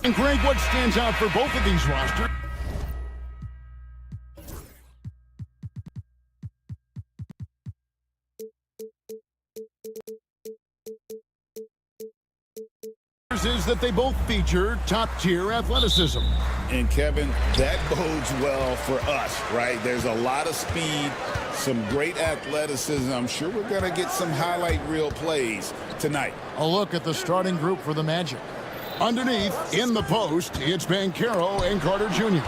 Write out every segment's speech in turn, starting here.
And Greg, what stands out for both of these rosters is that they both feature top-tier athleticism. And Kevin, that bodes well for us, right? There's a lot of speed, some great athleticism. I'm sure we're going to get some highlight reel plays tonight. A look at the starting group for the Magic. Underneath, in the post, it's Banchero and Carter Jr.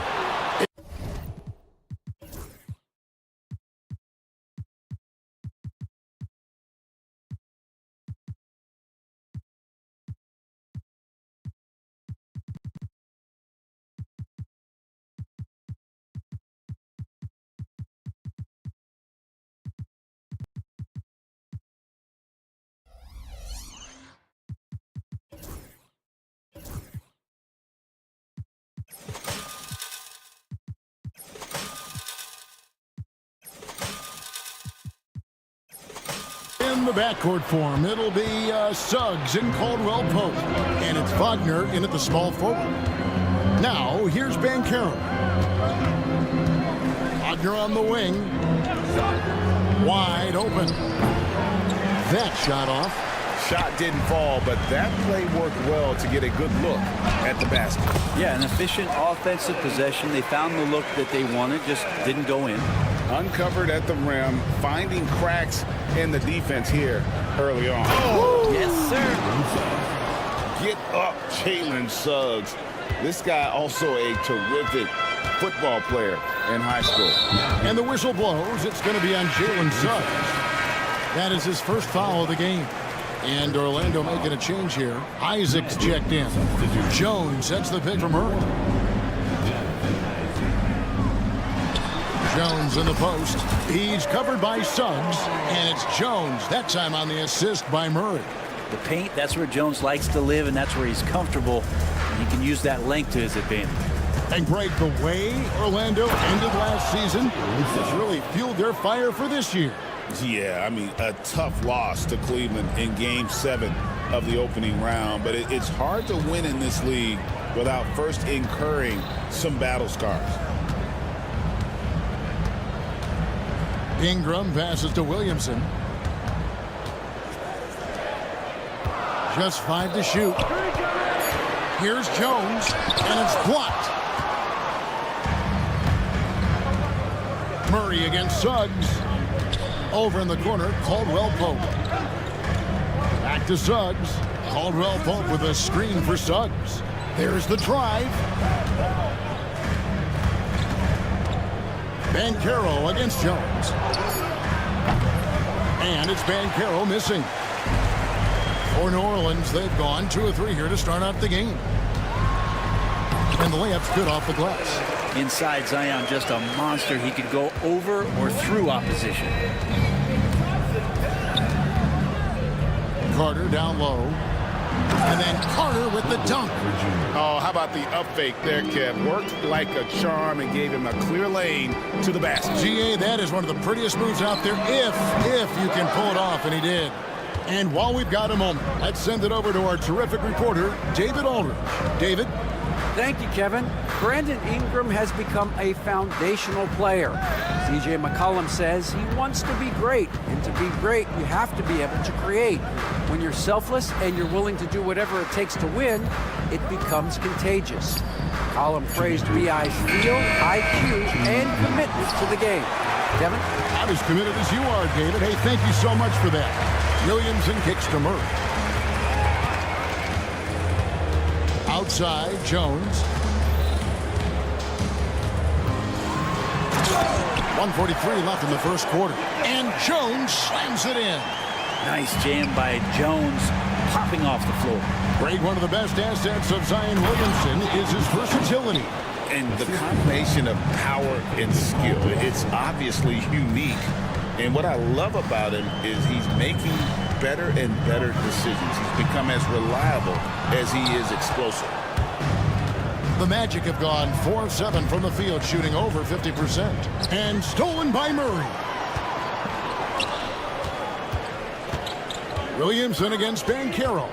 In the backcourt form, it'll be Suggs and Caldwell Pope. And it's Wagner in at the small forward. Now, here's Banchero. Wagner on the wing. Wide open. That shot off. Shot didn't fall, but that play worked well to get a good look at the basket. Yeah, an efficient offensive possession. They found the look that they wanted, just didn't go in. Uncovered at the rim, finding cracks in the defense here early on. Oh, yes, sir. Get up, Jalen Suggs. This guy also a terrific football player in high school. And the whistle blows. It's going to be on Jalen Suggs. That is his first foul of the game. And Orlando making a change here. Isaac's checked in. Jones sets the pick from Murray. Jones in the post. He's covered by Suggs. And it's Jones, that time on the assist by Murray. The paint, that's where Jones likes to live, and that's where he's comfortable. And he can use that length to his advantage. And Greg, the way Orlando ended last season has really fueled their fire for this year. Yeah, I mean, a tough loss to Cleveland in Game 7 of the opening round. But it's hard to win in this league without first incurring some battle scars. Ingram passes to Williamson. Just 5 to shoot. Here's Jones, and it's blocked. Murray against Suggs. Over in the corner, Caldwell Pope. Back to Suggs. Caldwell Pope with a screen for Suggs. There's the drive. Banchero against Jones. And it's Banchero missing. For New Orleans, they've gone 2 of 3 here to start out the game. And the layup's good off the glass. Inside, Zion just a monster. He could go over or through opposition. Carter down low. And then Carter with the dunk. Oh, how about the up fake there, Kev? Worked like a charm and gave him a clear lane to the basket. GA, that is one of the prettiest moves out there if you can pull it off, and he did. And while we've got a moment, let's send it over to our terrific reporter, David Aldridge. David? Thank you, Kevin. Brandon Ingram has become a foundational player. CJ McCollum says he wants to be great, and to be great, you have to be able to create. When you're selfless and you're willing to do whatever it takes to win, it becomes contagious. McCollum praised BI's feel, IQ, and commitment to the game. Kevin? I'm as committed as you are, David. Hey, thank you so much for that. Williamson kicks to Murray. Outside, Jones. 1:43 left in the first quarter. And Jones slams it in. Nice jam by Jones, popping off the floor. Greg, one of the best assets of Zion Williamson is his versatility. And the combination of power and skill, it's obviously unique. And what I love about him is he's making better and better decisions. He's become as reliable as he is explosive. The Magic have gone 4 of 7 from the field, shooting over 50%. And stolen by Murray. Williamson against Banchero.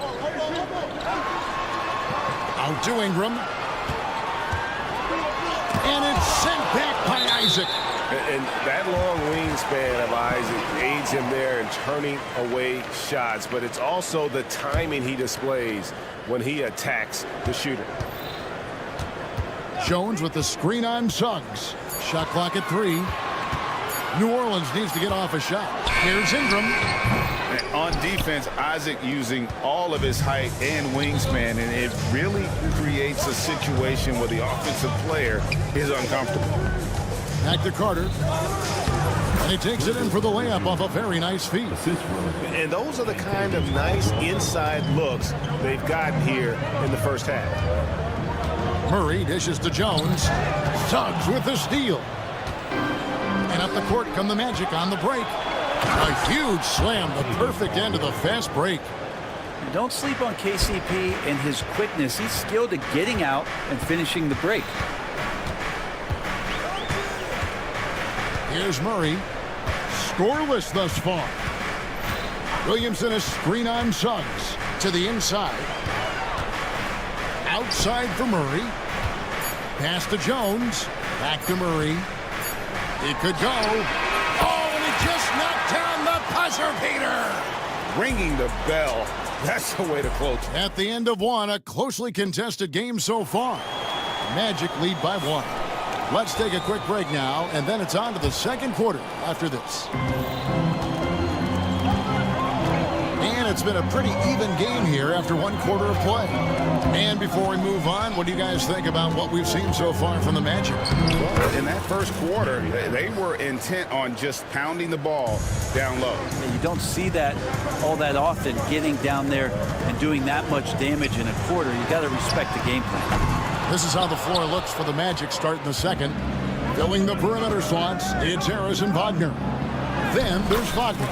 Out to Ingram. And it's sent back by Isaac. And that long wingspan of Isaac aids him there in turning away shots, but it's also the timing he displays when he attacks the shooter. Jones with the screen on Suggs. Shot clock at 3. New Orleans needs to get off a shot. Here's Ingram. And on defense, Isaac using all of his height and wingspan, and it really creates a situation where the offensive player is uncomfortable. Back to Carter. And he takes it in for the layup off a very nice feed. And those are the kind of nice inside looks they've gotten here in the first half. Murray dishes to Jones. Suggs with the steal. And up the court come the Magic on the break. A huge slam, the perfect end of the fast break. Don't sleep on KCP and his quickness. He's skilled at getting out and finishing the break. Here's Murray. Scoreless thus far. Williamson a screen on Suggs. To the inside. Outside for Murray. Pass to Jones. Back to Murray. He could go. Oh, and he just knocked down the buzzer beater. Ringing the bell. That's the way to close. At the end of one, a closely contested game so far. Magic lead by 1. Let's take a quick break now, and then it's on to the second quarter after this. And it's been a pretty even game here after 1 quarter of play. And before we move on, what do you guys think about what we've seen so far from the Magic? Well, in that first quarter, they were intent on just pounding the ball down low. You don't see that all that often, getting down there and doing that much damage in a quarter. You got to respect the game plan. This is how the floor looks for the Magic starting the second. Filling the perimeter slots, it's Harris and Wagner. Then there's Wagner.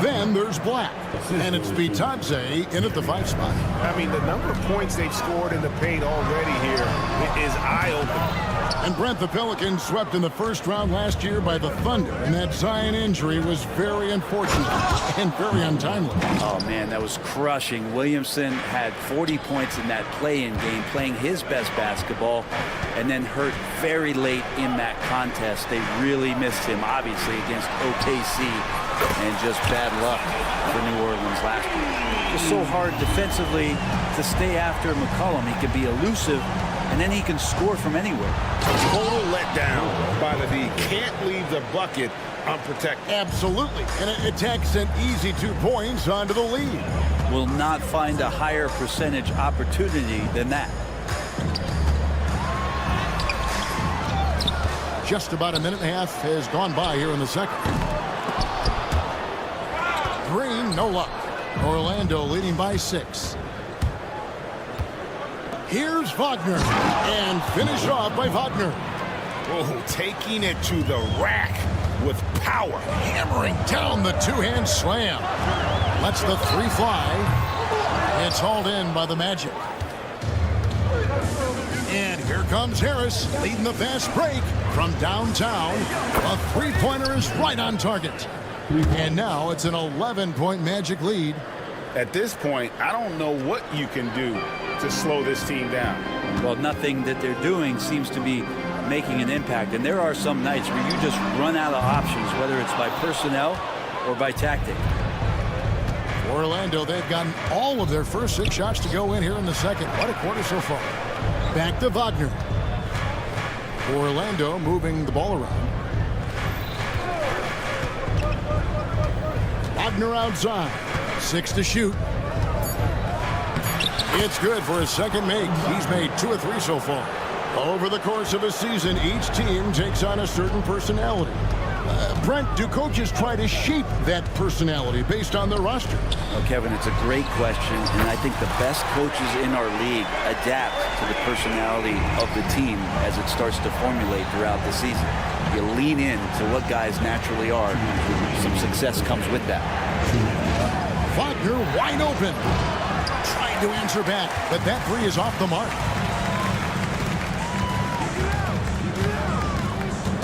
Then there's Black. And it's Bitadze in at the 5 spot. I mean, the number of points they've scored in the paint already here is eye-opening. And Brent, the Pelicans swept in the first round last year by the Thunder, and that Zion injury was very unfortunate and very untimely. Oh, man, that was crushing. Williamson had 40 points in that play-in game, playing his best basketball, and then hurt very late in that contest. They really missed him, obviously, against OKC, and just bad luck for New Orleans last year. Just so hard defensively to stay after McCollum. He can be elusive, and then he can score from anywhere. Total letdown by the D. Can't leave the bucket unprotected. Absolutely. And it takes an easy 2 points onto the lead. Will not find a higher percentage opportunity than that. Just about a minute and a half has gone by here in the second. Green, no luck. Orlando leading by 6. Here's Wagner, and finished off by Wagner. Oh, taking it to the rack with power. Hammering down the 2-hand slam. Lets the 3 fly. It's hauled in by the Magic. And here comes Harris, leading the fast break from downtown. A 3-pointer is right on target. And now it's an 11-point Magic lead. At this point, I don't know what you can do to slow this team down. Well, nothing that they're doing seems to be making an impact. And there are some nights where you just run out of options, whether it's by personnel or by tactic. For Orlando, they've gotten all of their first 6 shots to go in here in the second. What a quarter so far. Back to Wagner. Orlando moving the ball around. Wagner outside. 6 to shoot. It's good for his second make. He's made 2 of 3 so far. Over the course of a season, each team takes on a certain personality. Brent, do coaches try to shape that personality based on their roster? Well, Kevin, it's a great question, and I think the best coaches in our league adapt to the personality of the team as it starts to formulate throughout the season. You lean in to what guys naturally are. Some success comes with that. Wagner wide open. Trying to answer back, but that 3 is off the mark.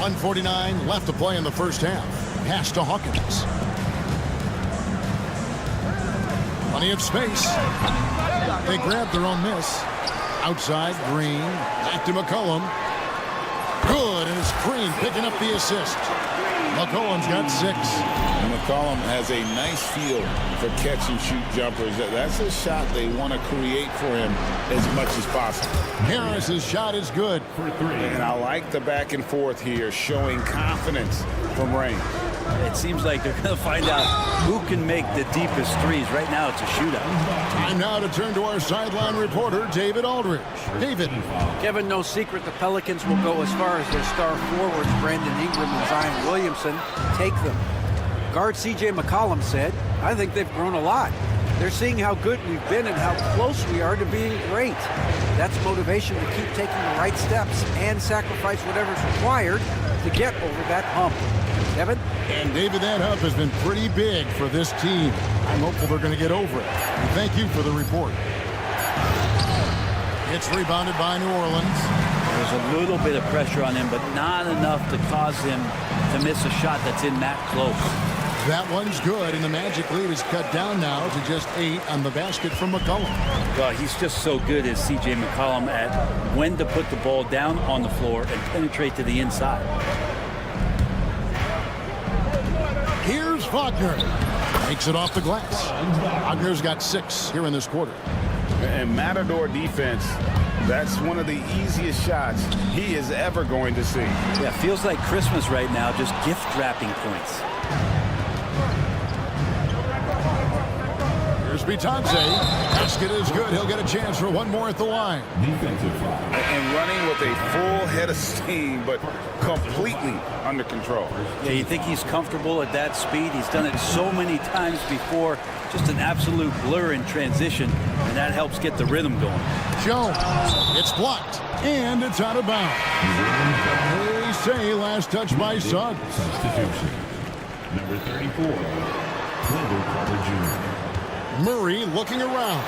1:49 left to play in the first half. Pass to Hawkins. Plenty of space. They grab their own miss. Outside, Green. Back to McCollum. Good, and it's Green picking up the assist. McCollum's got 6. And McCollum has a nice feel for catch-and-shoot jumpers. That's a shot they want to create for him as much as possible. Harris's shot is good. And I like the back and forth here, showing confidence from range. It seems like they're going to find out who can make the deepest threes. Right now, it's a shootout. Time now to turn to our sideline reporter, David Aldridge. David. Kevin, no secret the Pelicans will go as far as their star forwards, Brandon Ingram and Zion Williamson, take them. Guard C.J. McCollum said, I think they've grown a lot. They're seeing how good we've been and how close we are to being great. That's motivation to keep taking the right steps and sacrifice whatever's required to get over that hump. Kevin? And David, that hump has been pretty big for this team. I'm hopeful they're going to get over it. And thank you for the report. It's rebounded by New Orleans. There's a little bit of pressure on him, but not enough to cause him to miss a shot that's in that close. That one's good, and the Magic lead is cut down now to just 8 on the basket from McCollum. Well, he's just so good as C.J. McCollum at when to put the ball down on the floor and penetrate to the inside. Here's Wagner. Takes it off the glass. Wagner's got 6 here in this quarter. And Matador defense, that's one of the easiest shots he is ever going to see. Yeah, feels like Christmas right now, just gift wrapping points. Here's Bitadze. Basket is good. He'll get a chance for one more at the line. And running with a full head of steam, but completely under control. Yeah, you think he's comfortable at that speed? He's done it so many times before. Just an absolute blur in transition, and that helps get the rhythm going. Jones. It's blocked, and it's out of bounds. They say last touch by Suggs. Substitution. Number 34, Wendell Carter Jr. Murray looking around.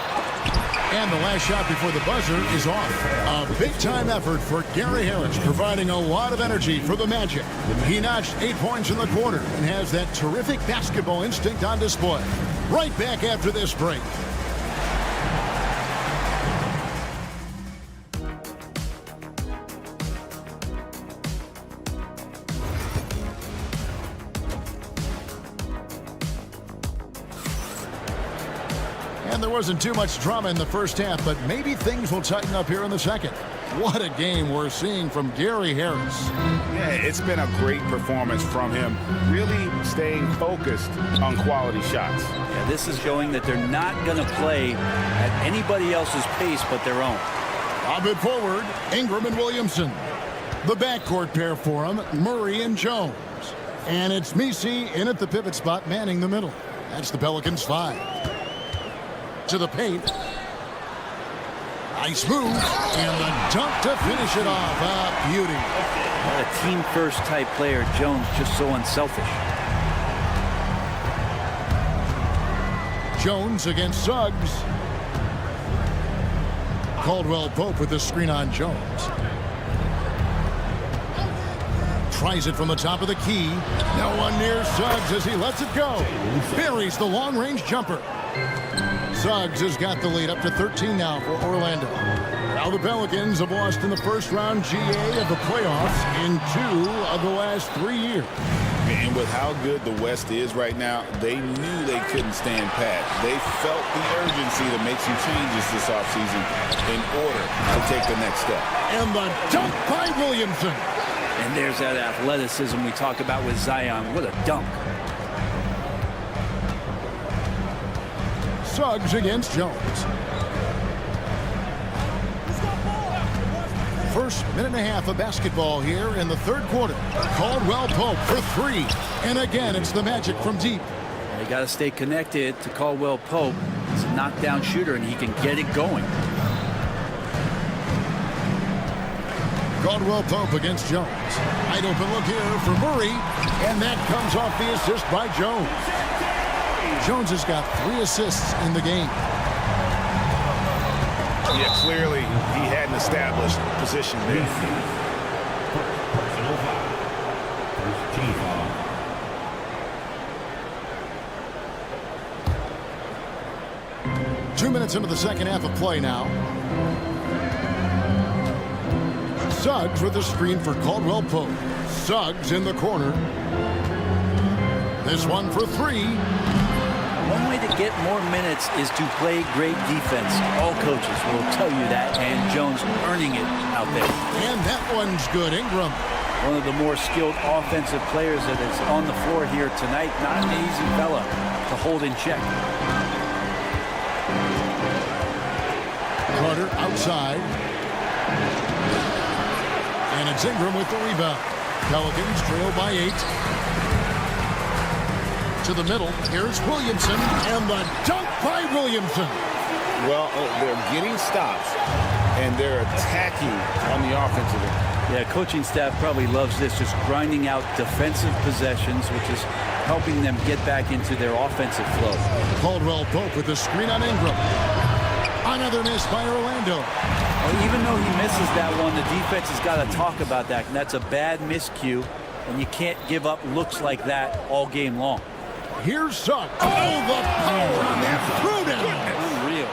And the last shot before the buzzer is off. A big-time effort for Gary Harris, providing a lot of energy for the Magic. He notched 8 points in the quarter and has that terrific basketball instinct on display. Right back after this break. And there wasn't too much drama in the first half, but maybe things will tighten up here in the second. What a game we're seeing from Gary Harris. Yeah, it's been a great performance from him, really staying focused on quality shots. Yeah, this is showing that they're not going to play at anybody else's pace but their own. Lob it forward, Ingram and Williamson. The backcourt pair for him, Murray and Jones. And it's Messi in at the pivot spot, manning the middle. That's the Pelicans 5. To the paint. Nice move. And the dunk to finish it off. A beauty. What a team-first type player. Jones just so unselfish. Jones against Suggs. Caldwell Pope with the screen on Jones. Tries it from the top of the key. No one near Suggs as he lets it go. Buries the long-range jumper. Suggs has got the lead up to 13 now for Orlando. Now the Pelicans have lost in the first round GA of the playoffs in 2 of the last 3 years. And with how good the West is right now, they knew they couldn't stand pat. They felt the urgency to make some changes this offseason in order to take the next step. And the dunk by Williamson. And there's that athleticism we talk about with Zion. What a dunk. Suggs against Jones. First minute and a half of basketball here in the third quarter. Caldwell Pope for 3. And again, it's the Magic from deep. They got to stay connected to Caldwell Pope. He's a knockdown shooter, and he can get it going. Caldwell Pope against Jones. Wide open look here for Murray. And that comes off the assist by Jones. Jones has got 3 assists in the game. Yeah, clearly he had an established position there. 2 minutes into the second half of play now. Suggs with a screen for Caldwell Pope. Suggs in the corner. This one for three. One way to get more minutes is to play great defense. All coaches will tell you that, and Jones earning it out there. And that one's good. Ingram. One of the more skilled offensive players that is on the floor here tonight. Not an easy fella to hold in check. Carter outside. And it's Ingram with the rebound. Pelicans trail by 8. To the middle. Here's Williamson. And the dunk by Williamson. Well, they're getting stops, and they're attacking on the offensive end. Yeah, coaching staff probably loves this, just grinding out defensive possessions, which is helping them get back into their offensive flow. Caldwell Pope with the screen on Ingram. Another miss by Orlando. Well, even though he misses that one, the defense has got to talk about that, and that's a bad miscue, and you can't give up looks like that all game long. Here's Suggs. Oh, the power on that throwdown. Unreal.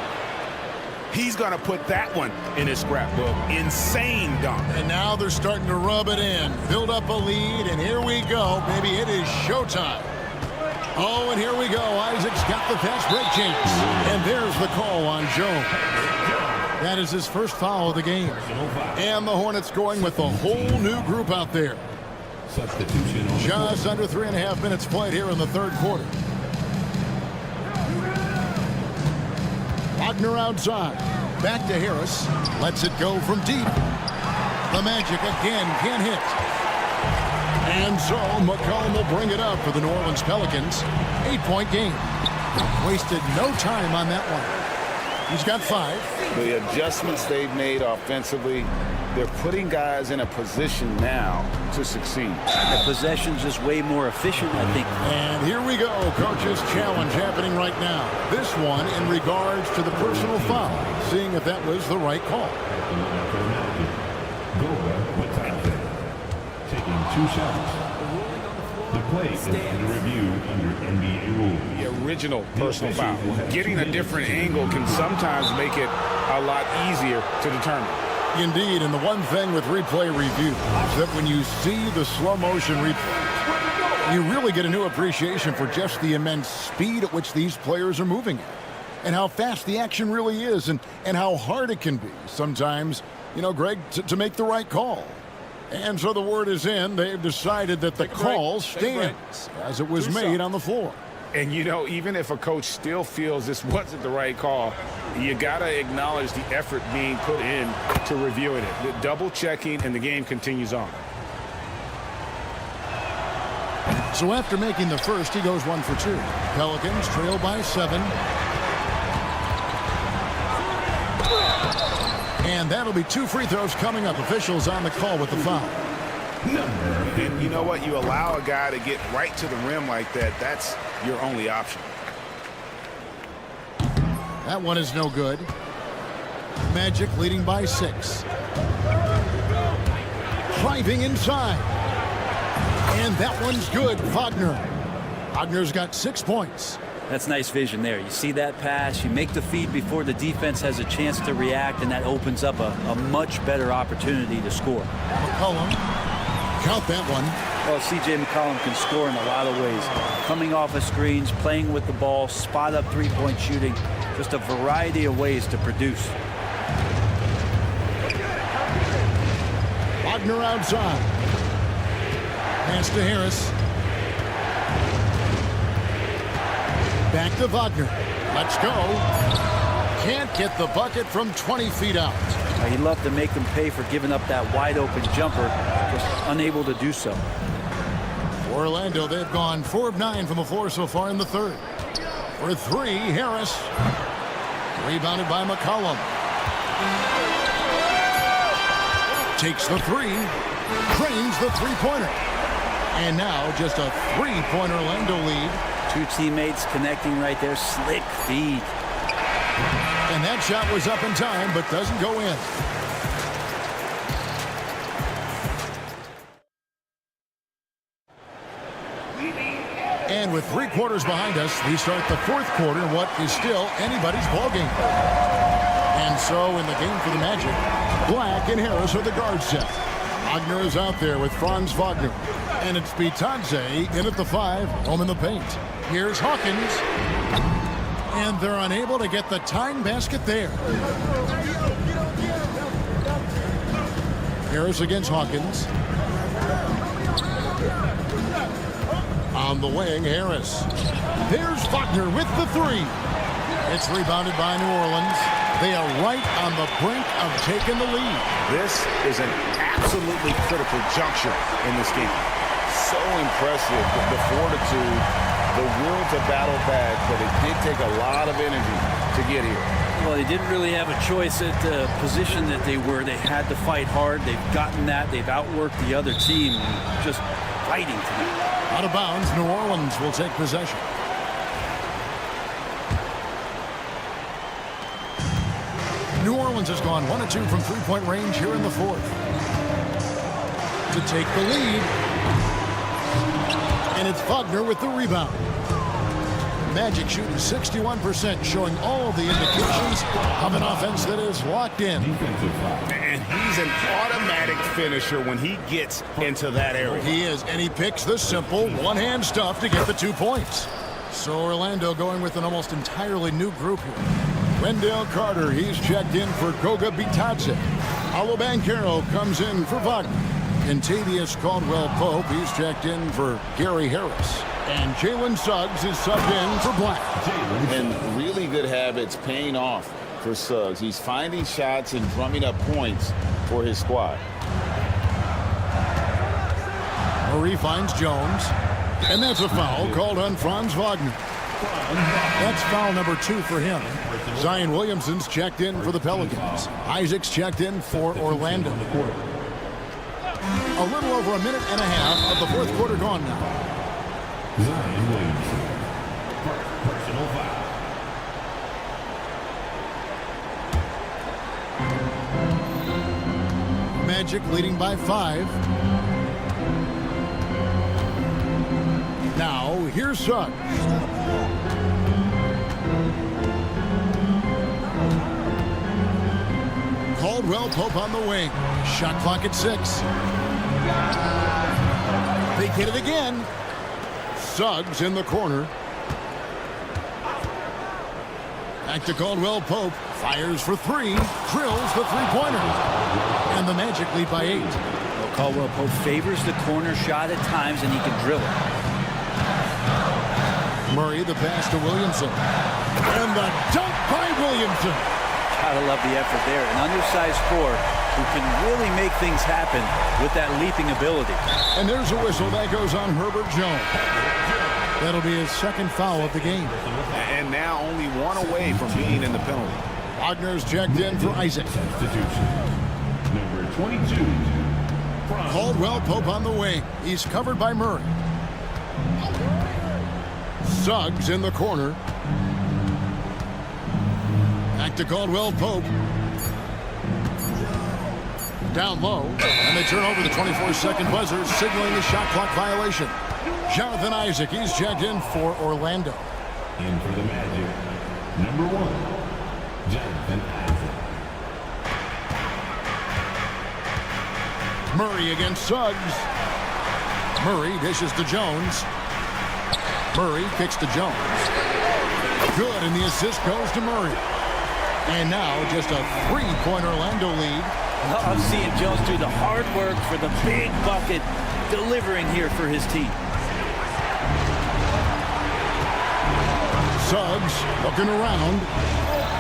He's going to put that one in his scrapbook. Insane dunk. And now they're starting to rub it in. Build up a lead, and here we go. Baby, it is showtime. Oh, and here we go. Isaac's got the fast break chance. And there's the call on Jones. That is his first foul of the game. And the Hornets going with a whole new group out there. Substitution on the Just under 3.5 minutes played here in the third quarter. Wagner outside. Back to Harris. Lets it go from deep. The Magic again can't hit. And so McCollum will bring it up for the New Orleans Pelicans. 8-point game. Wasted no time on that one. He's got 5. The adjustments they've made offensively, they're putting guys in a position now to succeed. The possession's just way more efficient, I think. And here we go. Coach's challenge happening right now. This one in regards to the personal foul. Seeing if that was the right call. Taking 2 shots. The play is under review under NBA rules. The original personal foul. Getting a different angle can sometimes make it a lot easier to determine. Indeed, and the one thing with replay review is that when you see the slow motion replay, you really get a new appreciation for just the immense speed at which these players are moving at, and how fast the action really is, and how hard it can be sometimes, Greg, to make the right call. And so the word is in. They've decided that the call stands as it was made on the floor. And, even if a coach still feels this wasn't the right call, you got to acknowledge the effort being put in to reviewing it. The double checking, and the game continues on. So after making the first, he goes 1 for 2. Pelicans trail by 7. And that'll be 2 free throws coming up. Officials on the call with the foul. And you know what? You allow a guy to get right to the rim like that. That's your only option. That one is no good. Magic leading by 6. Driving inside. And that one's good. Wagner. Wagner's got 6 points. That's nice vision there. You see that pass, you make the feed before the defense has a chance to react, and that opens up a much better opportunity to score. McCollum. Count that one. Well, C.J. McCollum can score in a lot of ways. Coming off of screens, playing with the ball, spot up three-point shooting. Just a variety of ways to produce. Wagner outside. Pass to Harris. Back to Wagner. Let's go. Can't get the bucket from 20 feet out. He'd love to make them pay for giving up that wide-open jumper, just unable to do so. Orlando, they've gone 4 of 9 from the floor so far in the third. For 3, Harris. Rebounded by McCollum. Takes the 3. Cranes the three-pointer. And now just a 3-point Orlando lead. 2 teammates connecting right there. Slick feed. And that shot was up in time, but doesn't go in. And with 3 quarters behind us, we start the 4th quarter in what is still anybody's ballgame. And so in the game for the Magic, Black and Harris are the guard set. Wagner is out there with Franz Wagner. And it's Bitadze in at the 5, home in the paint. Here's Hawkins. And they're unable to get the tying basket there. Harris against Hawkins. On the wing, Harris. There's Wagner with the 3. It's rebounded by New Orleans. They are right on the brink of taking the lead. This is an absolutely critical juncture in this game. So impressive, the fortitude, the will to battle back, but it did take a lot of energy to get here. Well, they didn't really have a choice at the position that they were. They had to fight hard. They've gotten that. They've outworked the other team, just fighting tonight. Out of bounds, New Orleans will take possession. New Orleans has gone 1 of 2 from 3-point range here in the 4th. To take the lead. And it's Wagner with the rebound. Magic shooting 61%, showing all the indications of an offense that is locked in. And he's an automatic finisher when he gets into that area. He is, and he picks the simple one-hand stuff to get the 2 points. So Orlando going with an almost entirely new group here. Wendell Carter, he's checked in for Goga Bitadze. Paolo Banchero comes in for Wagner. Contavious Caldwell-Pope, he's checked in for Gary Harris. And Jalen Suggs is subbed in for Black. And really good habits paying off for Suggs. He's finding shots and drumming up points for his squad. Murray finds Jones. And that's a foul called on Franz Wagner. That's foul number 2 for him. Zion Williamson's checked in for the Pelicans. Isaac's checked in for Orlando. A little over a minute and a half of the 4th quarter gone now. Zion Williamson. Personal foul. Magic leading by 5. Now, here's Suggs. Caldwell-Pope on the wing. Shot clock at 6. They get it again. Suggs in the corner. Back to Caldwell-Pope. Fires for 3. Drills the 3-pointer. And the Magic lead by 8. Well, Caldwell-Pope favors the corner shot at times, and he can drill it. Murray, the pass to Williamson. And the dunk by Williamson. Gotta love the effort there. An undersized 4 who can really make things happen with that leaping ability. And there's a whistle that goes on Herbert Jones. That'll be his 2nd foul of the game. And now only 1 away from being in the penalty. Wagner's checked in for Isaac. Substitution. Number 22. Caldwell-Pope on the wing. He's covered by Murray. Suggs in the corner. Back to Caldwell-Pope. Down low. And they turn over the 24-second buzzer, signaling the shot clock violation. Jonathan Isaac, he's checked in for Orlando. In for the Magic, number 1, Jonathan Isaac. Murray against Suggs. Murray dishes to Jones. Murray kicks to Jones. Good, and the assist goes to Murray. And now just a 3-point Orlando lead. I'm seeing Jones do the hard work for the big bucket, delivering here for his team. Suggs looking around.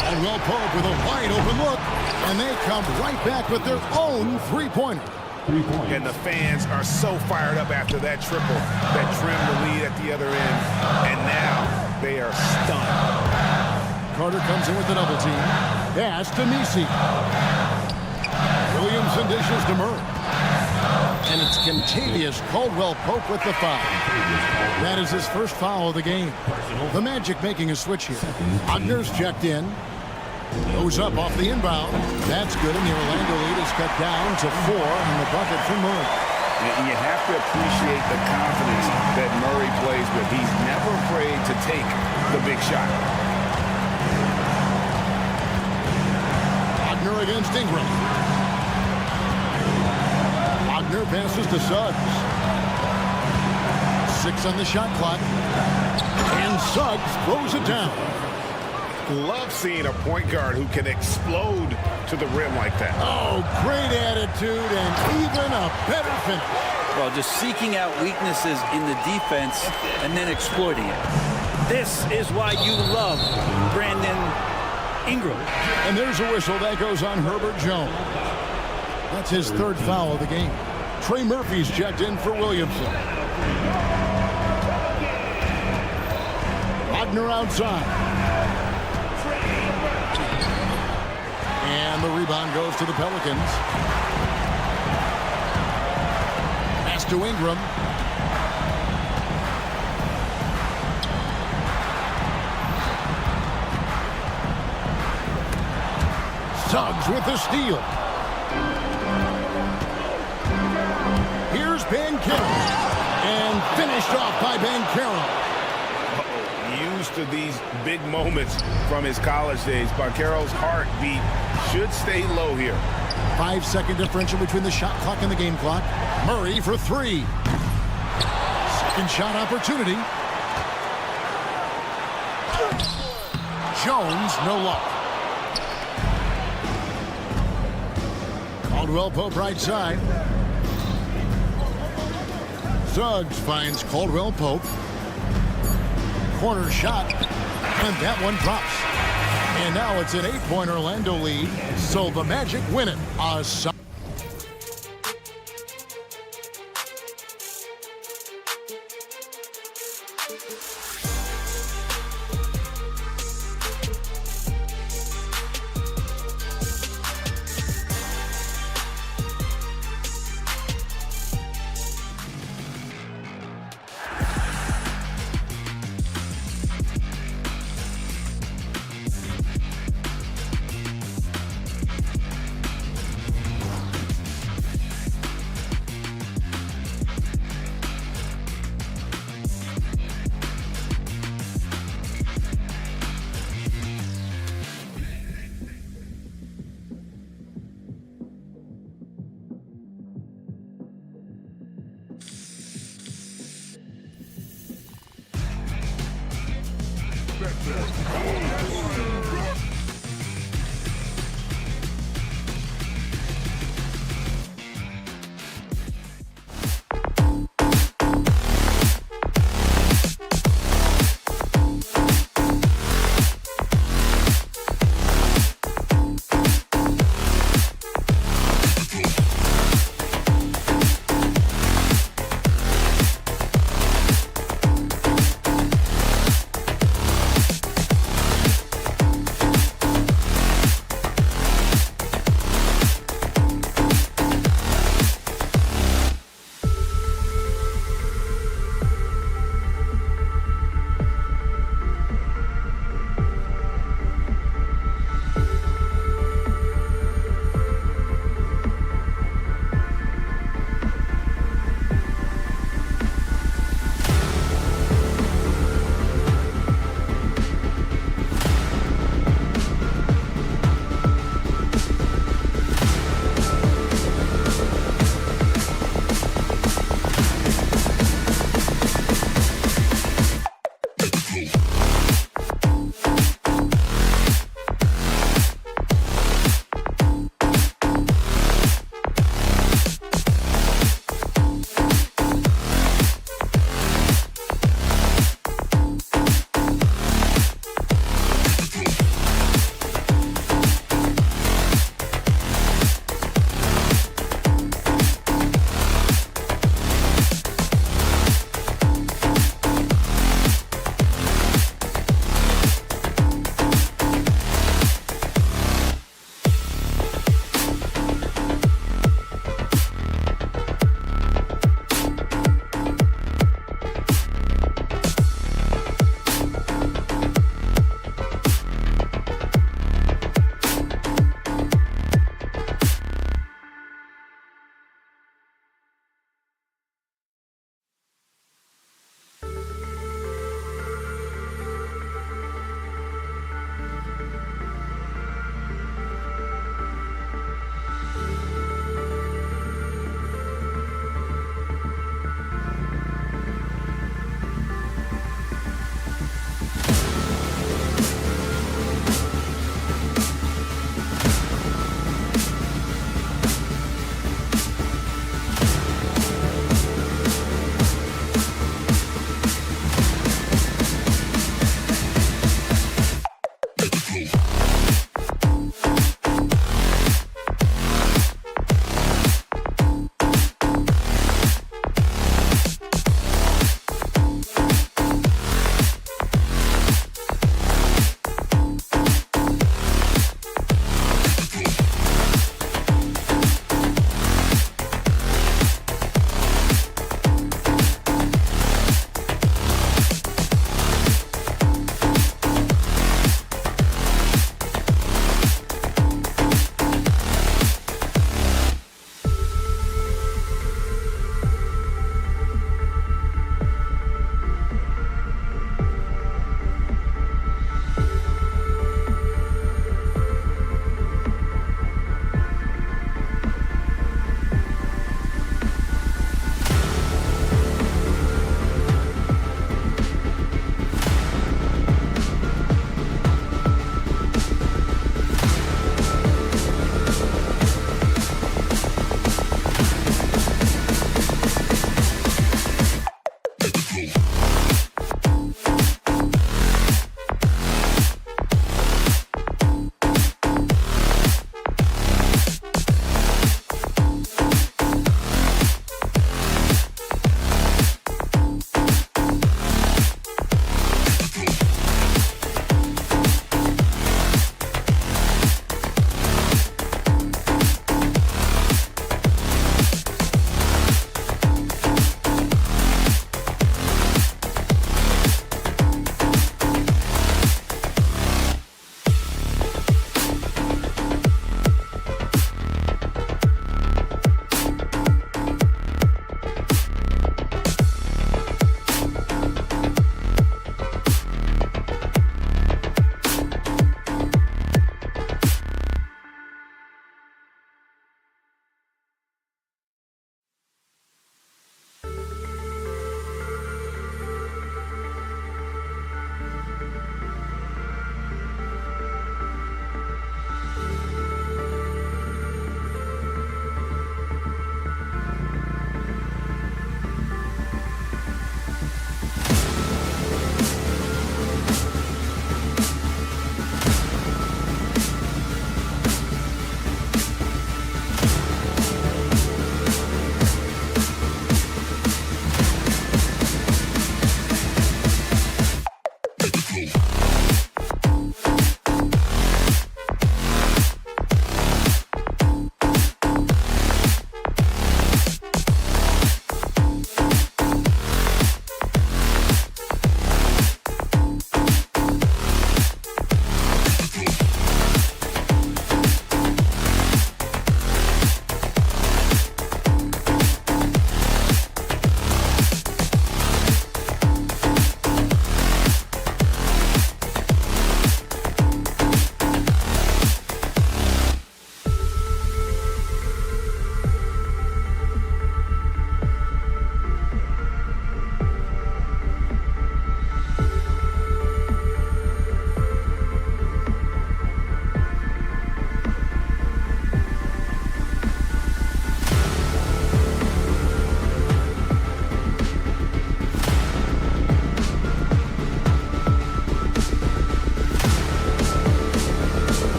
Caldwell-Pope with a wide open look. And they come right back with their own 3-pointer. 3 points. And the fans are so fired up after that triple that trimmed the lead at the other end. And now they are stunned. Carter comes in with the double team. Pass to Nisi. Williamson dishes to Murray. And it's Contavious Caldwell-Pope with the foul. That is his first foul of the game. The Magic making a switch here. Wagner's checked in. Goes up off the inbound. That's good, and the Orlando lead is cut down to 4 on the bucket for Murray. And you have to appreciate the confidence that Murray plays with. He's never afraid to take the big shot. Wagner against Ingram. Wagner passes to Suggs. 6 on the shot clock. And Suggs throws it down. Love seeing a point guard who can explode to the rim like that. Oh, great attitude and even a better finish. Well, just seeking out weaknesses in the defense and then exploiting it. This is why you love Brandon Ingram. And there's a whistle that goes on Herbert Jones. That's his 3rd foul of the game. Trey Murphy's checked in for Williamson. Wagner outside. And the rebound goes to the Pelicans. Pass to Ingram. Suggs with the steal. Here's Banchero. And finished off by Banchero. Used to these big moments from his college days. Banchero's heartbeat should stay low here. 5-second differential between the shot clock and the game clock. Murray for 3. Second shot opportunity. Jones, no luck. Caldwell Pope right side. Suggs finds Caldwell Pope. Corner shot, and that one drops. And now it's an 8-point Orlando lead, so the Magic win it.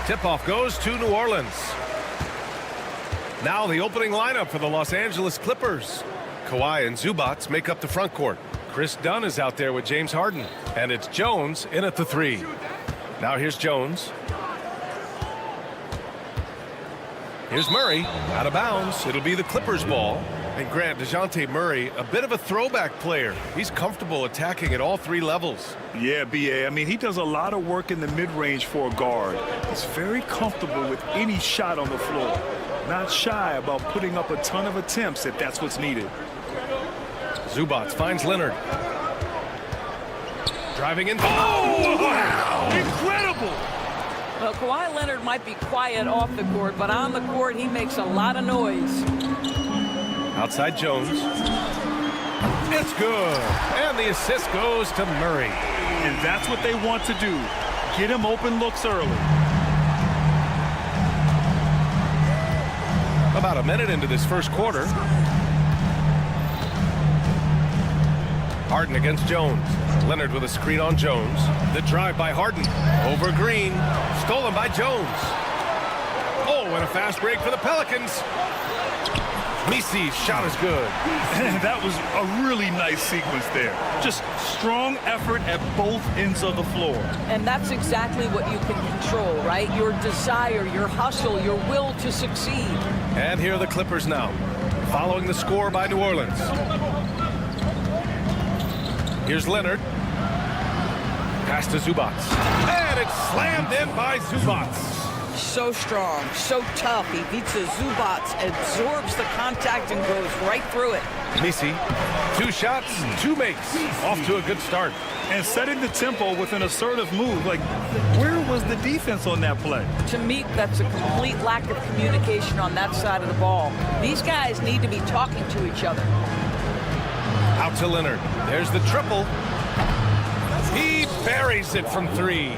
Tip-off goes to New Orleans. Now the opening lineup for the Los Angeles Clippers. Kawhi and Zubac make up the front court. Chris Dunn is out there with James Harden. And it's Jones in at the 3. Now here's Jones. Here's Murray, out of bounds. It'll be the Clippers ball. And Grant, DeJounte Murray, a bit of a throwback player. He's comfortable attacking at all 3 levels. Yeah, B.A. I mean, he does a lot of work in the mid-range for a guard. He's very comfortable with any shot on the floor. Not shy about putting up a ton of attempts if that's what's needed. Zubac finds Leonard. Driving in. Oh, wow! Incredible! Well, Kawhi Leonard might be quiet off the court, but on the court, he makes a lot of noise. Outside Jones. It's good. And the assist goes to Murray. And that's what they want to do. Get him open looks early. about a minute into this first quarter. Harden against Jones. Leonard with a screen on Jones. The drive by Harden. Over Green. Stolen by Jones. Oh, and a fast break for the Pelicans. Misi's shot is good. That was a really nice sequence there. Just strong effort at both ends of the floor. And that's exactly what you can control, right? Your desire, your hustle, your will to succeed. And here are the Clippers now, following the score by New Orleans. Here's Leonard. Pass to Zubac. And it's slammed in by Zubac. So strong, so tough. He beats the Zubac, absorbs the contact, and goes right through it. Misi, 2 shots, 2 makes. Off to a good start. And setting the tempo with an assertive move. Like, where was the defense on that play? To me, that's a complete lack of communication on that side of the ball. These guys need to be talking to each other. Out to Leonard. There's the triple. He buries it from 3.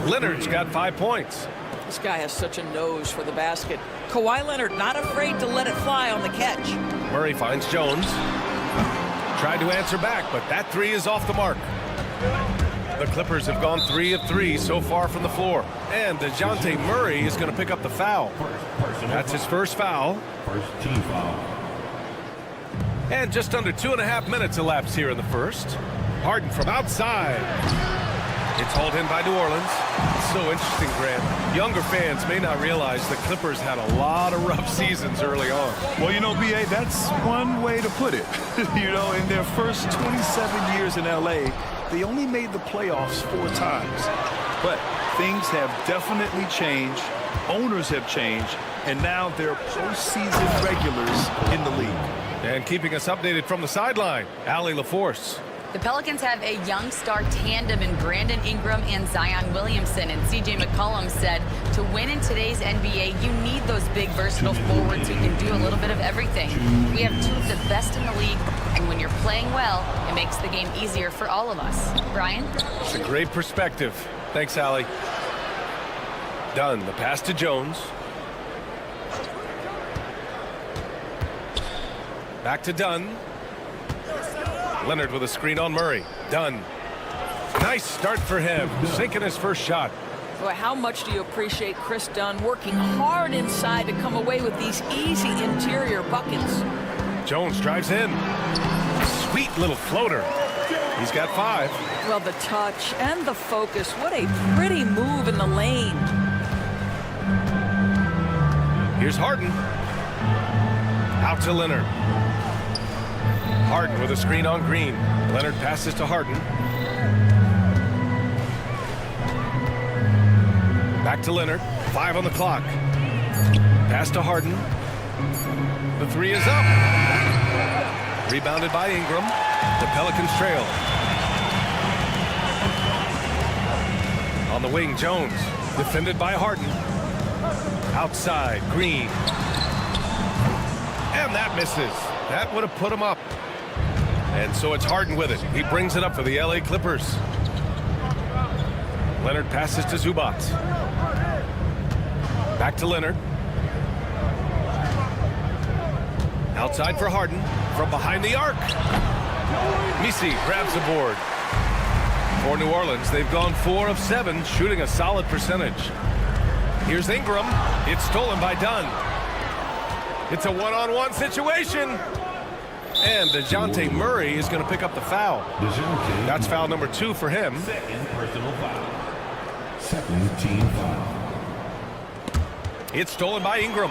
Leonard's got 5 points. This guy has such a nose for the basket. Kawhi Leonard not afraid to let it fly on the catch. Murray finds Jones. Tried to answer back, but that 3 is off the mark. The Clippers have gone 3 of 3 so far from the floor. And DeJounte Murray is going to pick up the foul. That's his first foul. First team foul. And just under 2.5 minutes elapsed here in the first. Harden from outside. It's hauled in by New Orleans. It's so interesting, Grant. Younger fans may not realize the Clippers had a lot of rough seasons early on. Well, you know, B.A., that's one way to put it. You know, in their first 27 years in L.A., they only made the playoffs 4 times. But things have definitely changed. Owners have changed. And now they're postseason regulars in the league. And keeping us updated from the sideline, Allie LaForce. The Pelicans have a young star tandem in Brandon Ingram and Zion Williamson. And C.J. McCollum said to win in today's NBA, you need those big, versatile forwards who can do a little bit of everything. We have 2 of the best in the league. And when you're playing well, it makes the game easier for all of us. Brian? It's a great perspective. Thanks, Allie. Dunn, the pass to Jones. Back to Dunn. Leonard with a screen on Murray. Dunn. Nice start for him. Sinking his first shot. Boy, how much do you appreciate Chris Dunn working hard inside to come away with these easy interior buckets? Jones drives in. Sweet little floater. He's got 5. Well, the touch and the focus. What a pretty move in the lane. Here's Harden. Out to Leonard. Harden with a screen on Green. Leonard passes to Harden. Back to Leonard. 5 on the clock. Pass to Harden. The 3 is up. Rebounded by Ingram. The Pelicans trail. On the wing, Jones. Defended by Harden. Outside, Green. And that misses. That would have put him up. And so it's Harden with it. He brings it up for the LA Clippers. Leonard passes to Zubac. Back to Leonard. Outside for Harden. From behind the arc. Misi grabs the board. For New Orleans, they've gone 4 of 7, shooting a solid percentage. Here's Ingram. It's stolen by Dunn. It's a one-on-one situation. And DeJounte Murray is going to pick up the foul. That's foul number 2 for him. Second personal foul. Second team foul. It's stolen by Ingram.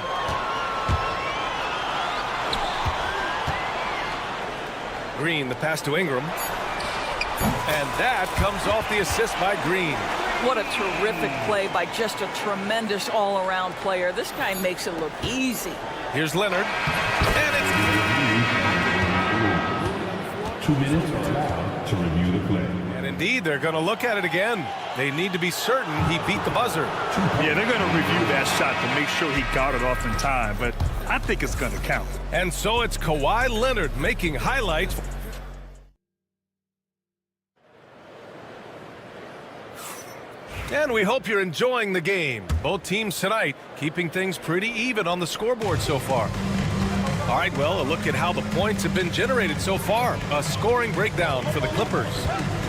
Green, the pass to Ingram. And that comes off the assist by Green. What a terrific play by just a tremendous all-around player. This guy makes it look easy. Here's Leonard. And it's 2 minutes are allowed to review the play. And indeed, they're going to look at it again. They need to be certain he beat the buzzer. Yeah, they're going to review that shot to make sure he got it off in time, but I think it's going to count. And so it's Kawhi Leonard making highlights. And we hope you're enjoying the game. Both teams tonight keeping things pretty even on the scoreboard so far. All right, well, a look at how the points have been generated so far. A scoring breakdown for the Clippers.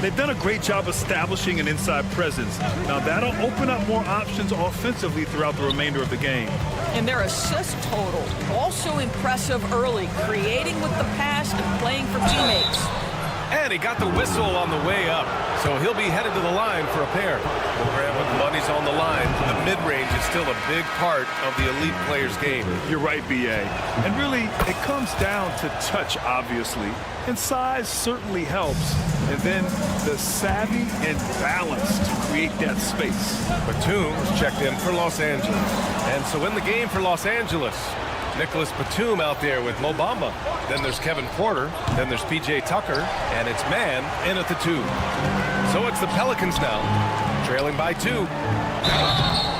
They've done a great job establishing an inside presence. Now, that'll open up more options offensively throughout the remainder of the game. And their assist total, also impressive early, creating with the pass and playing for teammates. And he got the whistle on the way up, so he'll be headed to the line for a pair. Well, Grant, with money's on the line, the mid-range is still a big part of the elite player's game. You're right, B.A. And really, it comes down to touch, obviously. And size certainly helps. And then the savvy and balance to create that space. Batum was checked in for Los Angeles. And so in the game for Los Angeles, Nicholas Batum out there with Mo Bamba. Then there's Kevin Porter. Then there's P.J. Tucker. And it's Man in at the 2. So it's the Pelicans now, trailing by 2.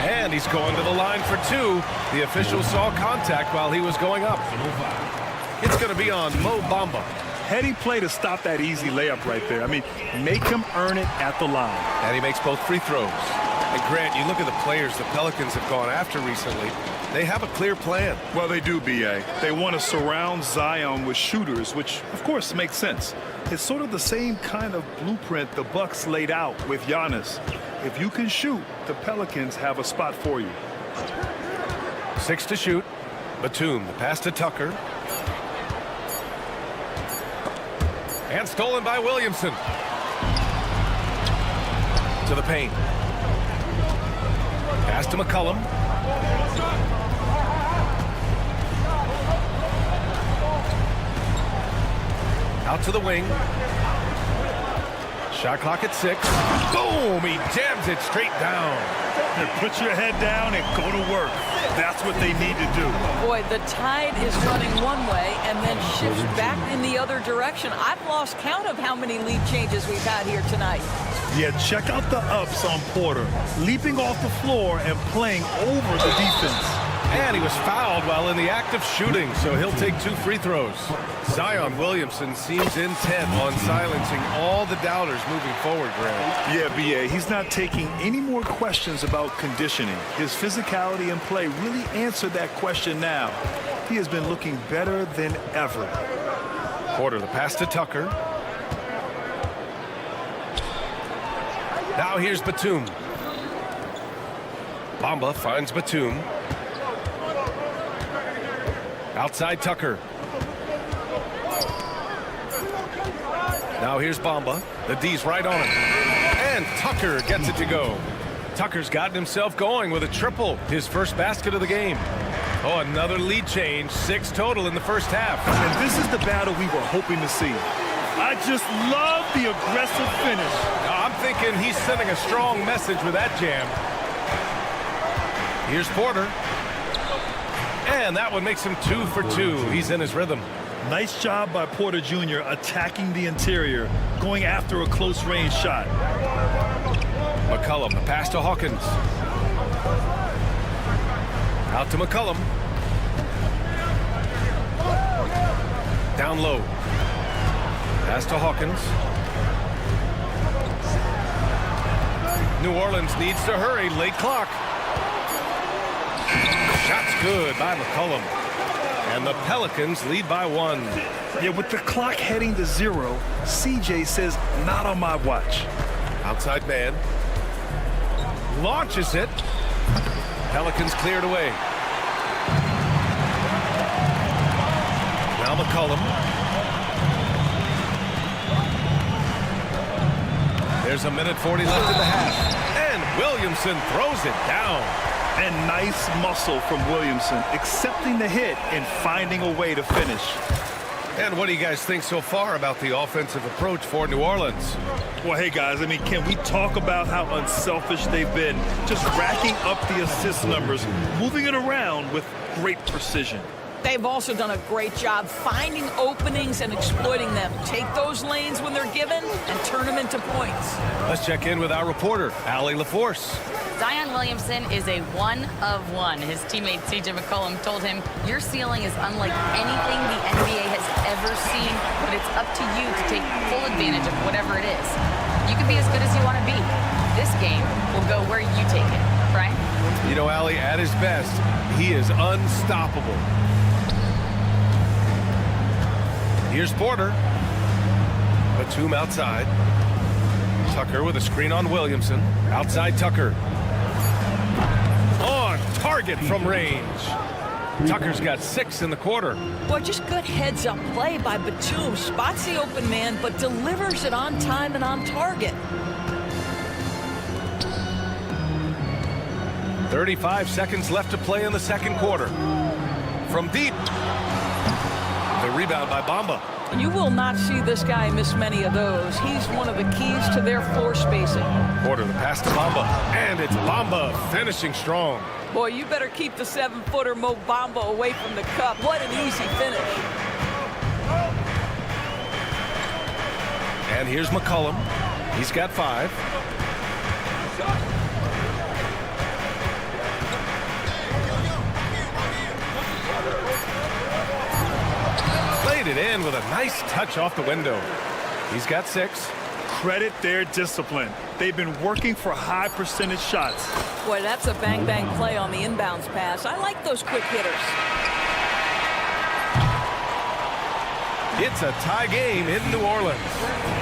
And he's going to the line for 2. The official saw contact while he was going up. It's going to be on Mo Bamba. Heady play to stop that easy layup right there. I mean, make him earn it at the line. And he makes both free throws. And Grant, you look at the players the Pelicans have gone after recently. They have a clear plan. Well, they do, B.A. They want to surround Zion with shooters, which, of course, makes sense. It's sort of the same kind of blueprint the Bucks laid out with Giannis. If you can shoot, the Pelicans have a spot for you. 6 to shoot. Batum, the pass to Tucker. And stolen by Williamson. To the paint. Pass to McCollum. Out to the wing. Shot clock at 6. Boom! He jams it straight down. Put your head down and go to work. That's what they need to do. Boy, the tide is running one way and then shifts back in the other direction. I've lost count of how many lead changes we've had here tonight. Yeah, check out the ups on Porter. Leaping off the floor and playing over the defense. And he was fouled while in the act of shooting, so he'll take 2 free throws. Zion Williamson seems intent on silencing all the doubters moving forward, Grant. Yeah, B.A., he's not taking any more questions about conditioning. His physicality and play really answered that question now. He has been looking better than ever. Porter, the pass to Tucker. Now here's Batum. Bamba finds Batum. Outside Tucker. Now here's Bamba. The D's right on him. And Tucker gets it to go. Tucker's gotten himself going with a triple. His first basket of the game. Oh, another lead change. 6 total in the first half. And this is the battle we were hoping to see. I just love the aggressive finish. I'm thinking he's sending a strong message with that jam. Here's Porter. And that one makes him 2 for 2. He's in his rhythm. Nice job by Porter Jr. attacking the interior, going after a close-range shot. McCollum, the pass to Hawkins. Out to McCollum. Down low. Pass to Hawkins. New Orleans needs to hurry. Late clock. Shot's good by McCollum. And the Pelicans lead by 1. Yeah, with the clock heading to 0, CJ says, not on my watch. Outside man. Launches it. Pelicans cleared away. Now McCollum. There's a minute 40 left in the half. And Williamson throws it down. And nice muscle from Williamson, accepting the hit and finding a way to finish. And what do you guys think so far about the offensive approach for New Orleans? Well, hey, guys, I mean, can we talk about how unselfish they've been? Just racking up the assist numbers, moving it around with great precision. They've also done a great job finding openings and exploiting them. Take those lanes when they're given and turn them into points. Let's check in with our reporter, Allie LaForce. Zion Williamson is a 1 of 1. His teammate CJ McCollum told him, your ceiling is unlike anything the NBA has ever seen, but it's up to you to take full advantage of whatever it is. You can be as good as you want to be. this game will go where you take it. Brian? You know, Allie, at his best, he is unstoppable. Here's Porter. Batum outside. Tucker with a screen on Williamson. Outside Tucker. On target from range. Tucker's got 6 in the quarter. Boy, just good heads-up play by Batum. Spots the open man, but delivers it on time and on target. 35 seconds left to play in the second quarter. From deep. The rebound by Bamba. You will not see this guy miss many of those. He's one of the keys to their floor spacing. Porter, the pass to Bamba. And it's Bamba finishing strong. Boy, you better keep the 7-footer Mo Bamba away from the cup. What an easy finish. And here's McCollum. He's got 5. Played it in with a nice touch off the window. He's got 6. Credit their discipline. They've been working for high percentage shots. Boy, that's a bang-bang play on the inbounds pass. I like those quick hitters. It's a tie game in New Orleans.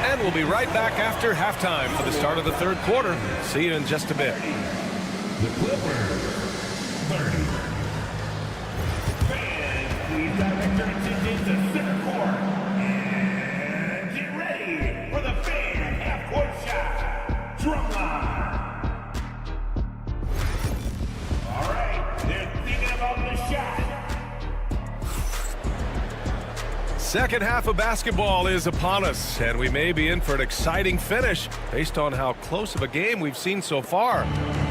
And we'll be right back after halftime for the start of the third quarter. See you in just a bit. The Clippers, 30. Fans, please direct your attention to center court. And get ready for the fan half-court shot. Drumline. All right, they're thinking about the shot. Second half of basketball is upon us, and we may be in for an exciting finish based on how close of a game we've seen so far.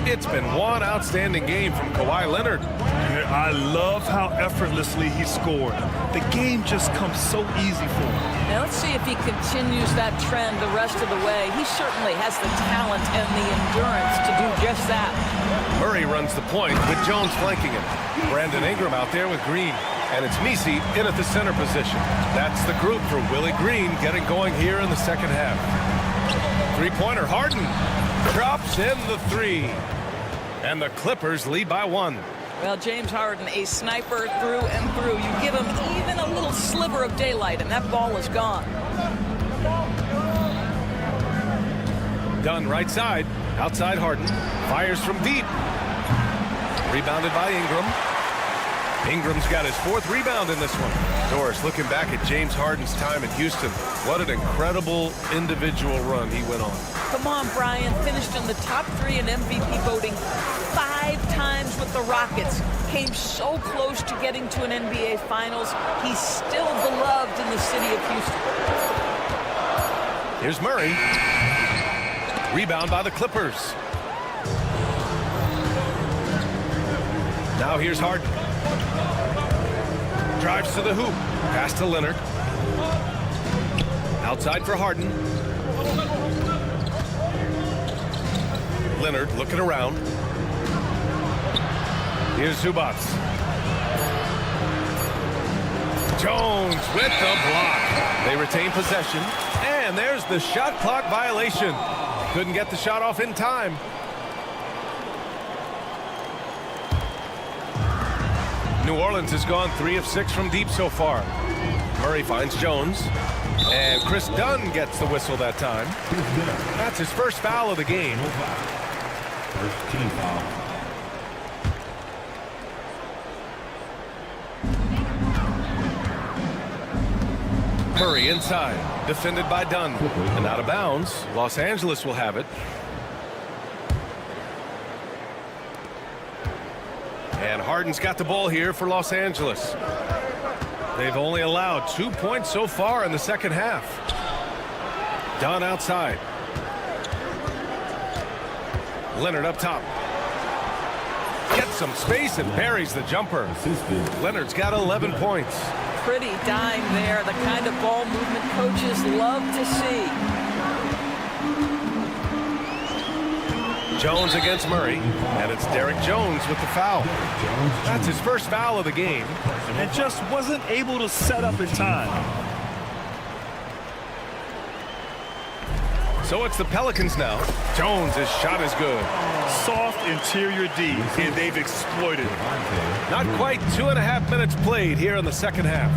It's been one outstanding game from Kawhi Leonard. I love how effortlessly he scored. The game just comes so easy for him. Now let's see if he continues that trend the rest of the way. He certainly has the talent and the endurance to do just that. Murray runs the point with Jones flanking him. Brandon Ingram out there with Green. And it's Misi in at the center position. That's the group for Willie Green getting going here in the second half. Three-pointer, Harden drops in the 3. And the Clippers lead by 1. Well, James Harden, a sniper through and through. You give him even a little sliver of daylight, and that ball is gone. Dunn right side. Outside Harden. Fires from deep. Rebounded by Ingram. Ingram's got his 4th rebound in this one. Doris looking back at James Harden's time in Houston. What an incredible individual run he went on. Come on, Brian. Finished in the top 3 in MVP voting 5 times with the Rockets. Came so close to getting to an NBA Finals. He's still beloved in the city of Houston. Here's Murray. Rebound by the Clippers. Now here's Harden. Drives to the hoop. Pass to Leonard. Outside for Harden. Leonard looking around. Here's Zubats. Jones with the block. They retain possession. And there's the shot clock violation. Couldn't get the shot off in time. New Orleans has gone 3 of 6 from deep so far. Murray finds Jones. And Chris Dunn gets the whistle that time. That's his first foul of the game. First team foul. Murray inside. Defended by Dunn. And out of bounds. Los Angeles will have it. And Harden's got the ball here for Los Angeles. They've only allowed 2 points so far in the second half. Dunn outside. Leonard up top. Gets some space and buries the jumper. Leonard's got 11 points. Pretty dime there. The kind of ball movement coaches love to see. Jones against Murray, and it's Derek Jones with the foul. That's his first foul of the game. And just wasn't able to set up in time. So it's the Pelicans now. Jones, his shot is good. Soft interior D, and they've exploited it. Not quite 2.5 minutes played here in the second half.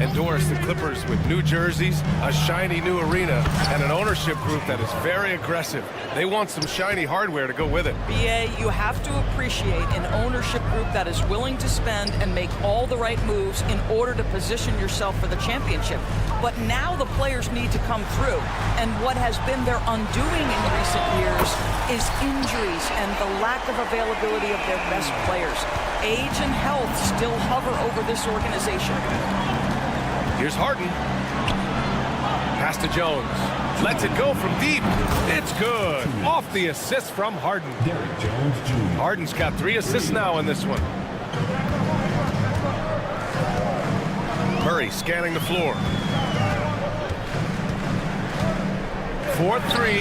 Endorse the Clippers with new jerseys, a shiny new arena, and an ownership group that is very aggressive. They want some shiny hardware to go with it. BA, you have to appreciate an ownership group that is willing to spend and make all the right moves in order to position yourself for the championship. But now the players need to come through. And what has been their undoing in recent years is injuries and the lack of availability of their best players. Age and health still hover over this organization. Here's Harden. Pass to Jones. Lets it go from deep. It's good. Off the assist from Harden. Harden's got 3 assists now in this one. Murray scanning the floor. 4-3.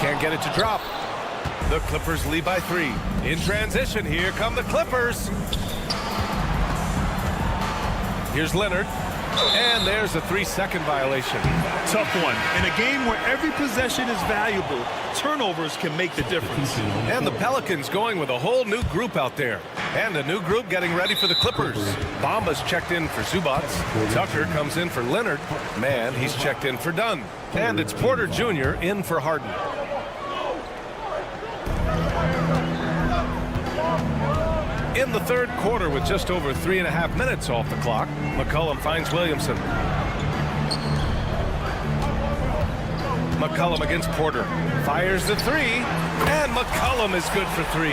Can't get it to drop. The Clippers lead by 3. In transition, here come the Clippers. Here's Leonard, and there's a 3-second violation. Tough one. In a game where every possession is valuable, turnovers can make the difference. And the Pelicans going with a whole new group out there. And a new group getting ready for the Clippers. Bamba's checked in for Zubac. Tucker comes in for Leonard. Man, he's checked in for Dunn. And it's Porter Jr. in for Harden. In the third quarter, with just over 3.5 minutes off the clock, McCollum finds Williamson. McCollum against Porter. Fires the 3, and McCollum is good for 3.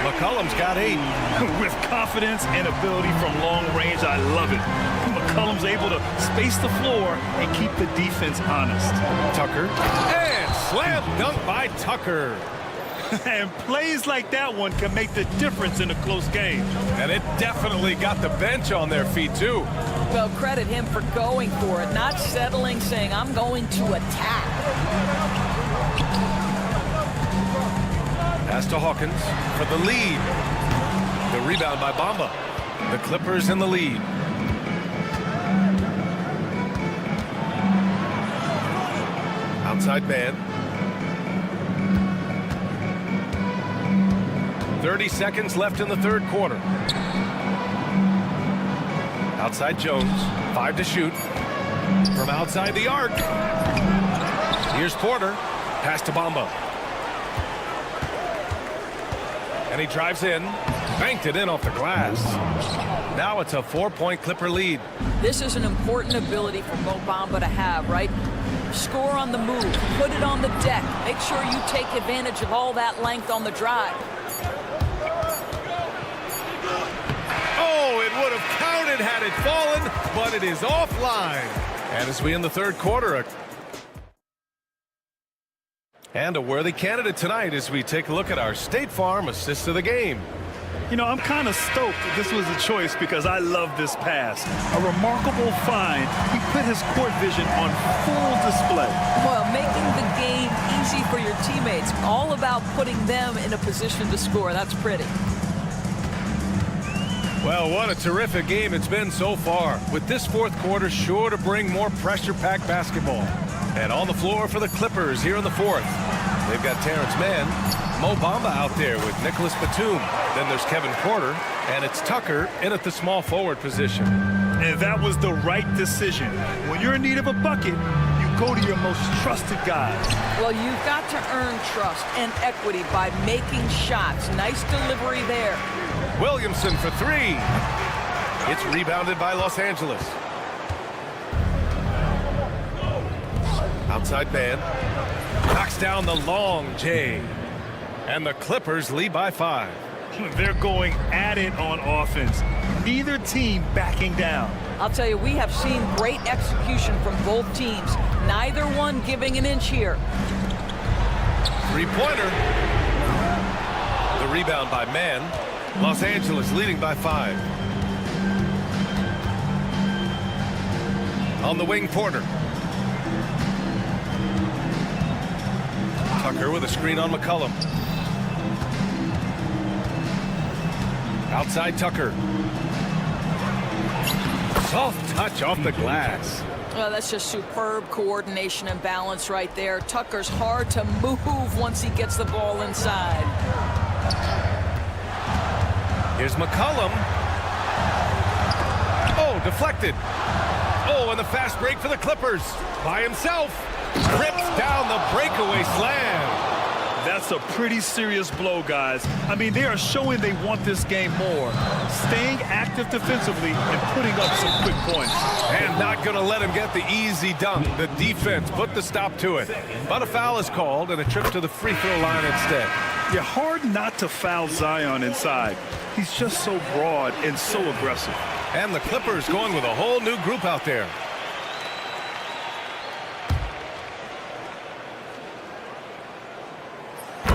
McCollum's got 8. With confidence and ability from long range, I love it. McCollum's able to space the floor and keep the defense honest. Tucker, and slam dunk by Tucker. And plays like that one can make the difference in a close game. And it definitely got the bench on their feet, too. Well, credit him for going for it, not settling, saying, I'm going to attack. Pass to Hawkins for the lead. The rebound by Bamba. The Clippers in the lead. Outside man. 30 seconds left in the third quarter. Outside Jones. 5 to shoot. From outside the arc. Here's Porter. Pass to Bamba. And he drives in. Banked it in off the glass. Now it's a 4-point Clipper lead. This is an important ability for Mo Bamba to have, right? Score on the move. Put it on the deck. Make sure you take advantage of all that length on the drive. Oh, it would have counted had it fallen, but it is offline. And as we in the third quarter, and a worthy candidate tonight as we take a look at our State Farm assist of the game. You know, I'm kind of stoked that this was a choice because I love this pass. A remarkable find. He put his court vision on full display. Well, making the game easy for your teammates. All about putting them in a position to score. That's pretty. Well, what a terrific game it's been so far, with this fourth quarter sure to bring more pressure-packed basketball. And on the floor for the Clippers here in the fourth, they've got Terrence Mann, Mo Bamba out there with Nicholas Batum. Then there's Kevin Porter, and it's Tucker in at the small forward position. And that was the right decision. When you're in need of a bucket, you go to your most trusted guys. Well, you've got to earn trust and equity by making shots. Nice delivery there. Williamson for 3. It's rebounded by Los Angeles. Outside man. Knocks down the long J. And the Clippers lead by 5. They're going at it on offense. Neither team backing down. I'll tell you, we have seen great execution from both teams. Neither one giving an inch here. Three-pointer. The rebound by Mann. Los Angeles leading by 5. On the wing, Porter. Tucker with a screen on McCollum. Outside Tucker. Soft touch off the glass. Well, that's just superb coordination and balance right there. Tucker's hard to move once he gets the ball inside. Here's McCollum. Oh, deflected. Oh, and the fast break for the Clippers. By himself. Rips down the breakaway slam. That's a pretty serious blow, guys. I mean, they are showing they want this game more. Staying active defensively and putting up some quick points. And not going to let him get the easy dunk. The defense put the stop to it. But a foul is called and a trip to the free throw line instead. Yeah, hard not to foul Zion inside. He's just so broad and so aggressive. And the Clippers going with a whole new group out there.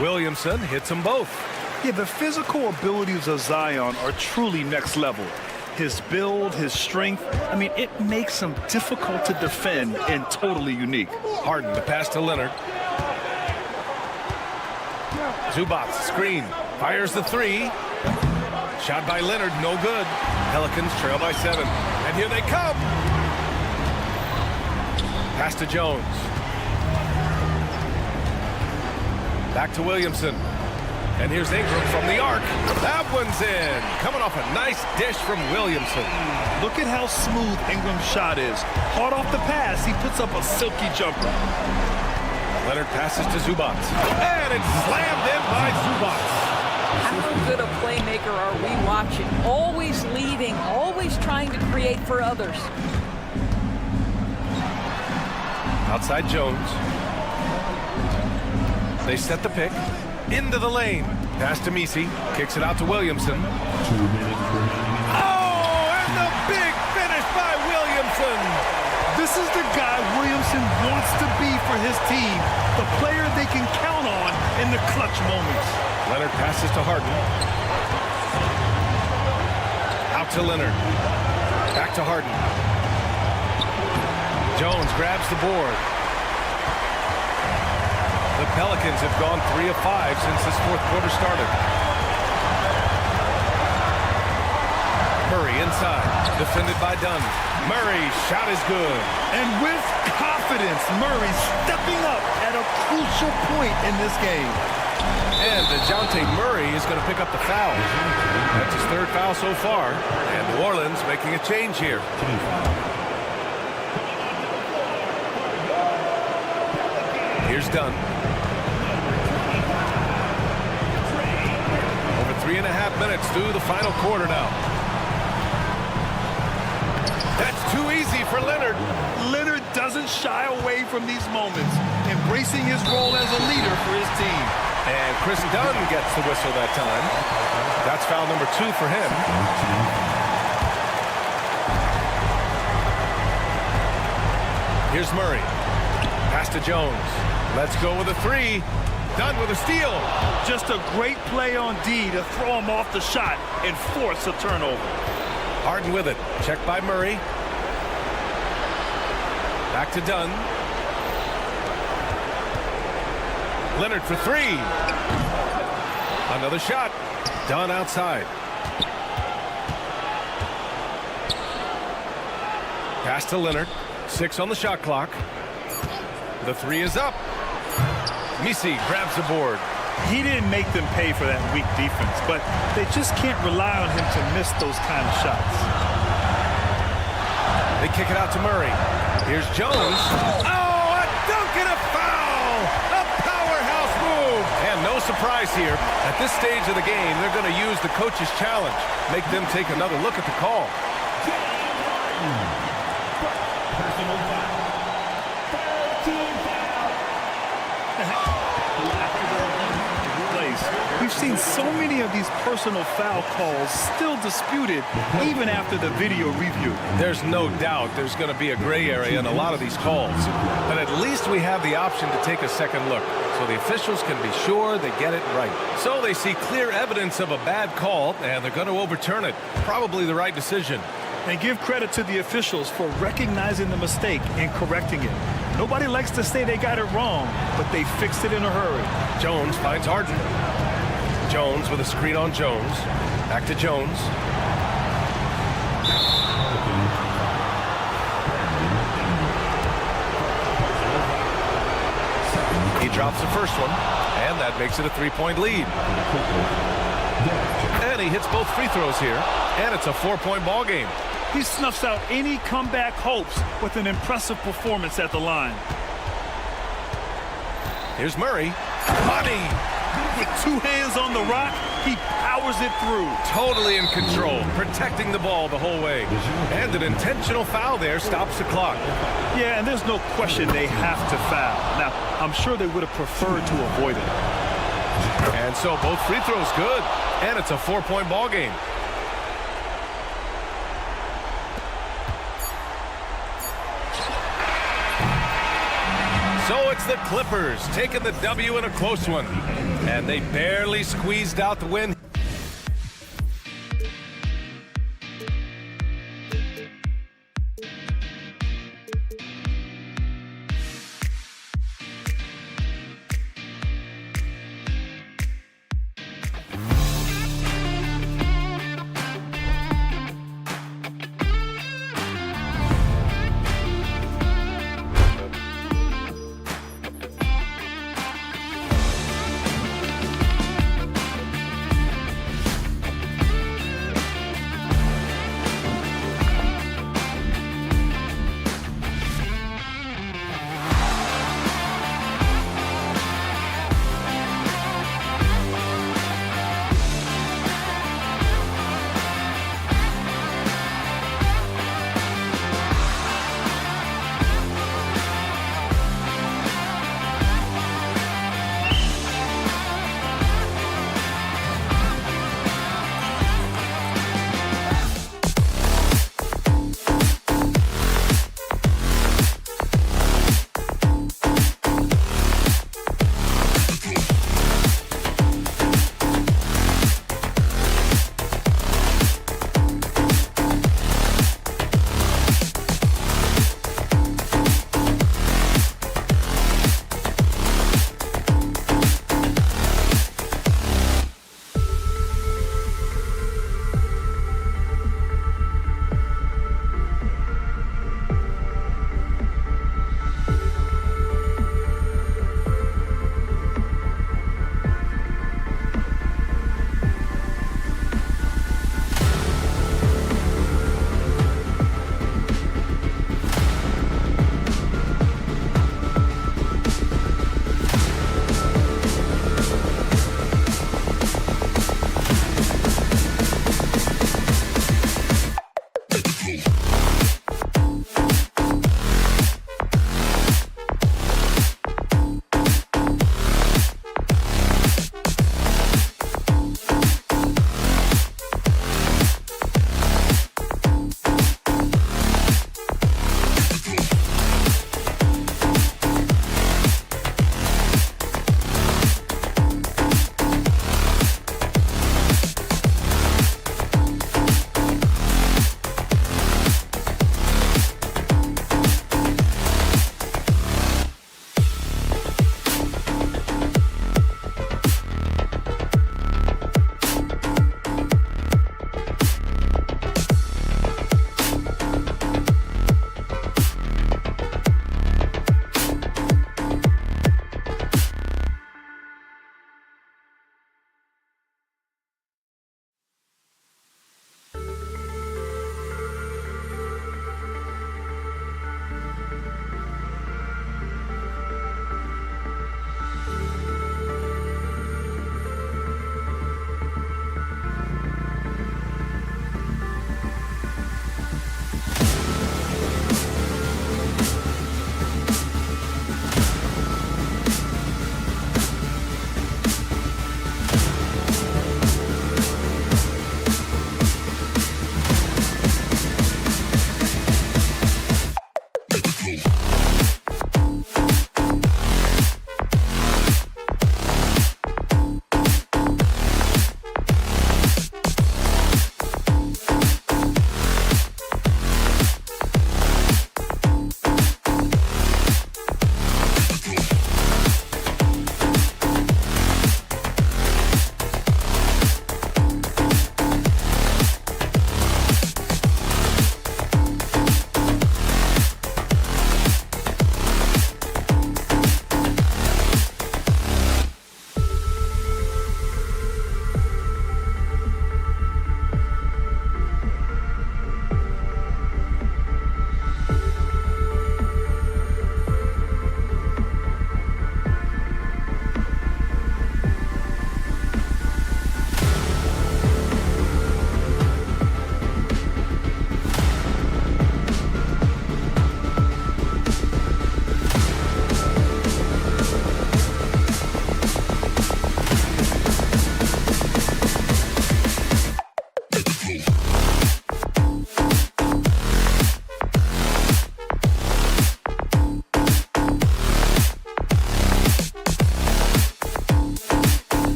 Williamson hits them both. Yeah, the physical abilities of Zion are truly next level. His build, his strength, I mean, it makes him difficult to defend and totally unique. Harden, the pass to Leonard. Zubac, screen, fires the three. Shot by Leonard, no good. Pelicans trail by 7. And here they come. Pass to Jones. Back to Williamson. And here's Ingram from the arc. That one's in. Coming off a nice dish from Williamson. Look at how smooth Ingram's shot is. Hard off the pass, he puts up a silky jumper. Leonard passes to Zubac. And it's slammed in by Zubac. How good a playmaker are we watching? Always leading, always trying to create for others. Outside Jones. They set the pick. Into the lane. Pass to Misi. Kicks it out to Williamson. 2 minutes remaining. Oh, and the big finish by Williamson. This is the guy Williamson wants to be for his team. The player they can count on in the clutch moments. Leonard passes to Harden. Out to Leonard. Back to Harden. Jones grabs the board. The Pelicans have gone 3 of 5 since this fourth quarter started. Murray inside, defended by Dunn. Murray's shot is good. And with confidence, Murray stepping up at a crucial point in this game. And DeJounte Murray is going to pick up the foul. That's his 3rd foul so far. And New Orleans making a change here. Here's Dunn. Over 3.5 minutes through the final quarter now. That's too easy for Leonard. Leonard doesn't shy away from these moments, embracing his role as a leader for his team. And Chris Dunn gets the whistle that time. That's foul number 2 for him. Here's Murray. Pass to Jones. Let's go with a 3. Dunn with a steal. Just a great play on D to throw him off the shot and force a turnover. Harden with it. Checked by Murray. Back to Dunn. Leonard for 3. Another shot. Dunn outside. Pass to Leonard. 6 on the shot clock. The 3 is up. Misi grabs the board. He didn't make them pay for that weak defense, but they just can't rely on him to miss those kind of shots. They kick it out to Murray. Here's Jones. Oh, a dunk and a foul! A powerhouse move! And no surprise here. At this stage of the game, they're going to use the coach's challenge. Make them take another look at the call. Personal foul. 13 foul. We've seen so many of these personal foul calls still disputed even after the video review. There's no doubt there's going to be a gray area in a lot of these calls. But at least we have the option to take a second look so the officials can be sure they get it right. So they see clear evidence of a bad call, and they're going to overturn it. Probably the right decision. And give credit to the officials for recognizing the mistake and correcting it. Nobody likes to say they got it wrong, but they fixed it in a hurry. Jones finds Harden. Jones with a screen on Jones. Back to Jones. drops the first one, and that makes it a 3-point lead. And he hits both free throws here, and it's a 4-point ball game. He snuffs out any comeback hopes with an impressive performance at the line. Here's Murray. Money! With 2 hands on the rock, he powers it through. Totally in control, protecting the ball the whole way. And an intentional foul there stops the clock. Yeah, and there's no question they have to foul. Now, I'm sure they would have preferred to avoid it. And so both free throws good, and it's a 4-point ball game. So it's the Clippers taking the W in a close one, and they barely squeezed out the win.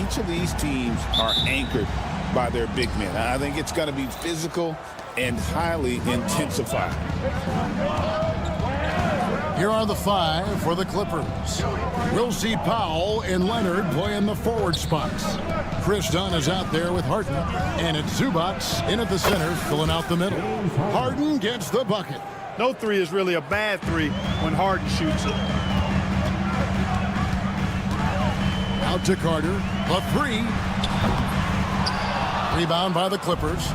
each of these teams are anchored by their big men. I think it's going to be physical and highly intensified. Here are the 5 for the Clippers. We'll see Powell and Leonard play in the forward spots. Chris Dunn is out there with Harden, and it's Zubac in at the center, filling out the middle. Harden gets the bucket. No three is really a bad three when Harden shoots it. Out to Carter. A 3. Rebound by the Clippers.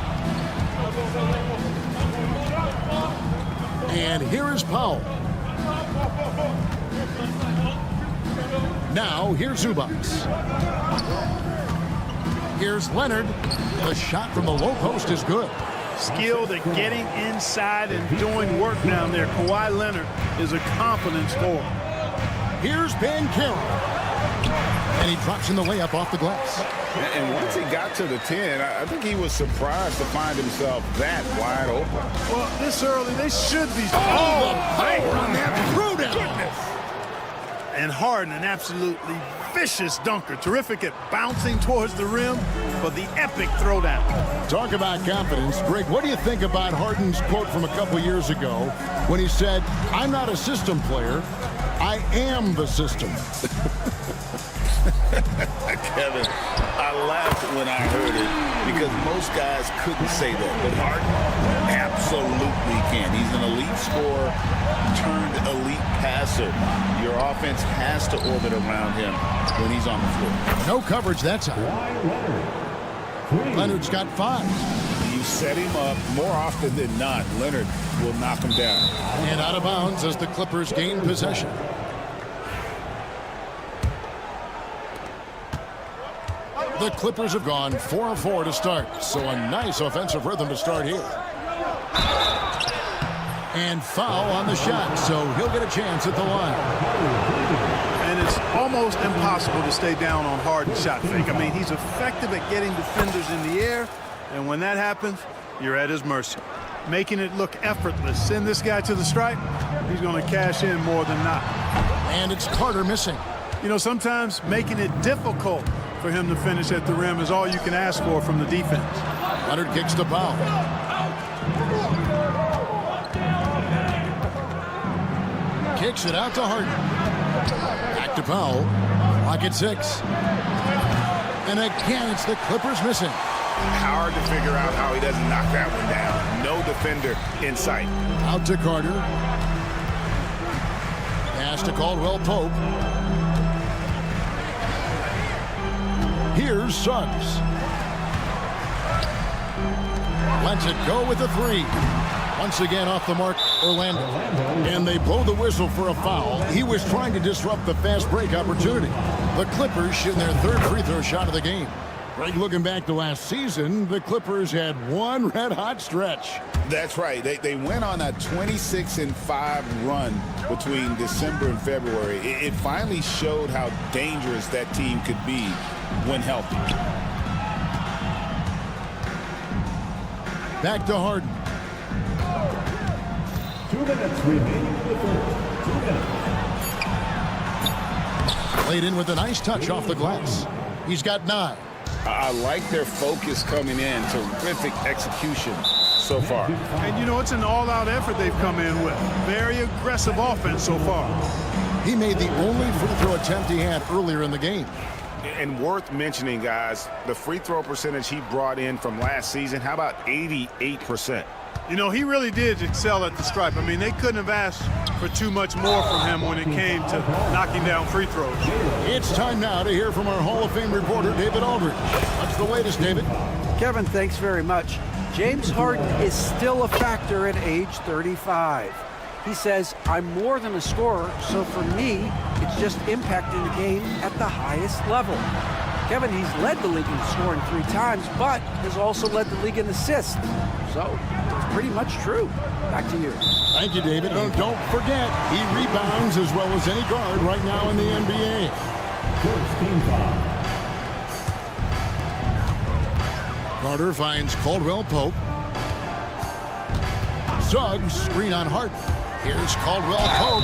And here is Powell. Now, here's Zubac. Here's Leonard. The shot from the low post is good. Skilled at getting inside and doing work down there. Kawhi Leonard is a confident scorer. Here's Banchero. And he drops in the layup off the glass. And once he got to the 10, I think he was surprised to find himself that wide open. Well, this early, they should be. Oh, the power on that throwdown. And Harden, an absolutely vicious dunker. Terrific at bouncing towards the rim for the epic throwdown. Talk about confidence. Greg, what do you think about Harden's quote from a couple years ago when he said, "I'm not a system player, I am the system"? Kevin, I laughed when I heard it because most guys couldn't say that, but Harden absolutely can. He's an elite scorer turned elite passer. Your offense has to orbit around him when he's on the floor. No coverage that time. Leonard's got 5. You set him up more often than not, Leonard will knock him down. And out of bounds as the Clippers gain possession. The Clippers have gone 4 of 4 to start, so a nice offensive rhythm to start here. And foul on the shot, so he'll get a chance at the line. And it's almost impossible to stay down on Harden's shot fake. I mean, he's effective at getting defenders in the air, and when that happens, you're at his mercy. Making it look effortless. Send this guy to the stripe, he's going to cash in more than not. And it's Carter missing. You know, sometimes making it difficult for him to finish at the rim is all you can ask for from the defense. Leonard kicks to Powell. Kicks it out to Harden. Back to Powell. Clock at 6. And again, it's the Clippers missing. Hard to figure out how he doesn't knock that one down. No defender in sight. Out to Carter. Pass to Caldwell Pope. Here's Suggs. Lets it go with a 3. Once again off the mark, Orlando. And they blow the whistle for a foul. He was trying to disrupt the fast break opportunity. The Clippers shooting their 3rd free throw shot of the game. Right, looking back to last season, the Clippers had one red-hot stretch. That's right. They went on a 26-5 run between December and February. It finally showed how dangerous that team could be when healthy. Back to Harden. 2 minutes remaining in the third. 2 minutes. Played in with a nice touch off the glass. He's got 9. I like their focus coming in. Terrific execution so far. And, you know, it's an all-out effort they've come in with. Very aggressive offense so far. He made the only free throw attempt he had earlier in the game. And worth mentioning, guys, the free throw percentage he brought in from last season, how about 88%? You know, he really did excel at the stripe. I mean, they couldn't have asked for too much more from him when it came to knocking down free throws. It's time now to hear from our Hall of Fame reporter, David Aldridge. What's the latest, David? Kevin, thanks very much. James Harden is still a factor at age 35. He says, "I'm more than a scorer, so for me, it's just impacting the game at the highest level." Kevin, he's led the league in scoring 3 times, but has also led the league in assists. So, it's pretty much true. Back to you. Thank you, David. Oh, don't forget, he rebounds as well as any guard right now in the NBA. First team foul. Carter finds Caldwell Pope. Suggs, screen on Harden. Here's Caldwell Pope.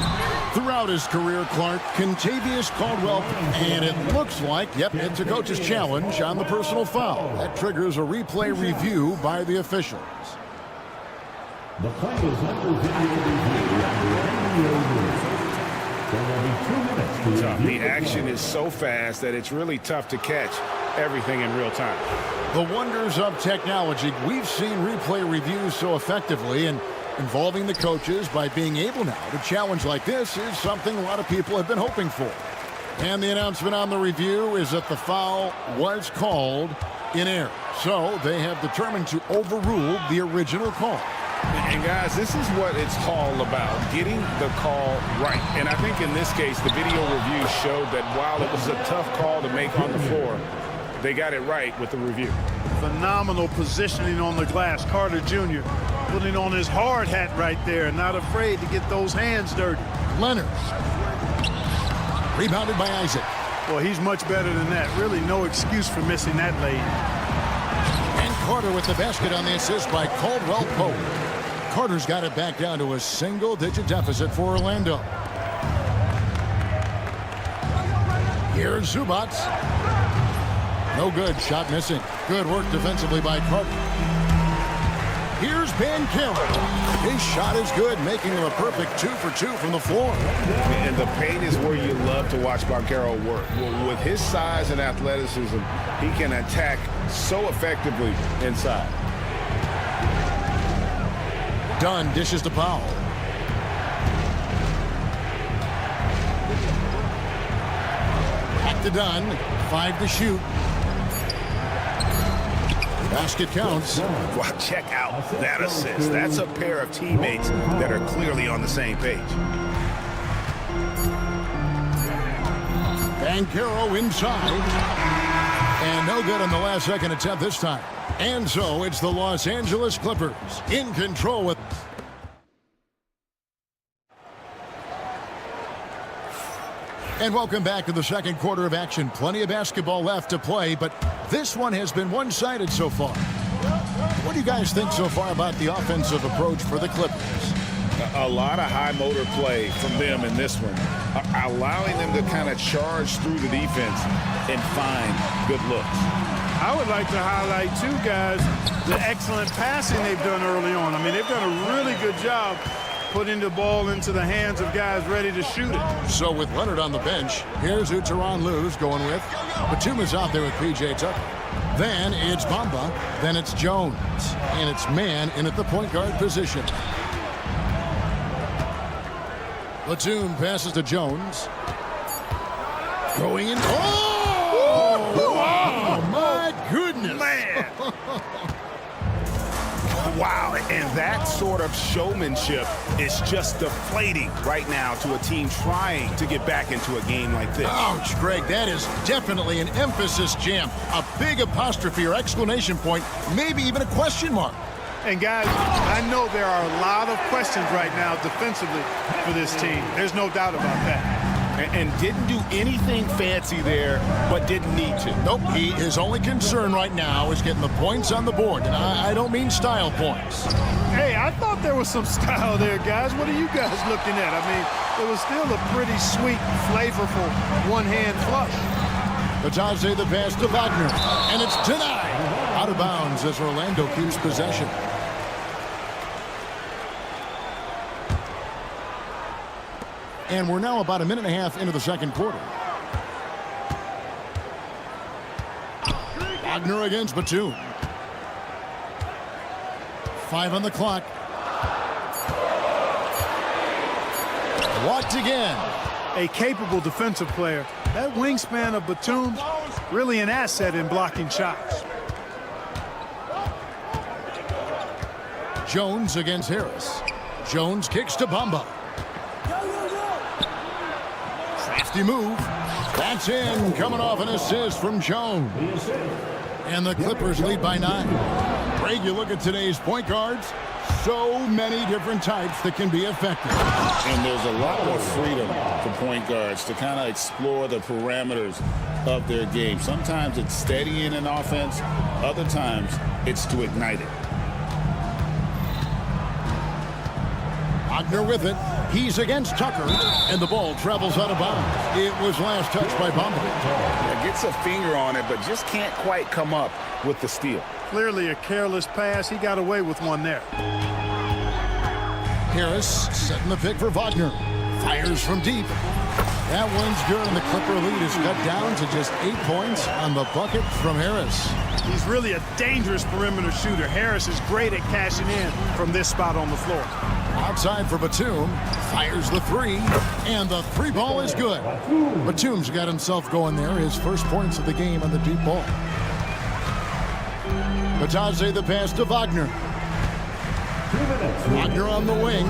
Throughout his career, Clark, Contavious Caldwell, and it looks like, yep, it's a coach's challenge on the personal foul. That triggers a replay review by the officials. The play is under video review. There will be 2 minutes to review. The action is so fast that it's really tough to catch everything in real time. The wonders of technology. We've seen replay reviews so effectively, and involving the coaches by being able now to challenge like this is something a lot of people have been hoping for. And the announcement on the review is that the foul was called in error. So they have determined to overrule the original call. And guys, this is what it's all about, getting the call right. And I think in this case, the video review showed that while it was a tough call to make on the floor, they got it right with the review. Phenomenal positioning on the glass. Carter Jr. putting on his hard hat right there, not afraid to get those hands dirty. Leonard. Rebounded by Isaac. Well, he's much better than that. Really no excuse for missing that lane. And Carter with the basket on the assist by Caldwell Pope. Carter's got it back down to a single-digit deficit for Orlando. Here's Zubac. No good. Shot missing. Good work defensively by Carter. Here's Banchero. His shot is good, making him a perfect 2 for 2 from the floor. And the paint is where you love to watch Banchero work. Well, with his size and athleticism, he can attack so effectively inside. Dunn dishes to Powell. Back to Dunn. 5 to shoot. Basket counts. Well, check out that assist. That's a pair of teammates that are clearly on the same page. Banchero inside. And no good on the last second attempt this time. And so it's the Los Angeles Clippers in control with... And welcome back to the second quarter of action. Plenty of basketball left to play, but this one has been one-sided so far. What do you guys think so far about the offensive approach for the Clippers? A lot of high motor play from them in this one, allowing them to kind of charge through the defense and find good looks. I would like to highlight, too, guys, the excellent passing they've done early on. I mean, they've done a really good job putting the ball into the hands of guys ready to shoot it. So with Leonard on the bench, here's who Tyronn Lue's going with. Batum is out there with P.J. Tucker. Then it's Bamba. Then it's Jones. And it's man in at the point guard position. Batum passes to Jones. Going in. Oh! Oh, my goodness. Man! Wow, and that sort of showmanship is just deflating right now to a team trying to get back into a game like this. Ouch, Greg, that is definitely an emphasis jam. A big apostrophe or exclamation point, maybe even a question mark. And guys, I know there are a lot of questions right now defensively for this team. There's no doubt about that. And didn't do anything fancy there, but didn't need to. Nope, his only concern right now is getting the points on the board. And I don't mean style points. Hey, I thought there was some style there, guys. What are you guys looking at? I mean, it was still a pretty sweet, flavorful one-hand flush. Batase the pass to Wagner, and it's denied. Out of bounds as Orlando keeps possession. And we're now about a minute and a half into the second quarter. Wagner against Batum. 5 on the clock. Walked again. A capable defensive player. That wingspan of Batum, really an asset in blocking shots. Jones against Harris. Jones kicks to Bamba. Crafty move. That's in. Coming off an assist from Jones. And the Clippers lead by 9. Greg, you look at today's point guards. So many different types that can be effective. And there's a lot more freedom for point guards to kind of explore the parameters of their game. Sometimes it's steadying an offense. Other times it's to ignite it. Wagner with it. He's against Tucker, and the ball travels out of bounds. It was last touched by Bumble. Yeah, gets a finger on it, but just can't quite come up with the steal. Clearly a careless pass. He got away with one there. Harris setting the pick for Wagner. Fires from deep. That one's good, and the Clipper lead is cut down to just 8 points on the bucket from Harris. He's really a dangerous perimeter shooter. Harris is great at cashing in from this spot on the floor. Outside for Batum. Fires the three, and the three ball is good. Batum's got himself going there. His first points of the game on the deep ball. Batadze the pass to Wagner. Wagner on the wing.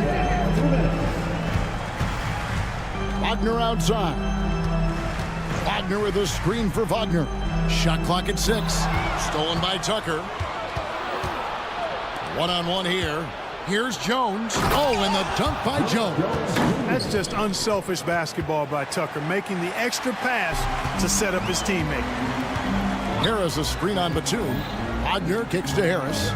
Wagner outside. Wagner with a screen for Wagner. Shot clock at 6. Stolen by Tucker. One-on-one here. Here's Jones. Oh, and the dunk by Jones. That's just unselfish basketball by Tucker, making the extra pass to set up his teammate. Harris a screen on Batum. Wagner kicks to Harris.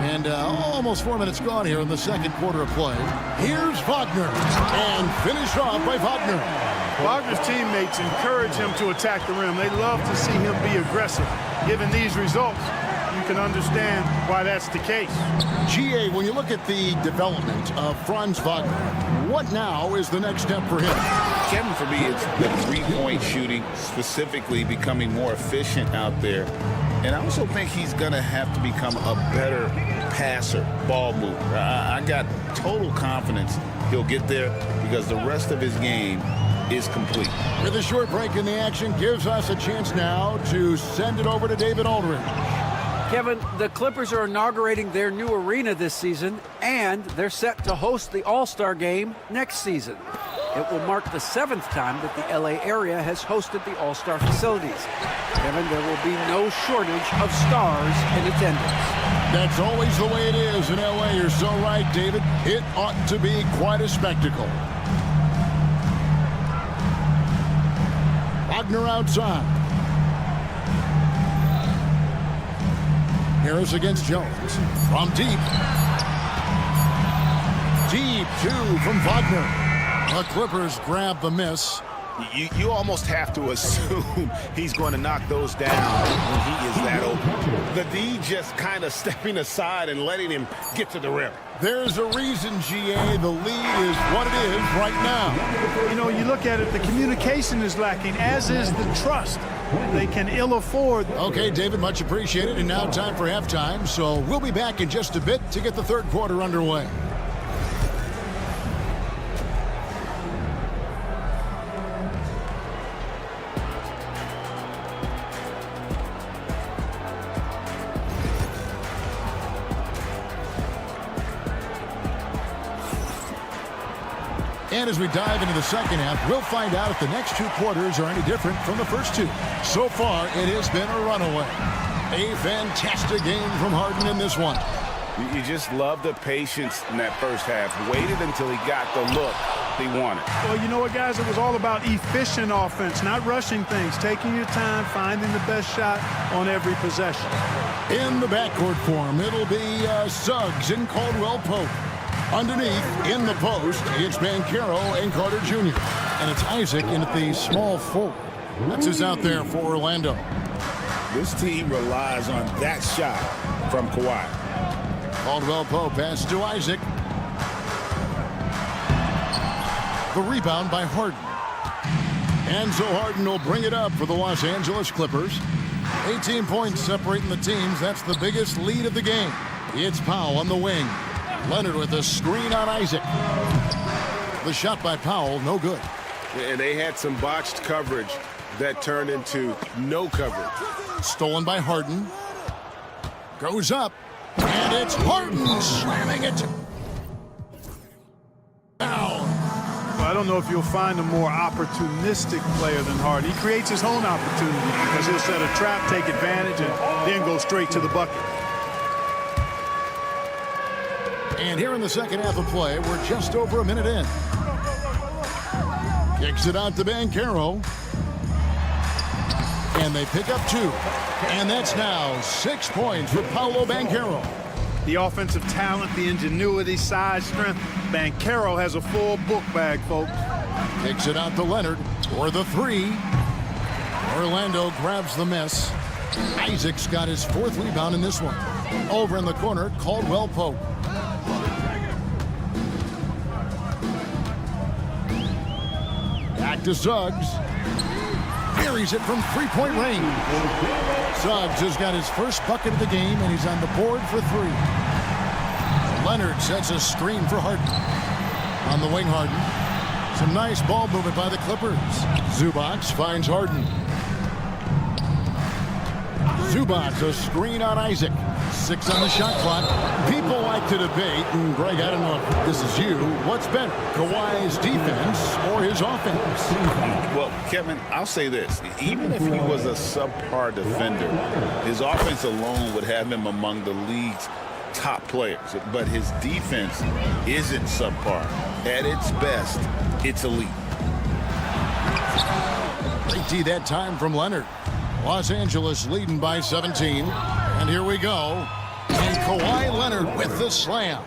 And almost 4 minutes gone here in the second quarter of play. Here's Wagner. And finished off by Wagner. Wagner's teammates encourage him to attack the rim. They love to see him be aggressive. Given these results, you can understand why that's the case. GA, when you look at the development of Franz Wagner, what now is the next step for him? Kevin, for me, it's the three-point shooting, specifically becoming more efficient out there. And I also think he's going to have to become a better passer, ball mover. I got total confidence he'll get there because the rest of his game is complete. With a short break in the action, gives us a chance now to send it over to David Aldridge. Kevin, the Clippers are inaugurating their new arena this season, and they're set to host the All-Star Game next season. It will mark the 7th time that the LA area has hosted the All-Star facilities. Kevin, there will be no shortage of stars in attendance. That's always the way it is in LA. You're so right, David. It ought to be quite a spectacle. Wagner outside. Harris against Jones. From deep. Deep, two from Wagner. The Clippers grab the miss. You almost have to assume he's going to knock those down when he is that open. The D just kind of stepping aside and letting him get to the rim. There's a reason, GA, the lead is what it is right now. You know, you look at it, the communication is lacking, as is the trust. They can ill afford. Okay, David, much appreciated. And now time for halftime. So we'll be back in just a bit to get the third quarter underway. And as we dive into the second half, we'll find out if the next two quarters are any different from the first two. So far, it has been a runaway. A fantastic game from Harden in this one. You just love the patience in that first half. Waited until he got the look he wanted. Well, you know what, guys? It was all about efficient offense, not rushing things, taking your time, finding the best shot on every possession. In the backcourt form, it'll be Suggs and Caldwell Pope. Underneath, in the post, it's Banchero and Carter Jr. And it's Isaac in at the small forward. That's who's out there for Orlando. This team relies on that shot from Kawhi. Caldwell Pope pass to Isaac. The rebound by Harden. And so Harden will bring it up for the Los Angeles Clippers. 18 points separating the teams. That's the biggest lead of the game. It's Powell on the wing. Leonard with a screen on Isaac. The shot by Powell, no good. And they had some botched coverage that turned into no coverage. Stolen by Harden. Goes up. And it's Harden slamming it down. Well, I don't know if you'll find a more opportunistic player than Harden. He creates his own opportunity because he'll set a trap, take advantage, and then go straight to the bucket. And here in the second half of play, we're just over a minute in. Kicks it out to Banchero. And they pick up two. And that's now 6 points for Paolo Banchero. The offensive talent, the ingenuity, size, strength. Banchero has a full book bag, folks. Kicks it out to Leonard for the three. Orlando grabs the miss. Isaac's got his 4th rebound in this one. Over in the corner, Caldwell Pope. Back to Suggs. Buries it from 3-point range. Suggs has got his first bucket of the game, and he's on the board for 3. Leonard sets a screen for Harden. On the wing, Harden. Some nice ball movement by the Clippers. Zubac finds Harden. Zubac, a screen on Isaac. 6 on the shot clock. People like to debate, and Greg, I don't know if this is you, what's better, Kawhi's defense or his offense? Well, Kevin, I'll say this. Even if he was a subpar defender, his offense alone would have him among the league's top players. But his defense isn't subpar. At its best, it's elite. Great D that time from Leonard. Los Angeles leading by 17. And here we go. And Kawhi Leonard with the slam.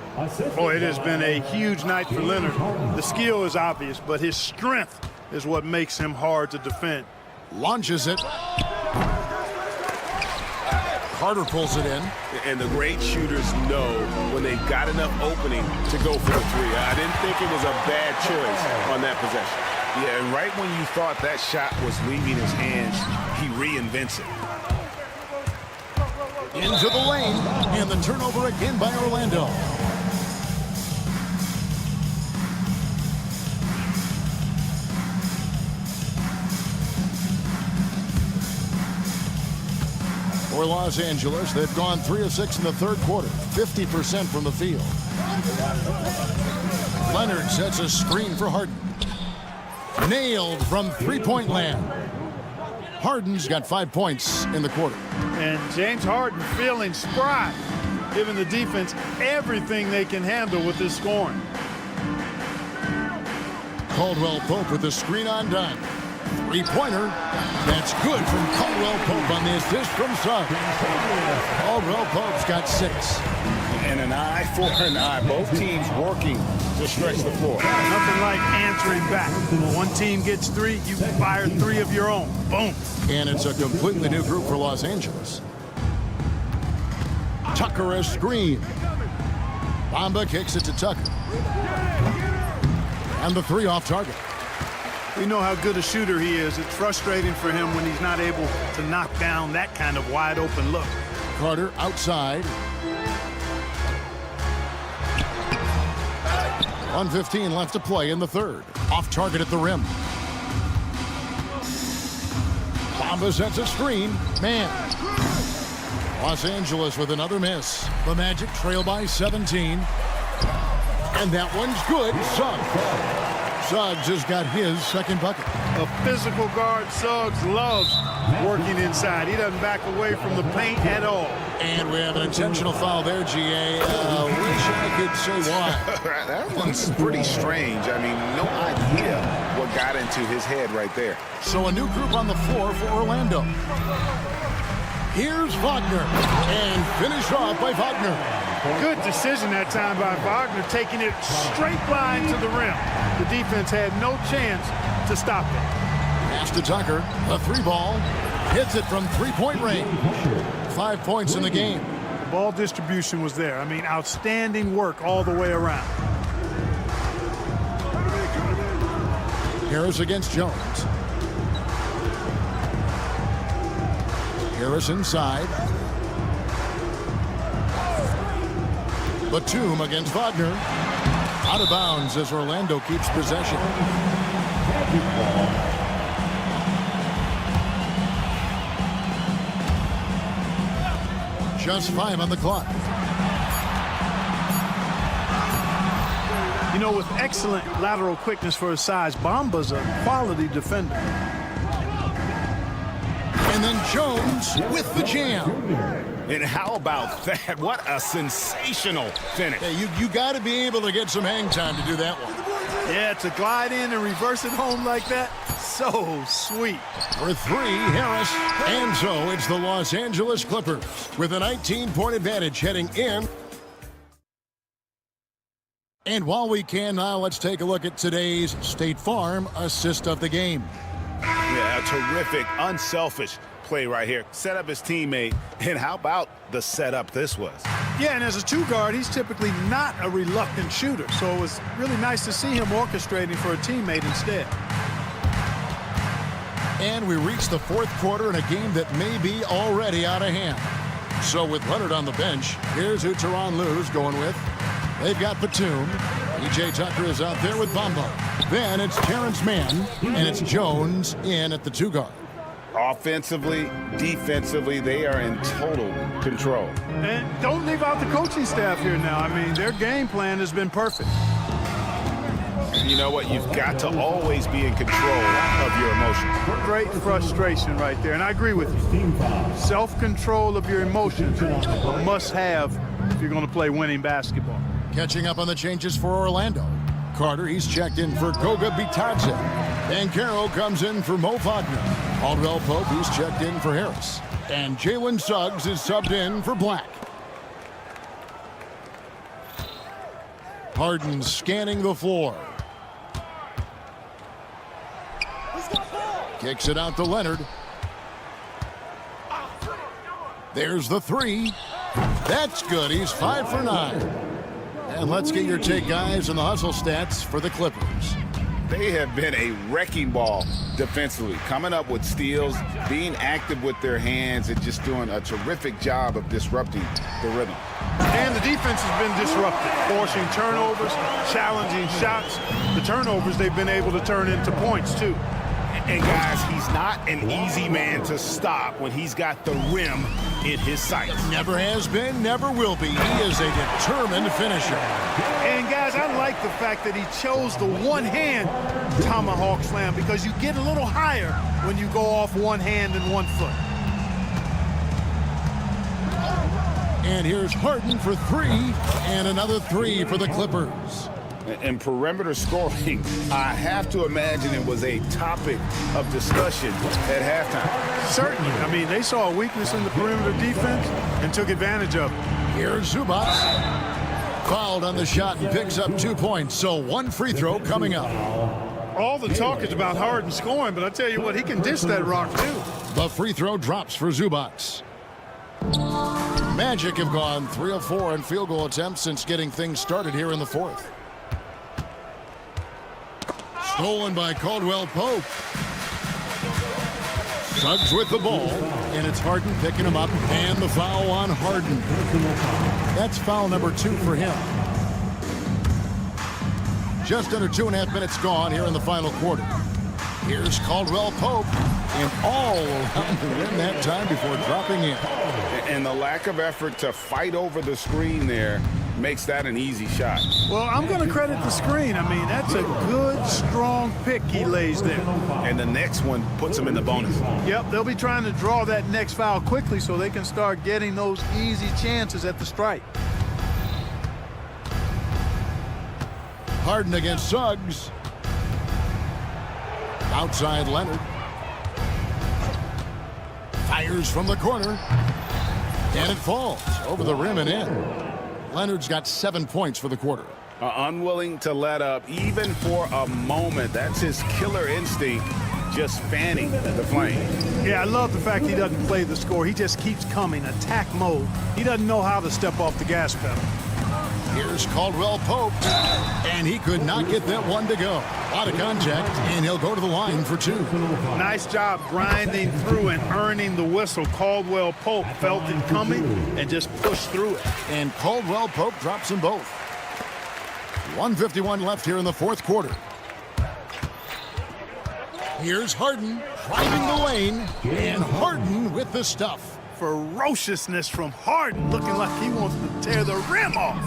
Oh, it has been a huge night for Leonard. The skill is obvious, but his strength is what makes him hard to defend. Launches it. Carter pulls it in. And the great shooters know when they've got enough opening to go for the 3. I didn't think it was a bad choice on that possession. Yeah, and right when you thought that shot was leaving his hands, he reinvents it. Into the lane, and the turnover again by Orlando. For Los Angeles, they've gone 3 of 6 in the 3rd quarter, 50% from the field. Leonard sets a screen for Harden. Nailed from 3-point land. Harden's got 5 points in the quarter. And James Harden feeling spry, giving the defense everything they can handle with this scoring. Caldwell Pope with the screen on dime. 3-pointer. That's good from Caldwell Pope on the assist from Suggs. Caldwell Pope's got 6. And an eye for an eye. Both teams working to stretch the floor. Nothing like answering back. One team gets 3, you fire 3 of your own. Boom. And it's a completely new group for Los Angeles. Tucker a screen. Bamba kicks it to Tucker. And the 3 off target. We know how good a shooter he is. It's frustrating for him when he's not able to knock down that kind of wide open look. Carter outside. 1:15 left to play in the 3rd. Off target at the rim. Bamba sets a screen. Man. Los Angeles with another miss. The Magic trail by 17. And that one's good. Suggs has got his 2nd bucket. A physical guard, Suggs loves working inside. He doesn't back away from the paint at all. And we have an intentional foul there, GA. Wish I could say why. That one's pretty strange. I mean, no idea what got into his head right there. So a new group on the floor for Orlando. Here's Wagner. And finished off by Wagner. Good decision that time by Wagner, taking it straight line to the rim. The defense had no chance to stop it. Pass to Tucker. A 3-ball. Hits it from 3-point range. 5 points in the game. The ball distribution was there. I mean, outstanding work all the way around. Harris against Jones. Harris inside. Batum against Wagner. Out of bounds as Orlando keeps possession. Just 5 on the clock. You know, with excellent lateral quickness for his size, Bamba's a quality defender. And then Jones with the jam. And how about that? What a sensational finish. Hey, you got to be able to get some hang time to do that one. Yeah, to glide in and reverse it home like that, so sweet. For 3, Harris. And so it's the Los Angeles Clippers with a 19-point advantage heading in And while we can now, let's take a look at today's State Farm assist of the game. Yeah, a terrific, unselfish play right here. Set up his teammate, and how about the setup this was? Yeah, and as a two guard, he's typically not a reluctant shooter, so it was really nice to see him orchestrating for a teammate instead. And we reach the fourth quarter in a game that may be already out of hand. So with Leonard on the bench, here's who Tyronn Lue's going with. They've got Batum. E.J. Tucker is out there with Bamba. Then it's Terrence Mann, and it's Jones in at the two guard. Offensively, defensively, they are in total control. And don't leave out the coaching staff here now. I mean, their game plan has been perfect. You know what? You've got to always be in control of your emotions. Great frustration right there, and I agree with you. Self-control of your emotions, a must-have if you're going to play winning basketball. Catching up on the changes for Orlando. Carter, he's checked in for Goga Bitadze. Banchero comes in for Mo Wagner. Caldwell Pope, he's checked in for Harris. And Jalen Suggs is subbed in for Black. Harden scanning the floor. Kicks it out to Leonard. There's the three. That's good. He's 5 for 9. And let's get your take, guys, on the hustle stats for the Clippers. They have been a wrecking ball defensively, coming up with steals, being active with their hands, and just doing a terrific job of disrupting the rhythm. And the defense has been disrupted, forcing turnovers, challenging shots. The turnovers they've been able to turn into points, too. And guys, he's not an easy man to stop when he's got the rim in his sights. Never has been, never will be. He is a determined finisher. And guys, I like the fact that he chose the one-hand tomahawk slam because you get a little higher when you go off one hand and 1 foot. And here's Harden for 3, and another 3 for the Clippers. And perimeter scoring, I have to imagine it was a topic of discussion at halftime. Certainly. I mean, they saw a weakness in the perimeter defense and took advantage of it. Here's Zubac. Fouled on the shot and picks up 2 points, so 1 free throw coming up. All the talk is about Harden scoring, but I tell you what, he can dish that rock, too. The free throw drops for Zubac. Magic have gone 3 of 4 in field goal attempts since getting things started here in the fourth. Stolen by Caldwell Pope. Suggs with the ball, and it's Harden picking him up, and the foul on Harden. That's foul number 2 for him. Just under 2.5 minutes gone here in the final quarter. Here's Caldwell Pope, and all around the rim that time before dropping in. And the lack of effort to fight over the screen there makes that an easy shot. Well, I'm going to credit the screen. I mean, that's a good, strong pick he lays there. And the next one puts him in the bonus. Yep, they'll be trying to draw that next foul quickly so they can start getting those easy chances at the strike. Harden against Suggs. Outside Leonard. Fires from the corner. And it falls over the rim and in. Leonard's got 7 points for the quarter. Unwilling to let up even for a moment. That's his killer instinct, just fanning the flame. Yeah, I love the fact he doesn't play the score. He just keeps coming, attack mode. He doesn't know how to step off the gas pedal. Here's Caldwell Pope, and he could not get that one to go. A lot of contact, and he'll go to the line for 2. Nice job grinding through and earning the whistle. Caldwell Pope felt it coming and just pushed through it. And Caldwell Pope drops them both. 1:51 left here in the fourth quarter. Here's Harden driving the lane, and Harden with the stuff. Ferociousness from Harden, looking like he wants to tear the rim off.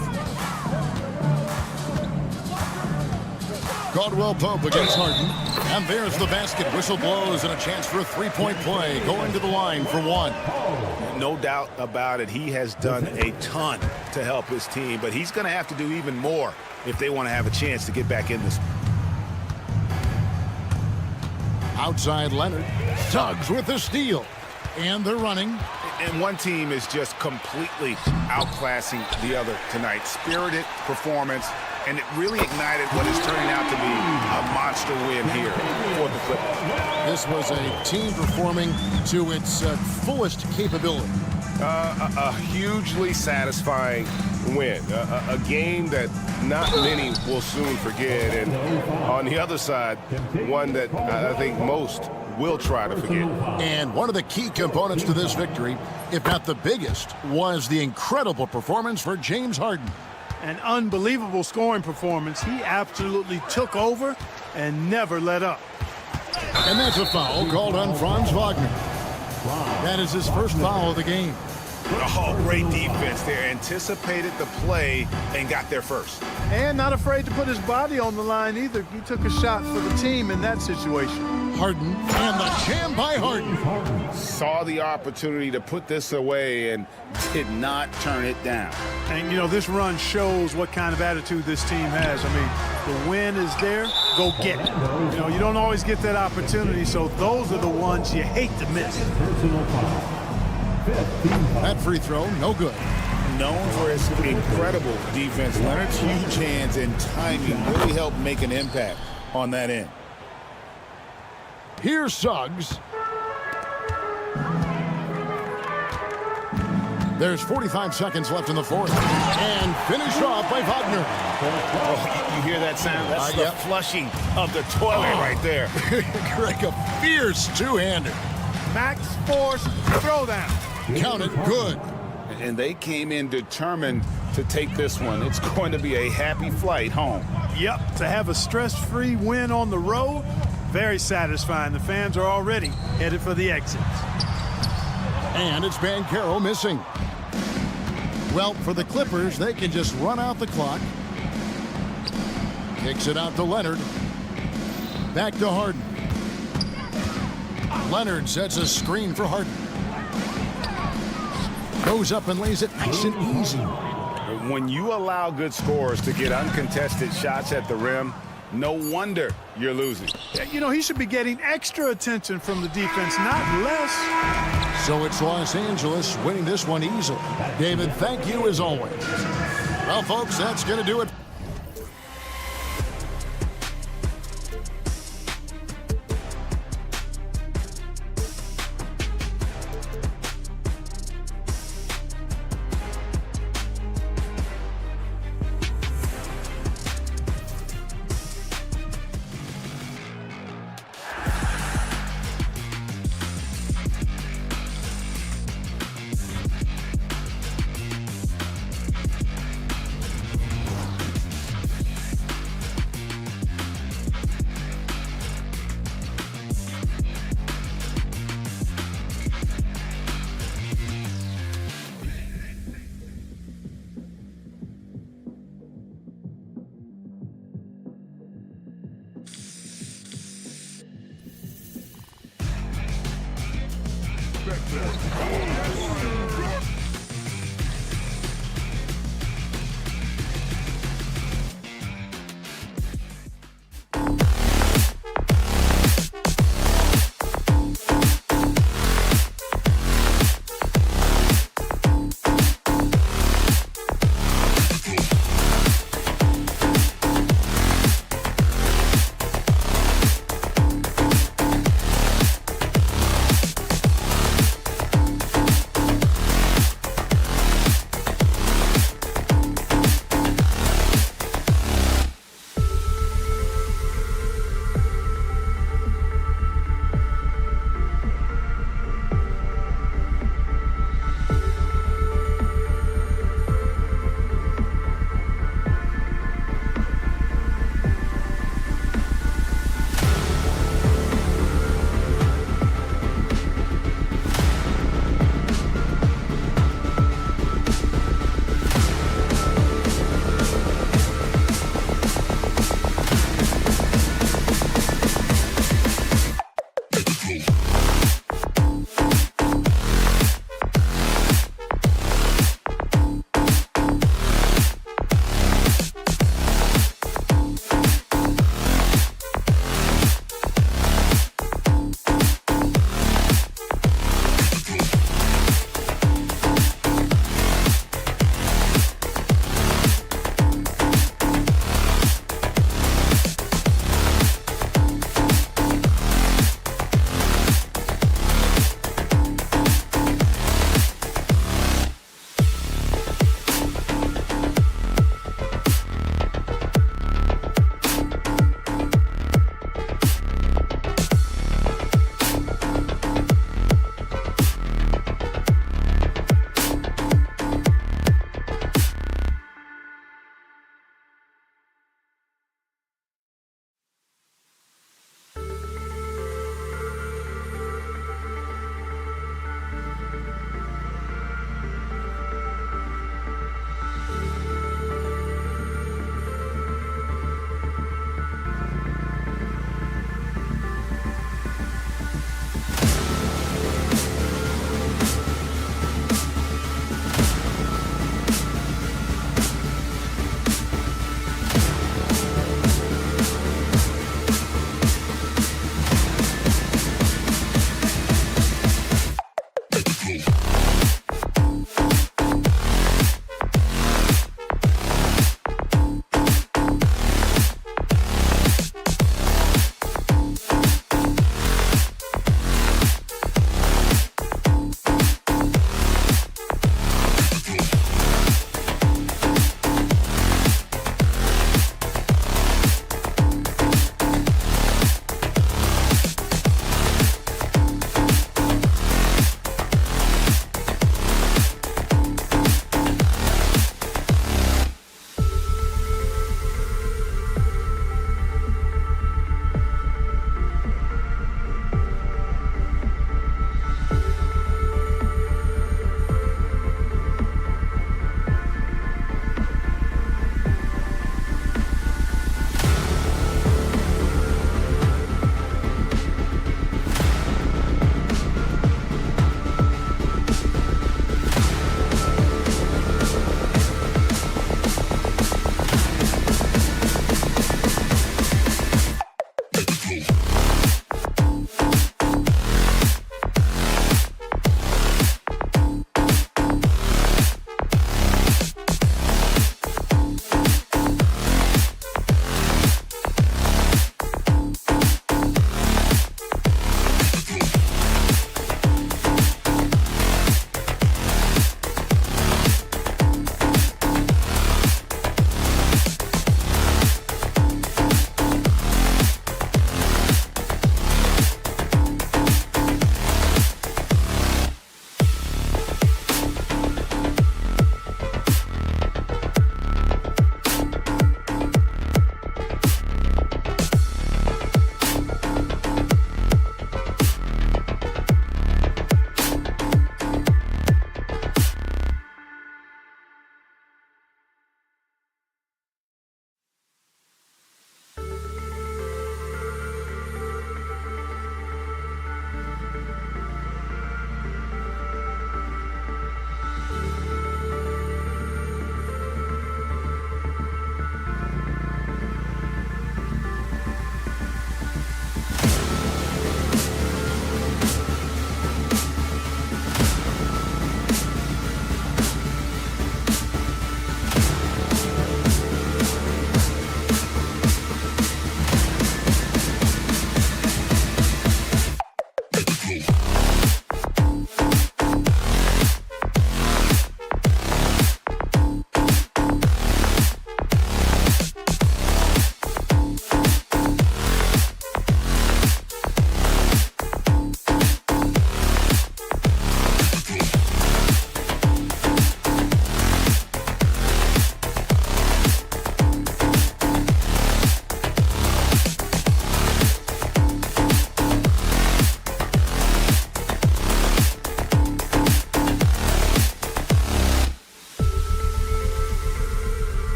Caldwell Pope against Harden. And there's the basket. Whistle blows and a chance for a 3-point play. Going to the line for 1. No doubt about it. He has done a ton to help his team, but he's going to have to do even more if they want to have a chance to get back in this. Outside Leonard. Suggs with the steal. And they're running. And one team is just completely outclassing the other tonight. Spirited performance, and it really ignited what is turning out to be a monster win here for the Clippers. This was a team performing to its fullest capability. A hugely satisfying win. A game that not many will soon forget. And on the other side, one that I think most will try to forget. And one of the key components to this victory, if not the biggest, was the incredible performance for James Harden. An unbelievable scoring performance. He absolutely took over and never let up. And that's a foul called on Franz Wagner. That is his first foul of the game. Oh, great defense there. Anticipated the play and got there first. And not afraid to put his body on the line either. He took a shot for the team in that situation. Harden, and the jam by Harden. Saw the opportunity to put this away and did not turn it down. And, you know, this run shows what kind of attitude this team has. I mean, the win is there, go get it. You know, you don't always get that opportunity, so those are the ones you hate to miss. That free throw, no good. Known for his incredible defense, Leonard's huge hands and timing really helped make an impact on that end. Here's Suggs. There's 45 seconds left in the fourth. And finished off by Wagner. Oh, you hear that sound? That's the flushing of the toilet right there. Greg, a fierce two-hander. Max Force throwdown. Count it, good. And they came in determined to take this one. It's going to be a happy flight home. Yep, to have a stress-free win on the road, very satisfying. The fans are already headed for the exits. And it's Banchero missing. Well, for the Clippers, they can just run out the clock. Kicks it out to Leonard. Back to Harden. Leonard sets a screen for Harden. Goes up and lays it nice and easy. When you allow good scorers to get uncontested shots at the rim, no wonder you're losing. You know, he should be getting extra attention from the defense, not less. So it's Los Angeles winning this one easily. David, thank you as always. Well, folks, that's going to do it.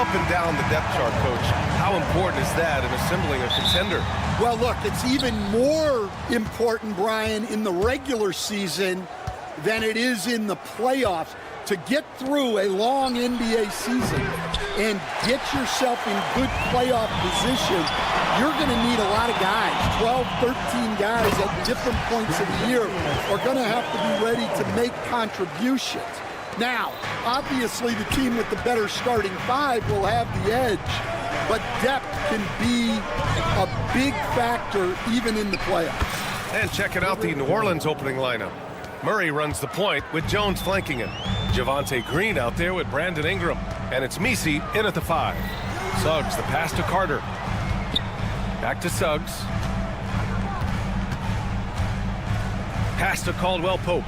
up and down the depth chart, Coach. How important is that in assembling a contender? Well, look, it's even more important, Brian, in the regular season than it is in the playoffs. To get through a long NBA season and get yourself in good playoff position, you're going to need a lot of guys. 12, 13 guys at different points of the year are going to have to be ready to make contributions. Now, obviously, the team with the better starting five will have the edge, but depth can be a big factor even in the playoffs. And checking out the New Orleans opening lineup. Murray runs the point with Jones flanking him. Javonte Green out there with Brandon Ingram. And it's Misi in at the 5. Suggs, the pass to Carter. Back to Suggs. Pass to Caldwell Pope.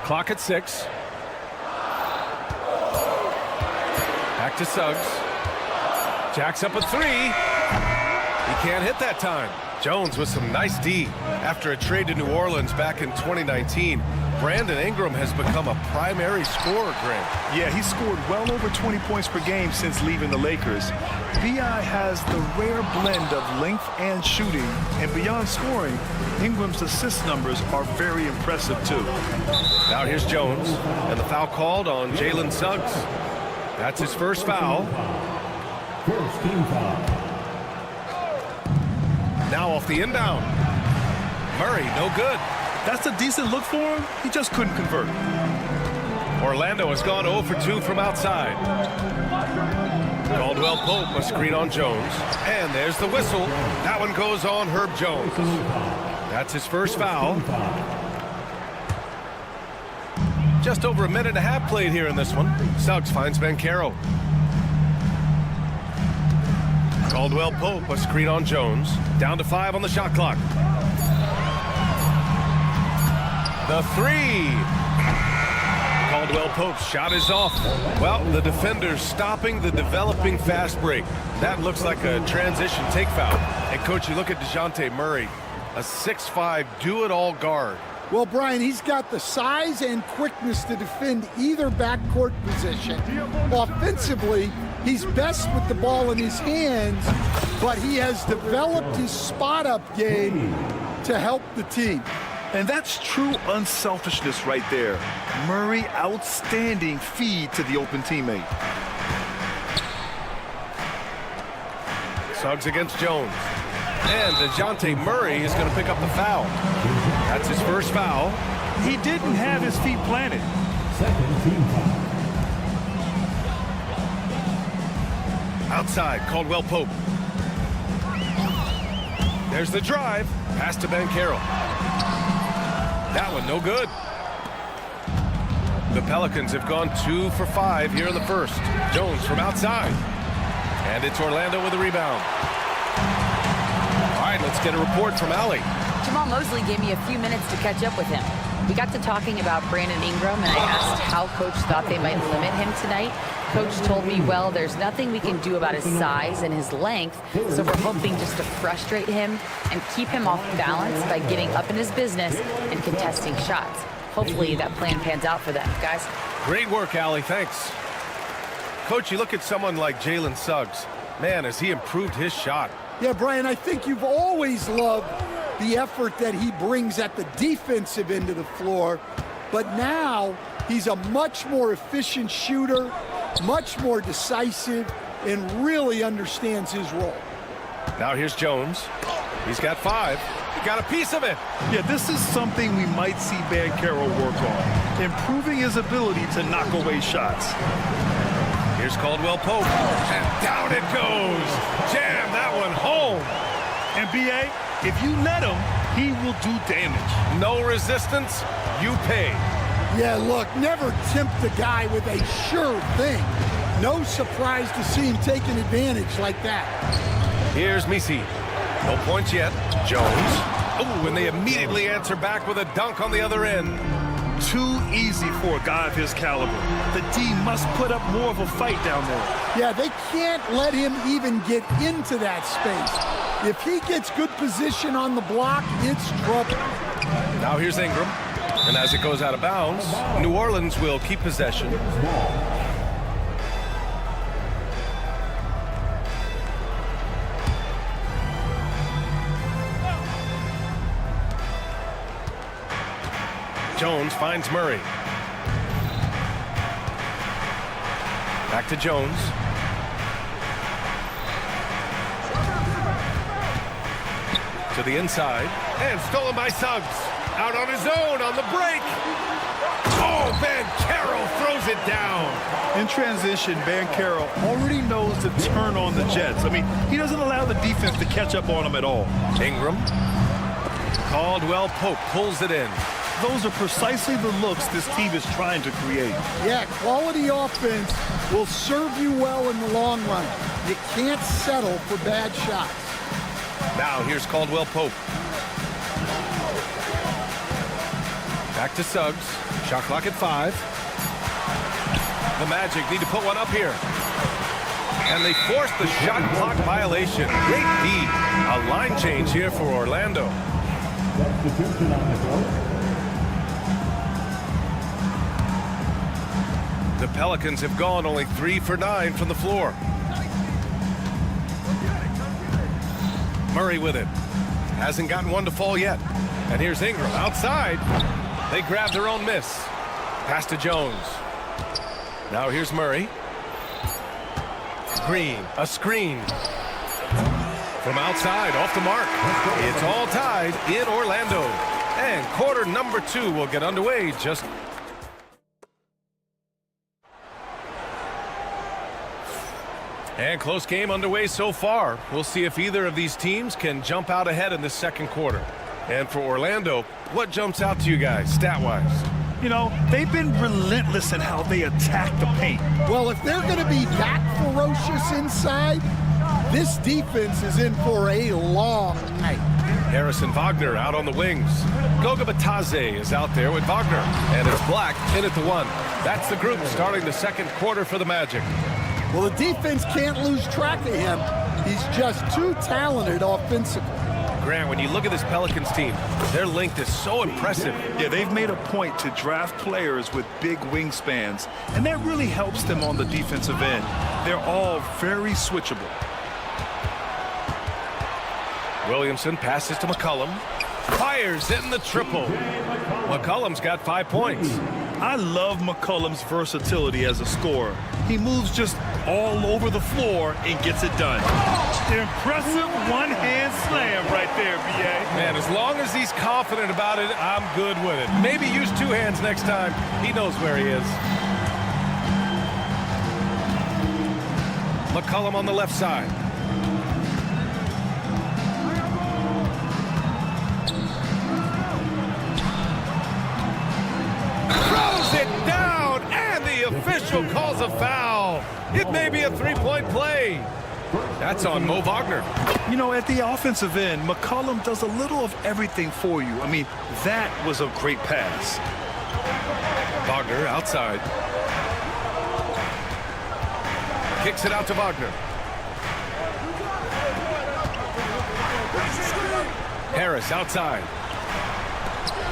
Clock at 6. Back to Suggs. Jacks up a 3. He can't hit that time. Jones with some nice D. After a trade to New Orleans back in 2019, Brandon Ingram has become a primary scorer, Grant. Yeah, he scored well over 20 points per game since leaving the Lakers. B.I. has the rare blend of length and shooting, and beyond scoring, Ingram's assist numbers are very impressive, too. Now here's Jones, and the foul called on Jalen Suggs. That's his first foul. First team foul. Now off the inbound. Murray, no good. That's a decent look for him. He just couldn't convert. Orlando has gone 0 for 2 from outside. Caldwell Pope, a screen on Jones. And there's the whistle. That one goes on Herb Jones. That's his first foul. Just over a minute and a half played here in this one. Suggs finds Banchero. Caldwell Pope, a screen on Jones. Down to 5 on the shot clock. The 3. Caldwell Pope's shot is off. Well, the defender's stopping the developing fast break. That looks like a transition take foul. And, Coach, you look at DeJounte Murray, a 6'5", do-it-all guard. Well, Brian, he's got the size and quickness to defend either backcourt position. Offensively, he's best with the ball in his hands, but he has developed his spot-up game to help the team. And that's true unselfishness right there. Murray, outstanding feed to the open teammate. Suggs against Jones. And DeJounte Murray is going to pick up the foul. That's his first foul. He didn't have his feet planted. Second team foul. Outside, Caldwell Pope. There's the drive. Pass to Banchero. That one, no good. The Pelicans have gone 2 for 5 here in the first. Jones from outside. And it's Orlando with a rebound. All right, let's get a report from Allie. Jamal Mosley gave me a few minutes to catch up with him. We got to talking about Brandon Ingram, and I asked how Coach thought they might limit him tonight. Coach told me, well, there's nothing we can do about his size and his length, so we're hoping just to frustrate him and keep him off balance by getting up in his business and contesting shots. Hopefully that plan pans out for them, guys. Great work, Allie. Thanks. Coach, you look at someone like Jalen Suggs. Man, has he improved his shot. Yeah, Brian, I think you've always loved the effort that he brings at the defensive end of the floor, but now he's a much more efficient shooter, much more decisive, and really understands his role. Now here's Jones. He's got 5. He got a piece of it. Yeah, this is something we might see Banchero work on, improving his ability to knock away shots. Here's Caldwell Pope, and down it goes. Jam that one home. And B.A., if you let him, he will do damage. No resistance, you pay. Yeah, look, never tempt a guy with a sure thing. No surprise to see him taking advantage like that. Here's Misi. No points yet. Jones. Oh, and they immediately answer back with a dunk on the other end. Too easy for a guy of his caliber. The D must put up more of a fight down there. Yeah, they can't let him even get into that space. If he gets good position on the block, it's trouble. Now here's Ingram. And as it goes out of bounds, New Orleans will keep possession. Jones finds Murray. Back to Jones. To the inside. And stolen by Suggs. Out on his own on the break. Oh, Van Carroll throws it down. In transition, Van Carroll already knows to turn on the Jets. I mean, he doesn't allow the defense to catch up on him at all. Ingram. Caldwell Pope pulls it in. Those are precisely the looks this team is trying to create. Yeah, quality offense will serve you well in the long run. You can't settle for bad shots. Now here's Caldwell Pope. Back to Suggs. Shot clock at 5. The Magic need to put one up here. And they force the shot clock violation. Great D. A line change here for Orlando. The Pelicans have gone only 3 for 9 from the floor. Murray with it. Hasn't gotten one to fall yet. And here's Ingram outside. They grab their own miss. Pass to Jones. Now here's Murray. Green, a screen. From outside, off the mark. It's all tied in Orlando. And quarter number 2 will get underway just... And close game underway so far. We'll see if either of these teams can jump out ahead in the second quarter. And for Orlando, what jumps out to you guys, stat-wise? You know, they've been relentless in how they attack the paint. Well, if they're going to be that ferocious inside, this defense is in for a long night. Harrison Wagner out on the wings. Goga Batadze is out there with Wagner. And it's Black in at the 1. That's the group starting the second quarter for the Magic. Well, the defense can't lose track of him. He's just too talented offensively. Grant, when you look at this Pelicans team, their length is so impressive. Yeah, they've made a point to draft players with big wingspans, and that really helps them on the defensive end. They're all very switchable. Williamson passes to McCollum. Fires in the triple. McCollum's got 5 points. I love McCollum's versatility as a scorer. He moves just all over the floor and gets it done. Impressive one-hand slam right there, B.A. Man, as long as he's confident about it, I'm good with it. Maybe use 2 hands next time. He knows where he is. McCollum on the left side. Throws it down, and the official calls a foul. It may be a 3-point play. That's on Mo Wagner. You know, at the offensive end, McCollum does a little of everything for you. I mean, that was a great pass. Wagner outside. Kicks it out to Wagner. Harris outside.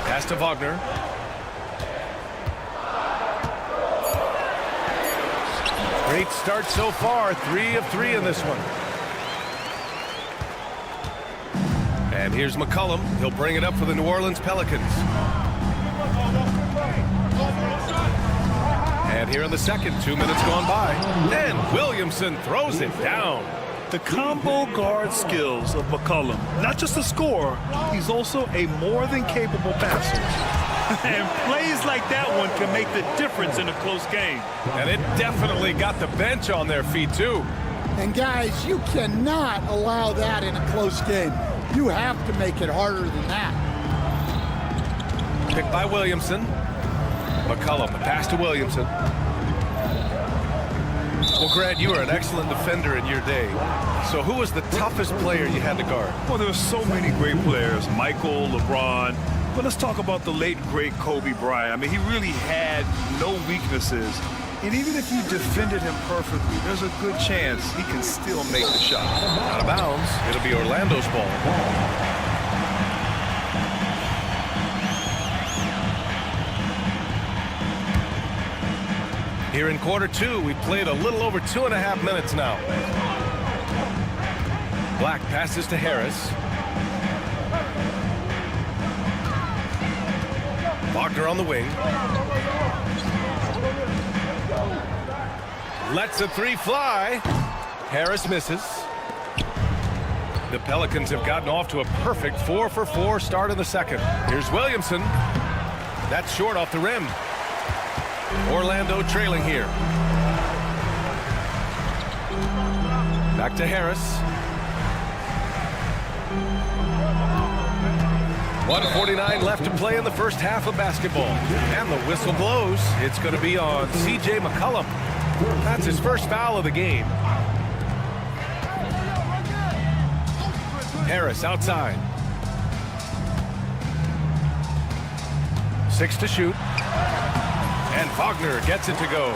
Pass to Wagner. Great start so far. 3 of 3 in this one. And here's McCollum. He'll bring it up for the New Orleans Pelicans. And here in the second, 2 minutes gone by. And Williamson throws it down. The combo guard skills of McCollum. Not just a scorer, he's also a more than capable passer. And plays like that one can make the difference in a close game. And it definitely got the bench on their feet, too. And, guys, you cannot allow that in a close game. You have to make it harder than that. Picked by Williamson. McCollum, the pass to Williamson. Well, Grant, you were an excellent defender in your day. So who was the toughest player you had to guard? Well, there were so many great players. Michael, LeBron. But let's talk about the late, great Kobe Bryant. I mean, he really had no weaknesses. And even if you defended him perfectly, there's a good chance he can still make the shot. Out of bounds. It'll be Orlando's ball. Here in quarter 2, we played a little over 2.5 minutes now. Black passes to Harris. Wagner Wagner on the wing. Lets a three fly. Harris misses. The Pelicans have gotten off to a perfect 4-for-4 start in the second. Here's Williamson. That's short off the rim. Orlando trailing here. Back to Harris. 1:49 left to play in the first half of basketball. And the whistle blows. It's going to be on C.J. McCollum. That's his first foul of the game. Harris outside. 6 to shoot. And Wagner gets it to go.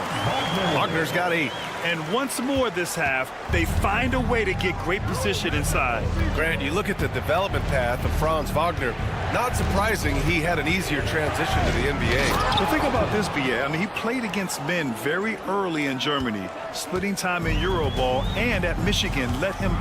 Wagner's got 8. And once more this half, they find a way to get great position inside. Grant, you look at the development path of Franz Wagner. Not surprising he had an easier transition to the NBA. The thing about this, BA, I mean, he played against men very early in Germany, splitting time in Euroball, and at Michigan let him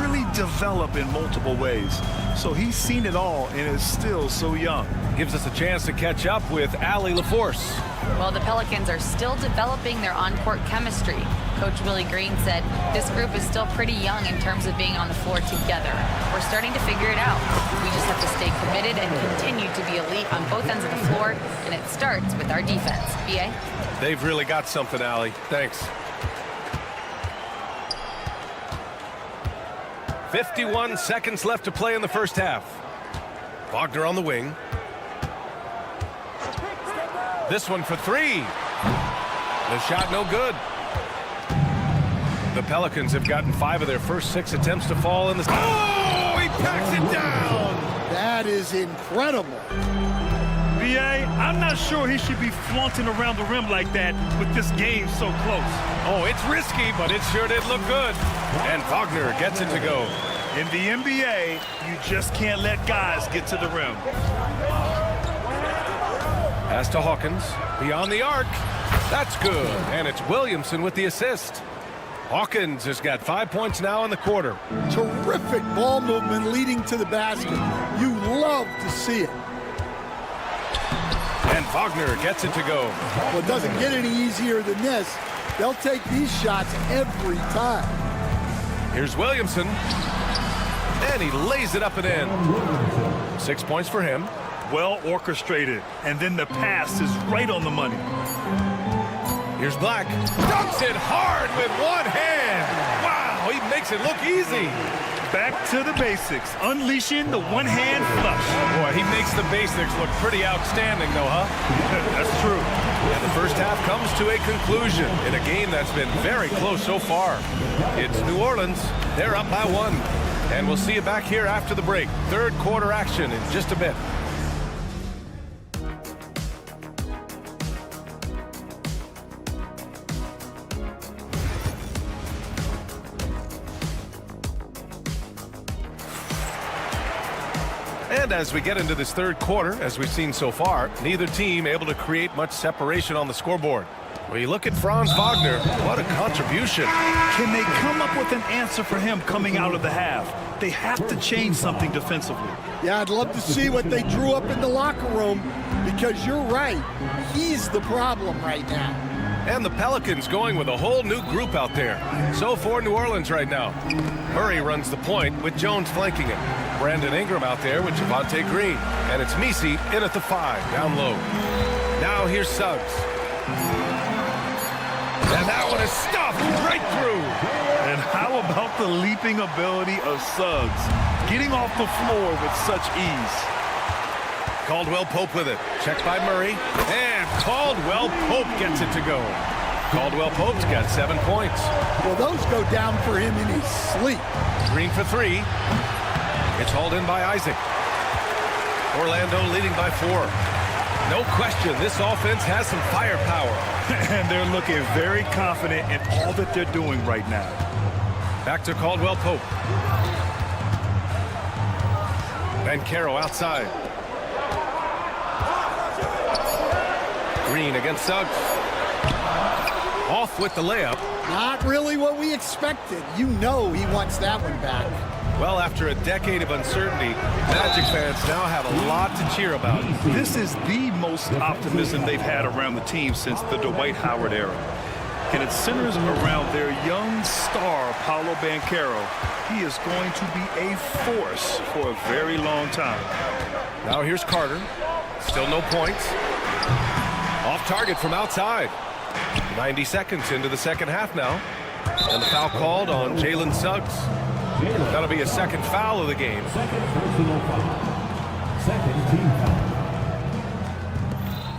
really develop in multiple ways. So he's seen it all and is still so young. Gives us a chance to catch up with Allie LaForce. Well, the Pelicans are still developing their on-court chemistry. Coach Willie Green said this group is still pretty young in terms of being on the floor together. We're starting to figure it out. We just have to stay committed and continue to be elite on both ends of the floor, and it starts with our defense. B.A.? They've really got something, Allie. Thanks. 51 seconds left to play in the first half. Wagner on the wing. This one for 3. The shot no good. The Pelicans have gotten 5 of their first 6 attempts to fall in the... Oh, he packs it down! That is incredible. BA, I'm not sure he should be flaunting around the rim like that with this game so close. Oh, it's risky, but it sure did look good. And Wagner gets it to go. In the NBA, you just can't let guys get to the rim. Pass to Hawkins. Beyond the arc. That's good. And it's Williamson with the assist. Hawkins has got 5 points now in the quarter. Terrific ball movement leading to the basket. You love to see it. And Wagner gets it to go. Well, it doesn't get any easier than this. They'll take these shots every time. Here's Williamson. And he lays it up and in. 6 points for him. Well orchestrated. And then the pass is right on the money. Here's Black. Dunks it hard with one hand. Wow, he makes it look easy. Back to the basics. Unleashing the one-hand flush. Boy, he makes the basics look pretty outstanding, though, huh? That's true. And the first half comes to a conclusion in a game that's been very close so far. It's New Orleans. They're up by 1. And we'll see you back here after the break. Third quarter action in just a bit. And as we get into this third quarter, as we've seen so far, neither team able to create much separation on the scoreboard. When you look at Franz Wagner, what a contribution. Can they come up with an answer for him coming out of the half? They have to change something defensively. Yeah, I'd love to see what they drew up in the locker room, because you're right. He's the problem right now. And the Pelicans going with a whole new group out there. So for New Orleans right now. Murray runs the point with Jones flanking him. Brandon Ingram out there with Javonte Green. And it's Misi in at the 5, down low. Now here's Suggs. And that one is stuffed right through. And how about the leaping ability of Suggs? Getting off the floor with such ease. Caldwell Pope with it. Checked by Murray. And Caldwell Pope gets it to go. Caldwell Pope's got 7 points. Well, those go down for him in his sleep. Green for 3. It's hauled in by Isaac. Orlando leading by 4. No question, this offense has some firepower. And they're looking very confident in all that they're doing right now. Back to Caldwell Pope. Banchero outside. Green against Suggs. Off with the layup. Not really what we expected. You know he wants that one back. Well, after a decade of uncertainty, Magic fans now have a lot to cheer about. This is the most optimism they've had around the team since the Dwight Howard era. And it centers around their young star, Paolo Banchero. He is going to be a force for a very long time. Now here's Carter. Still no points. Off target from outside. 90 seconds into the second half now. And the foul called on Jalen Suggs. That'll be a second foul of the game.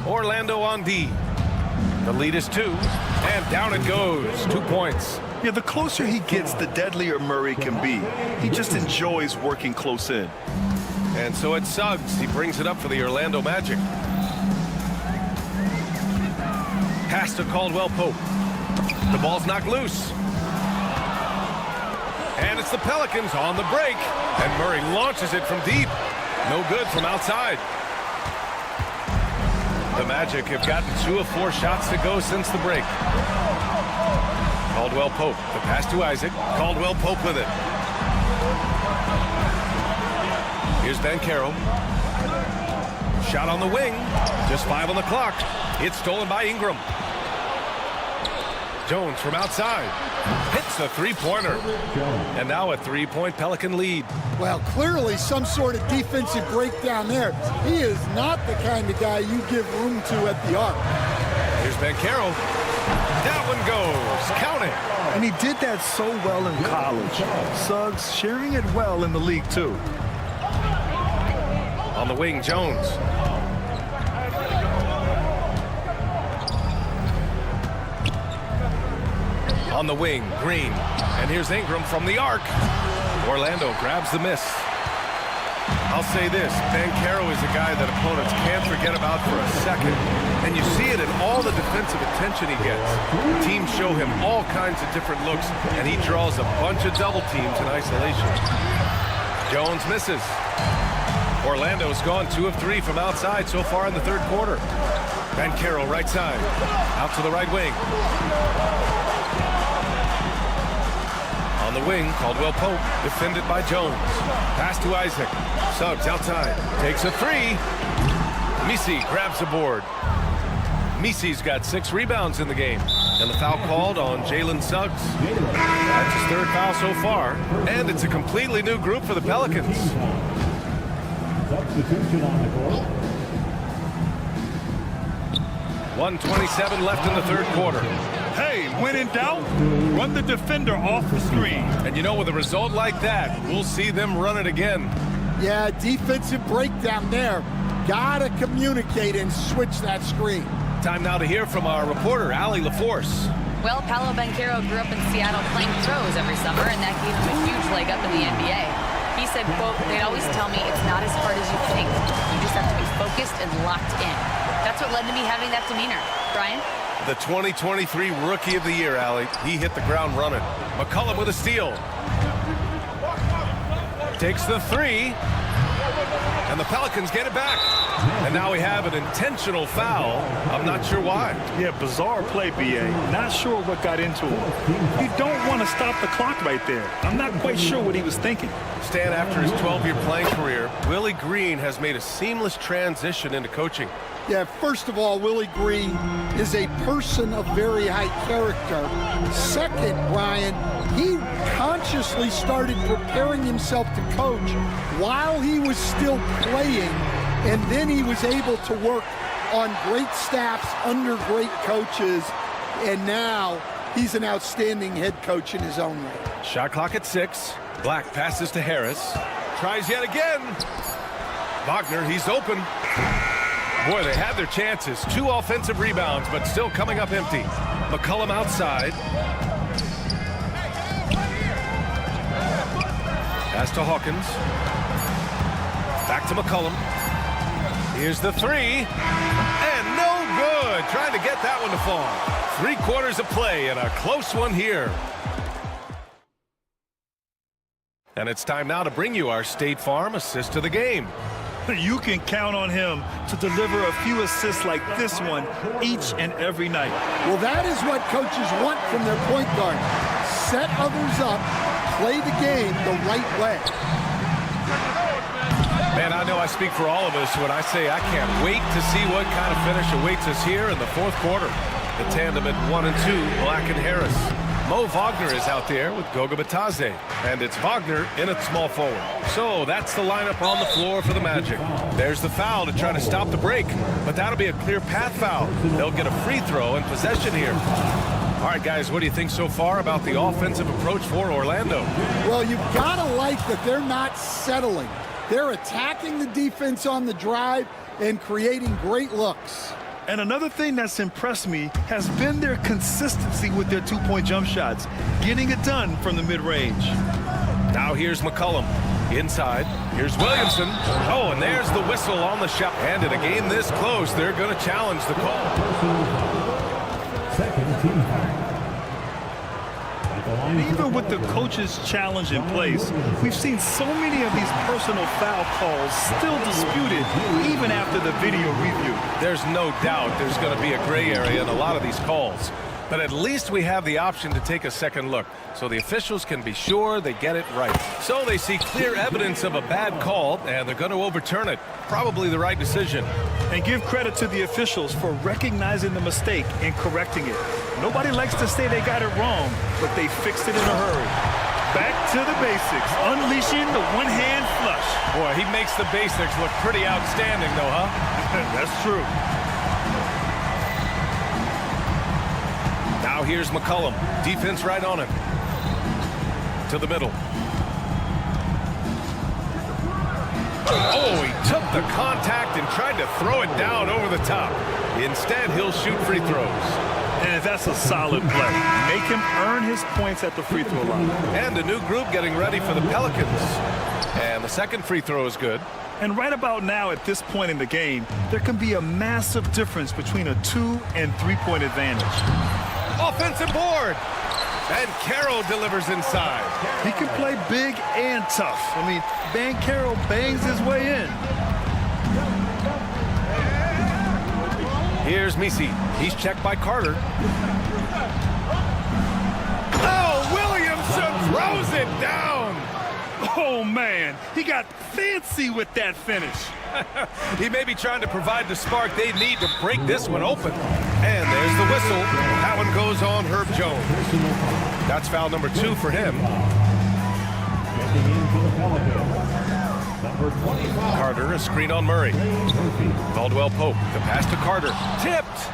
Orlando on D. The lead is 2. And down it goes. 2 points. Yeah, the closer he gets, the deadlier Murray can be. He just enjoys working close in. And so it's Suggs. He brings it up for the Orlando Magic. Pass to Caldwell Pope. The ball's knocked loose. And it's the Pelicans on the break. And Murray launches it from deep. No good from outside. The Magic have gotten 2 of 4 shots to go since the break. Caldwell Pope. The pass to Isaac. Caldwell Pope with it. Here's Banchero. Shot on the wing. Just 5 on the clock. It's stolen by Ingram. Jones from outside. Hits a three-pointer. And now a 3-point Pelican lead. Well, clearly some sort of defensive breakdown there. He is not the kind of guy you give room to at the arc. Here's Banchero. That one goes. Count it. And he did that so well in college. Suggs sharing it well in the league, too. On the wing, Jones. On the wing, Green. And here's Ingram from the arc. Orlando grabs the miss. I'll say this, Banchero is a guy that opponents can't forget about for a second. And you see it in all the defensive attention he gets. Teams show him all kinds of different looks, and he draws a bunch of double teams in isolation. Jones misses. Orlando's gone 2 of 3 from outside so far in the third quarter. Banchero right side. Out to the right wing. On the wing, Caldwell Pope, defended by Jones. Pass to Isaac. Suggs outside. Takes a 3. Misi grabs the board. Misi's got 6 rebounds in the game. And the foul called on Jalen Suggs. That's his 3rd foul so far. And it's a completely new group for the Pelicans. Substitution on the court. 1:27 left in the third quarter. Hey, when in doubt, run the defender off the screen. And you know, with a result like that, we'll see them run it again. Yeah, defensive breakdown there. Gotta communicate and switch that screen. Time now to hear from our reporter, Allie LaForce. Well, Paolo Banchero grew up in Seattle playing throws every summer, and that gave him a huge leg up in the NBA. He said, quote, "They'd always tell me it's not as hard as you think. You just have to be focused and locked in." That's what led to me having that demeanor. Brian? The 2023 Rookie of the Year, Allie. He hit the ground running. McCollum with a steal. Takes the 3. And the Pelicans get it back. And now we have an intentional foul. I'm not sure why. Yeah, bizarre play, B.A. Not sure what got into him. You don't want to stop the clock right there. I'm not quite sure what he was thinking. Stan, after his 12-year playing career, Willie Green has made a seamless transition into coaching. Yeah, first of all, Willie Green is a person of very high character. Second, Brian, he consciously started preparing himself to coach while he was still playing, and then he was able to work on great staffs under great coaches, and now he's an outstanding head coach in his own right. Shot clock at 6. Black passes to Harris. Tries yet again. Wagner, he's open. Boy, they had their chances. 2 offensive rebounds, but still coming up empty. McCollum outside. Pass to Hawkins. Back to McCollum. Here's the 3. And no good. Trying to get that one to fall. 3 quarters of play and a close one here. And it's time now to bring you our State Farm assist of the game. You can count on him to deliver a few assists like this one each and every night. Well, that is what coaches want from their point guard. Set others up, play the game the right way. Man, I know I speak for all of us when I say I can't wait to see what kind of finish awaits us here in the fourth quarter. The tandem at 1 and 2, Black and Harris. Mo Wagner is out there with Goga Batadze, and it's Wagner in at small forward. So that's the lineup on the floor for the Magic. There's the foul to try to stop the break, but that'll be a clear path foul. They'll get a free throw and possession here. All right, guys, what do you think so far about the offensive approach for Orlando? Well, you've got to like that they're not settling. They're attacking the defense on the drive and creating great looks. And another thing that's impressed me has been their consistency with their two-point jump shots, getting it done from the mid-range. Now here's McCollum. Inside, here's Williamson. Oh, and there's the whistle on the shot. And in a game this close, they're going to challenge the call. Second team foul. And even with the coach's challenge in place, we've seen so many of these personal foul calls still disputed even after the video review. There's no doubt there's going to be a gray area in a lot of these calls. But at least we have the option to take a second look, so the officials can be sure they get it right. So they see clear evidence of a bad call, and they're going to overturn it. Probably the right decision. And give credit to the officials for recognizing the mistake and correcting it. Nobody likes to say they got it wrong, but they fixed it in a hurry. Back to the basics, unleashing the one-hand flush. Boy, he makes the basics look pretty outstanding, though, huh? That's true. Now here's McCollum. Defense right on him. To the middle. Oh, he took the contact and tried to throw it down over the top. Instead, he'll shoot free throws. And that's a solid play. Make him earn his points at the free throw line. And a new group getting ready for the Pelicans. And the second free throw is good. And right about now, at this point in the game, there can be a massive difference between a 2- and 3-point advantage. Offensive board. And Carroll delivers inside. He can play big and tough. I mean, Carroll bangs his way in. Here's Misi. He's checked by Carter. Oh, Williamson throws it down. Oh, man. He got fancy with that finish. He may be trying to provide the spark they need to break this one open. And there's the whistle. That one goes on Herb Jones. That's foul number 2 for him. Carter, a screen on Murray. Caldwell Pope, the pass to Carter. Tipped.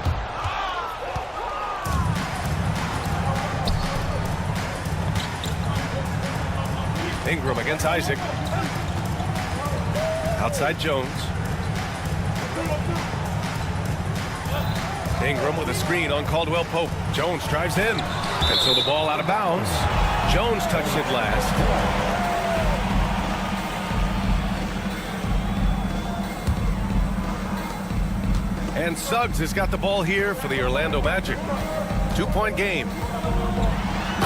Ingram against Isaac. Outside Jones. Ingram with a screen on Caldwell Pope. Jones drives in. And so the ball out of bounds. Jones touched it last. And Suggs has got the ball here for the Orlando Magic. 2-point game.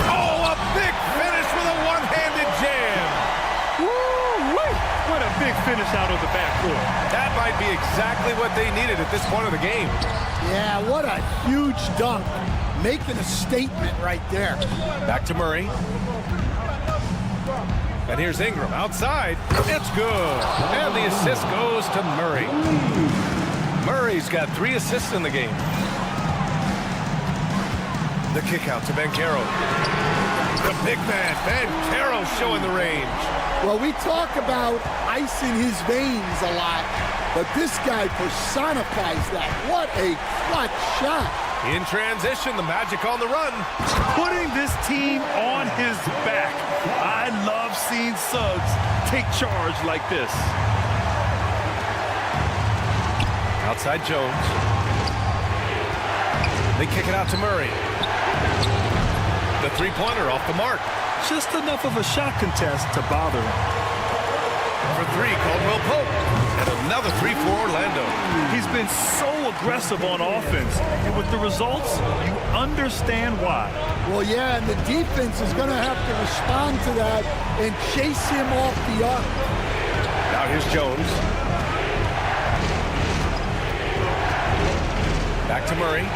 Oh, a big finish with a one-handed jam. Woo-wee! What a big finish out of the backcourt. That might be exactly what they needed at this point of the game. Yeah, what a huge dunk. Making a statement right there. Back to Murray. And here's Ingram outside. It's good. And the assist goes to Murray. Murray's got 3 assists in the game. The kick out to Carroll. The big man, Carroll, showing the range. Well, we talk about ice in his veins a lot, but this guy personifies that. What a clutch shot. In transition, the Magic on the run. Putting this team on his back. I love seeing Suggs take charge like this. Outside Jones. They kick it out to Murray. The three-pointer off the mark. Just enough of a shot contest to bother him. For 3, Caldwell Pope. And another 3 for Orlando. He's been so aggressive on offense. And with the results, you understand why. Well, yeah, and the defense is going to have to respond to that and chase him off the arc. Now here's Jones. Back to Murray.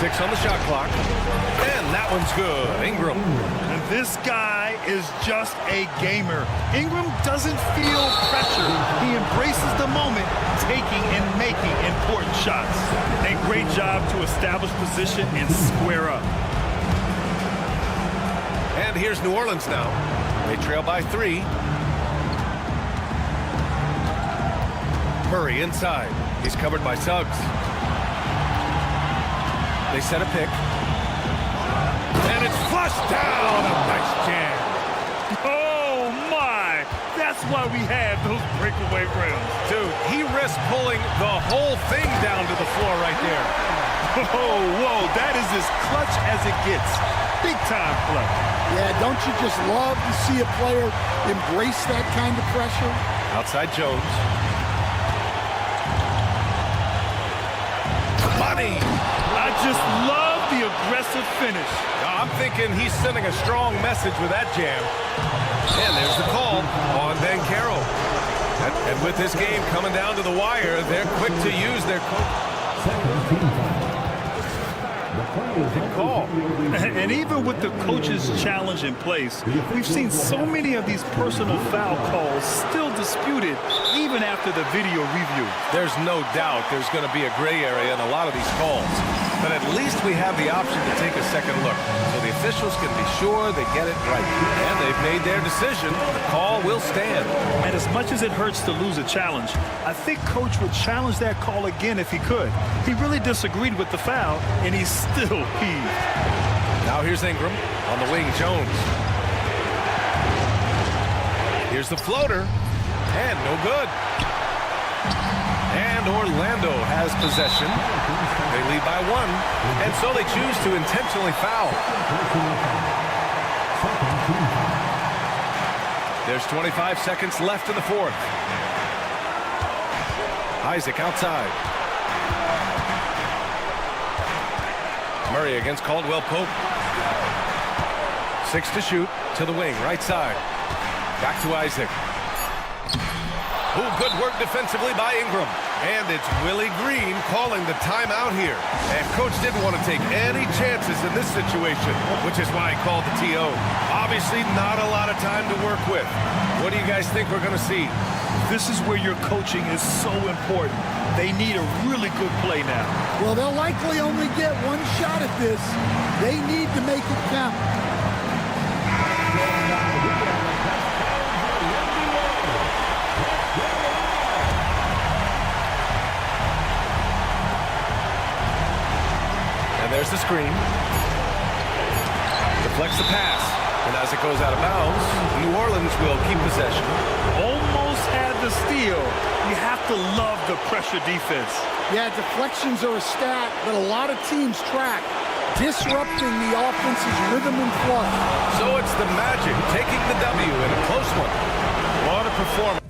6 on the shot clock. And that one's good. Ingram. And this guy is just a gamer. Ingram doesn't feel pressure. He embraces the moment, taking and making important shots. A great job to establish position and square up. And here's New Orleans now. They trail by 3. Murray inside. He's covered by Suggs. They set a pick. And it's flushed down. A nice jam. Oh, my. That's why we have those breakaway rims. Dude, he risked pulling the whole thing down to the floor right there. Oh, whoa, that is as clutch as it gets. Big time clutch. Yeah, don't you just love to see a player embrace that kind of pressure? Outside Jones. Money. I just love the aggressive finish. I'm thinking he's sending a strong message with that jam. And there's the call on Banchero. And with this game coming down to the wire, they're quick to use their call. And even with the coach's challenge in place, we've seen so many of these personal foul calls still disputed even after the video review. There's no doubt there's going to be a gray area in a lot of these calls. But at least we have the option to take a second look, so the officials can be sure they get it right. And they've made their decision. The call will stand. And as much as it hurts to lose a challenge, I think Coach would challenge that call again if he could. He really disagreed with the foul, and he's still peeved. Now here's Ingram on the wing. Jones. Here's the floater, and no good. And Orlando has possession. They lead by 1, and so they choose to intentionally foul. There's 25 seconds left in the 4th. Isaac outside. Murray against Caldwell Pope. 6 to shoot to the wing, right side. Back to Isaac. Ooh, good work defensively by Ingram. And it's Willie Green calling the timeout here. And Coach didn't want to take any chances in this situation, which is why he called the TO. Obviously not a lot of time to work with. What do you guys think we're going to see? This is where your coaching is so important. They need a really good play now. Well, they'll likely only get one shot at this. They need to make it count. There's the screen. Deflects the pass. And as it goes out of bounds, New Orleans will keep possession. Almost had the steal. You have to love the pressure defense. Yeah, deflections are a stat that a lot of teams track, disrupting the offense's rhythm and flow. So it's the Magic taking the W in a close one. What a performance.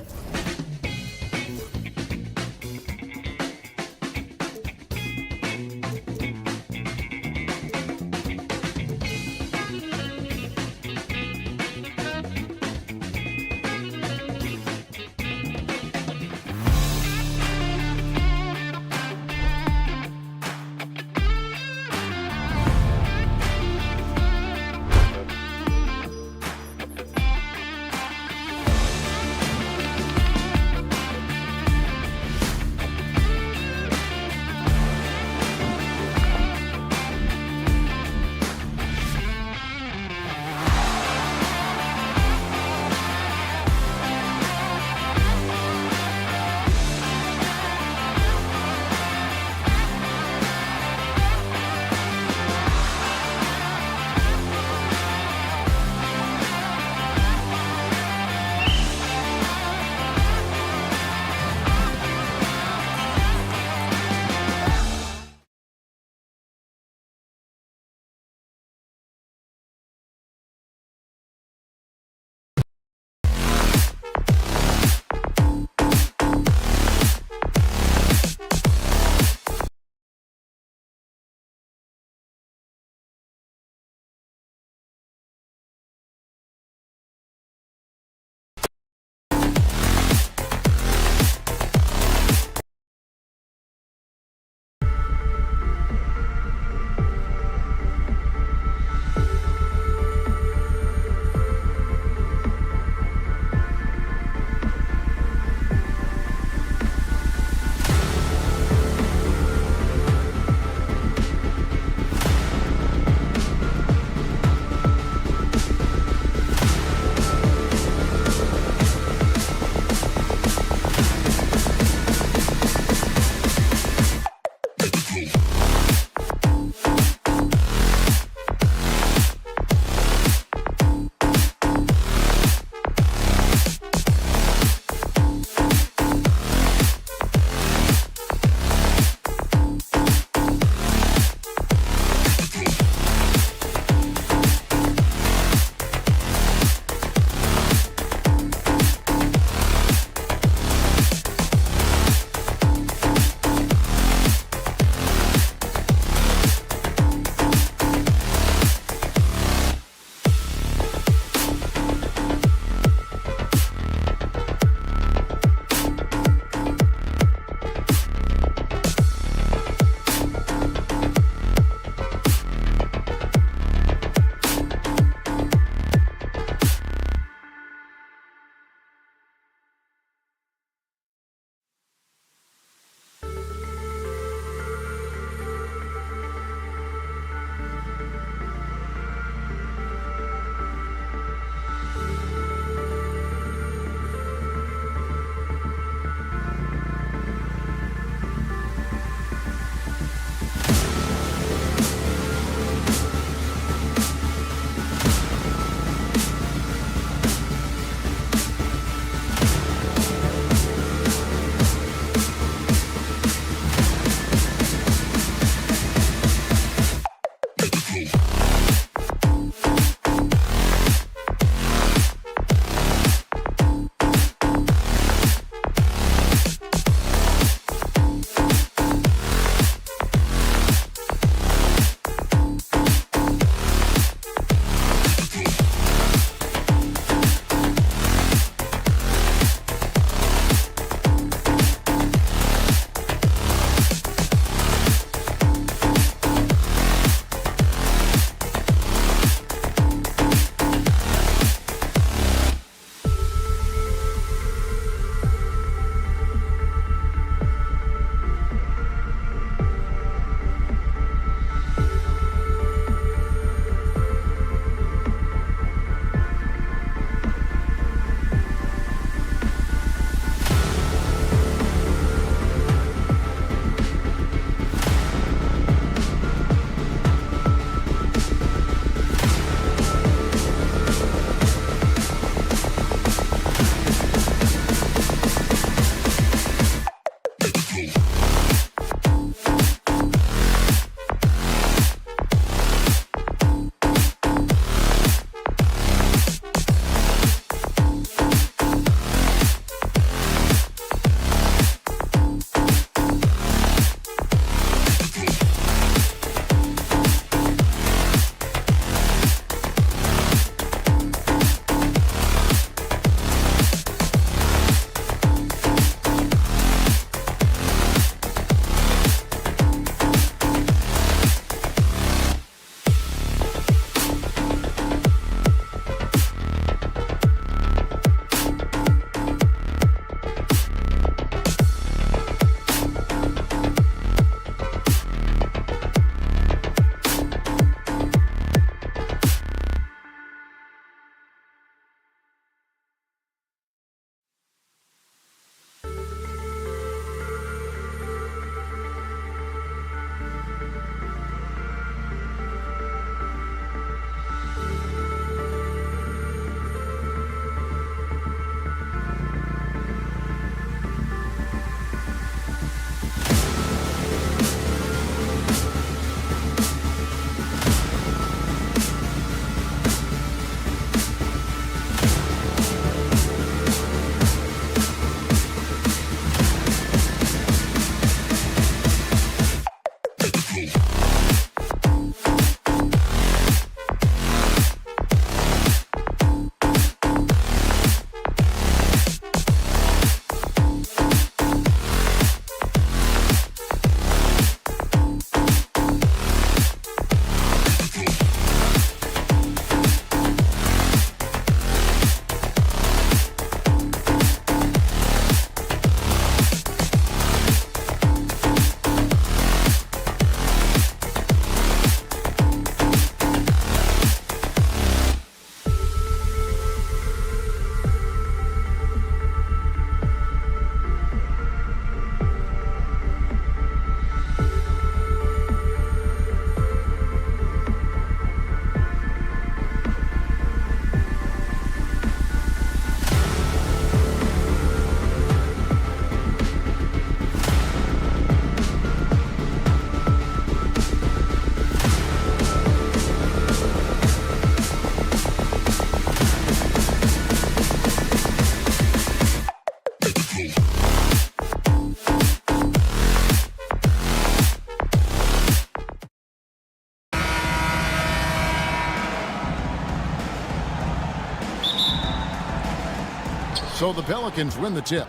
So the Pelicans win the tip.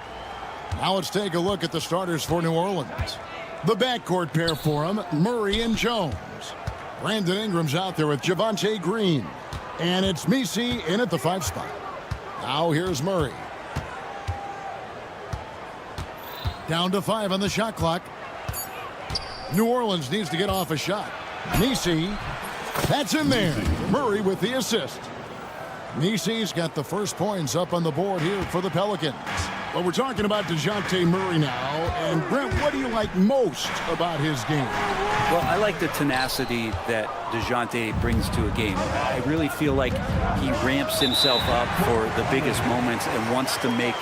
Now let's take a look at the starters for New Orleans. The backcourt pair for them, Murray and Jones. Brandon Ingram's out there with Javonte Green. And it's Misi in at the 5 spot. Now here's Murray. Down to 5 on the shot clock. New Orleans needs to get off a shot. Misi, that's in there. Murray with the assist. Misi's got the first points up on the board here for the Pelicans. Well, we're talking about DeJounte Murray now. And Brent, what do you like most about his game? Well, I like the tenacity that DeJounte brings to a game. I really feel like he ramps himself up for the biggest moments and wants to make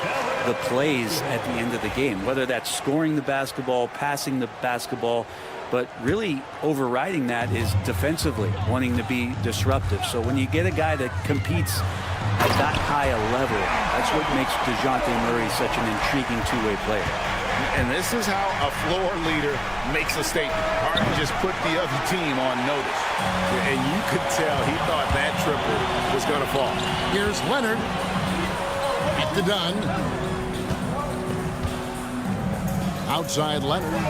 the plays at the end of the game, whether that's scoring the basketball, passing the basketball, but really overriding that is defensively, wanting to be disruptive. So when you get a guy that competes at that high a level, that's what makes DeJounte Murray such an intriguing two-way player. And this is how a floor leader makes a statement. Harden just put the other team on notice. And you could tell he thought that triple was going to fall. Here's Leonard at the done. Outside Leonard.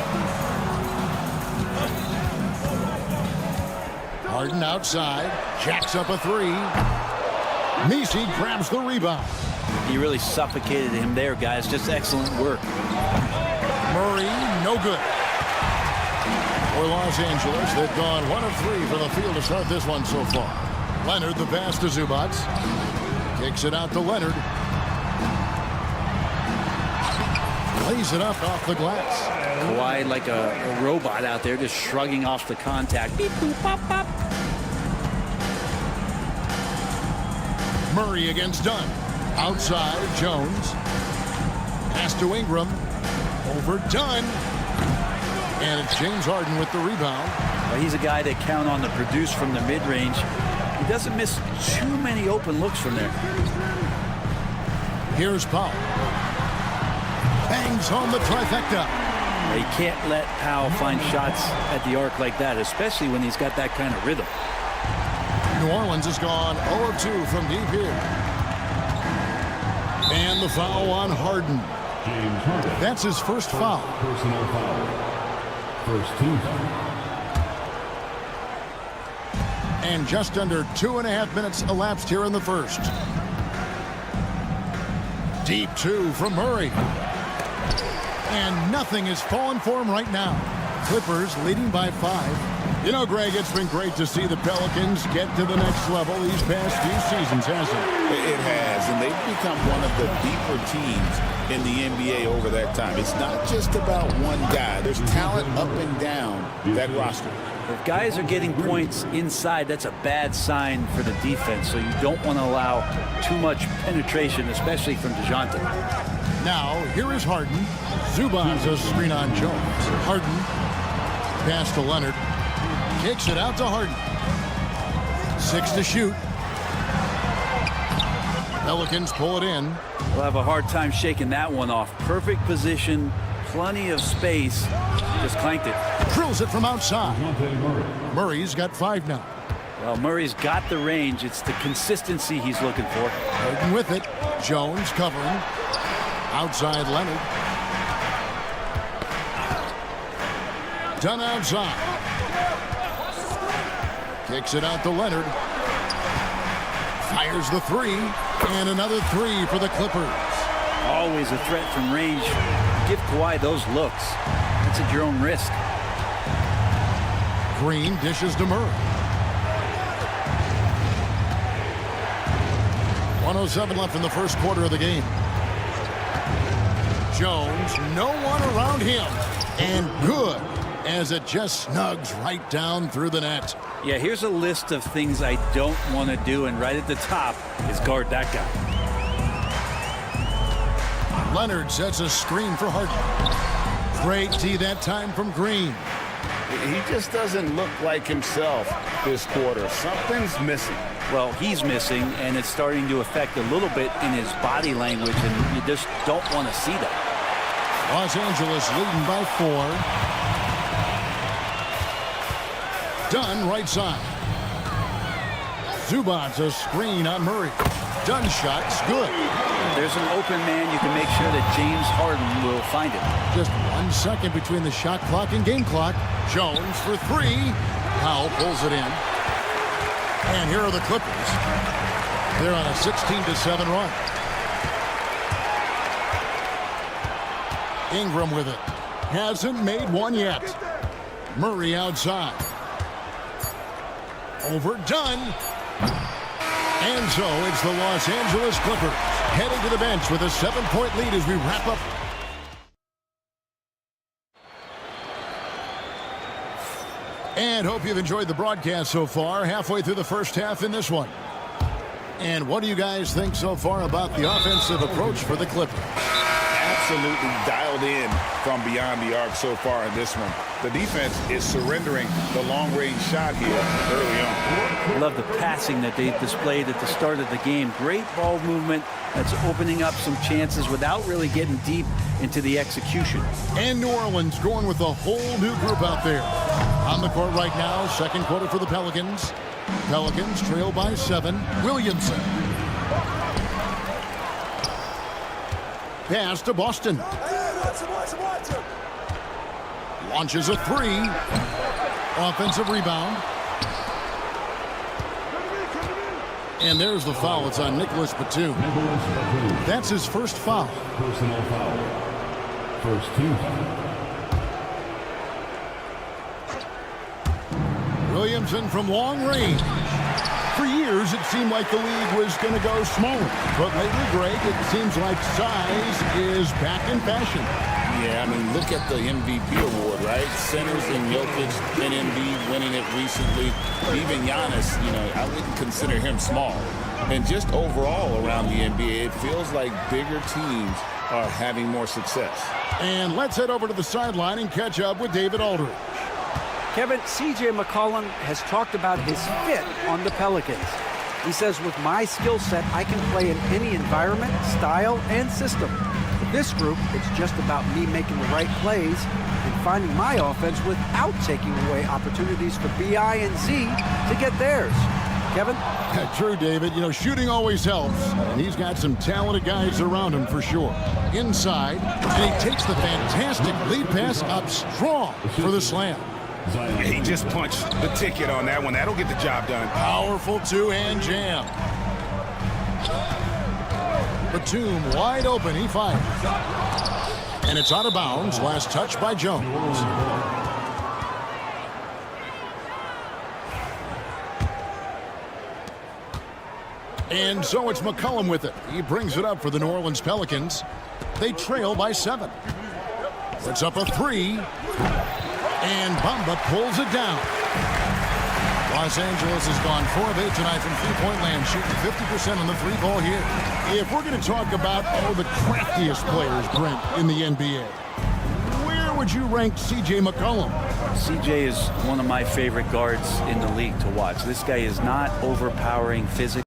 Harden outside. Jacks up a 3. Misi grabs the rebound. He really suffocated him there, guys. Just excellent work. Murray, no good. For Los Angeles, they've gone 1 of 3 from the field to start this one so far. Leonard, the pass to Zubats. Kicks it out to Leonard. Lays it up off the glass. Kawhi like a robot out there, just shrugging off the contact. Beep, boop, pop, pop. Murray against Dunn. Outside, Jones. Pass to Ingram. Over Dunn. And it's James Harden with the rebound. Well, he's a guy to count on to produce from the mid-range. He doesn't miss too many open looks from there. Here's Powell. Bangs home the trifecta. You can't let Powell find shots at the arc like that, especially when he's got that kind of rhythm. New Orleans has gone 0 of 2 from deep here. And the foul on Harden. That's his first foul. Personal foul. First team foul. And just under 2.5 minutes elapsed here in the first. Deep 2 from Murray. And nothing is falling for him right now. Clippers leading by 5. You know, Greg, it's been great to see the Pelicans get to the next level these past few seasons, hasn't it? It has, and they've become one of the deeper teams in the NBA over that time. It's not just about one guy. There's talent up and down that roster. If guys are getting points inside, that's a bad sign for the defense, so you don't want to allow too much penetration, especially from DeJounte. Now, here is Harden. Zubats a screen on Jones. Harden. Pass to Leonard. Kicks it out to Harden. 6 to shoot. Pelicans pull it in. We'll have a hard time shaking that one off. Perfect position, plenty of space. Just clanked it. Drills it from outside. Murray's got 5 now. Well, Murray's got the range. It's the consistency he's looking for. Harden with it. Jones covering. Outside Leonard. Done outside. Kicks it out to Leonard. Fires the 3. And another 3 for the Clippers. Always a threat from range. Give Kawhi those looks. It's at your own risk. Green dishes to Murray. 1:07 left in the first quarter of the game. Jones, no one around him. And good, as it just snugs right down through the net. Yeah, here's a list of things I don't want to do, and right at the top is guard that guy. Leonard sets a screen for Harden. Great D that time from Green. He just doesn't look like himself this quarter. Something's missing. Well, he's missing, and it's starting to affect a little bit in his body language, and you just don't want to see that. Los Angeles leading by 4. Dunn right side. Zubac's a screen on Murray. Dunn shot's good. There's an open man. You can make sure that James Harden will find it. Just 1 second between the shot clock and game clock. Jones for 3. Powell pulls it in. And here are the Clippers. They're on a 16-7 run. Ingram with it. Hasn't made one yet. Murray outside. Overdone. And so it's the Los Angeles Clippers heading to the bench with a 7-point lead as we wrap up. And hope you've enjoyed the broadcast so far. Halfway through the first half in this one. And what do you guys think so far about the offensive approach for the Clippers? Absolutely dialed in from beyond the arc so far in this one. The defense is surrendering the long-range shot here early on. I love the passing that they displayed at the start of the game. Great ball movement that's opening up some chances without really getting deep into the execution. And New Orleans going with a whole new group out there. On the court right now, second quarter for the Pelicans. Pelicans trail by 7. Williamson. Pass to Boston. Launches a 3. Offensive rebound. And there's the foul. It's on Nicholas Batum. That's his first foul. Personal foul. First team foul. Williamson from long range. For years, it seemed like the league was going to go smaller. But lately, Greg, it seems like size is back in fashion. Yeah, I mean, look at the MVP award, right? Centers and Jokic and Embiid winning it recently. Even Giannis, I wouldn't consider him small. And just overall around the NBA, it feels like bigger teams are having more success. And let's head over to the sideline and catch up with David Aldridge. Kevin, C.J. McCollum has talked about his fit on the Pelicans. He says, with my skill set, I can play in any environment, style, and system. With this group, it's just about me making the right plays and finding my offense without taking away opportunities for B.I. and Z to get theirs. Kevin? True, David. Shooting always helps, and he's got some talented guys around him for sure. Inside, and he takes the fantastic lead pass up strong for the slam. He just punched the ticket on that one. That'll get the job done. Powerful two-hand jam. Batum wide open. He fires. And it's out of bounds. Last touch by Jones. And so it's McCollum with it. He brings it up for the New Orleans Pelicans. They trail by 7. It's up a 3. And Bamba pulls it down. Los Angeles has gone 4 of 8 tonight from three-point land, shooting 50% on the 3-ball here. If we're going to talk about the craftiest players, Brent, in the NBA, where would you rank C.J. McCollum? C.J. is one of my favorite guards in the league to watch. This guy is not overpowering physically.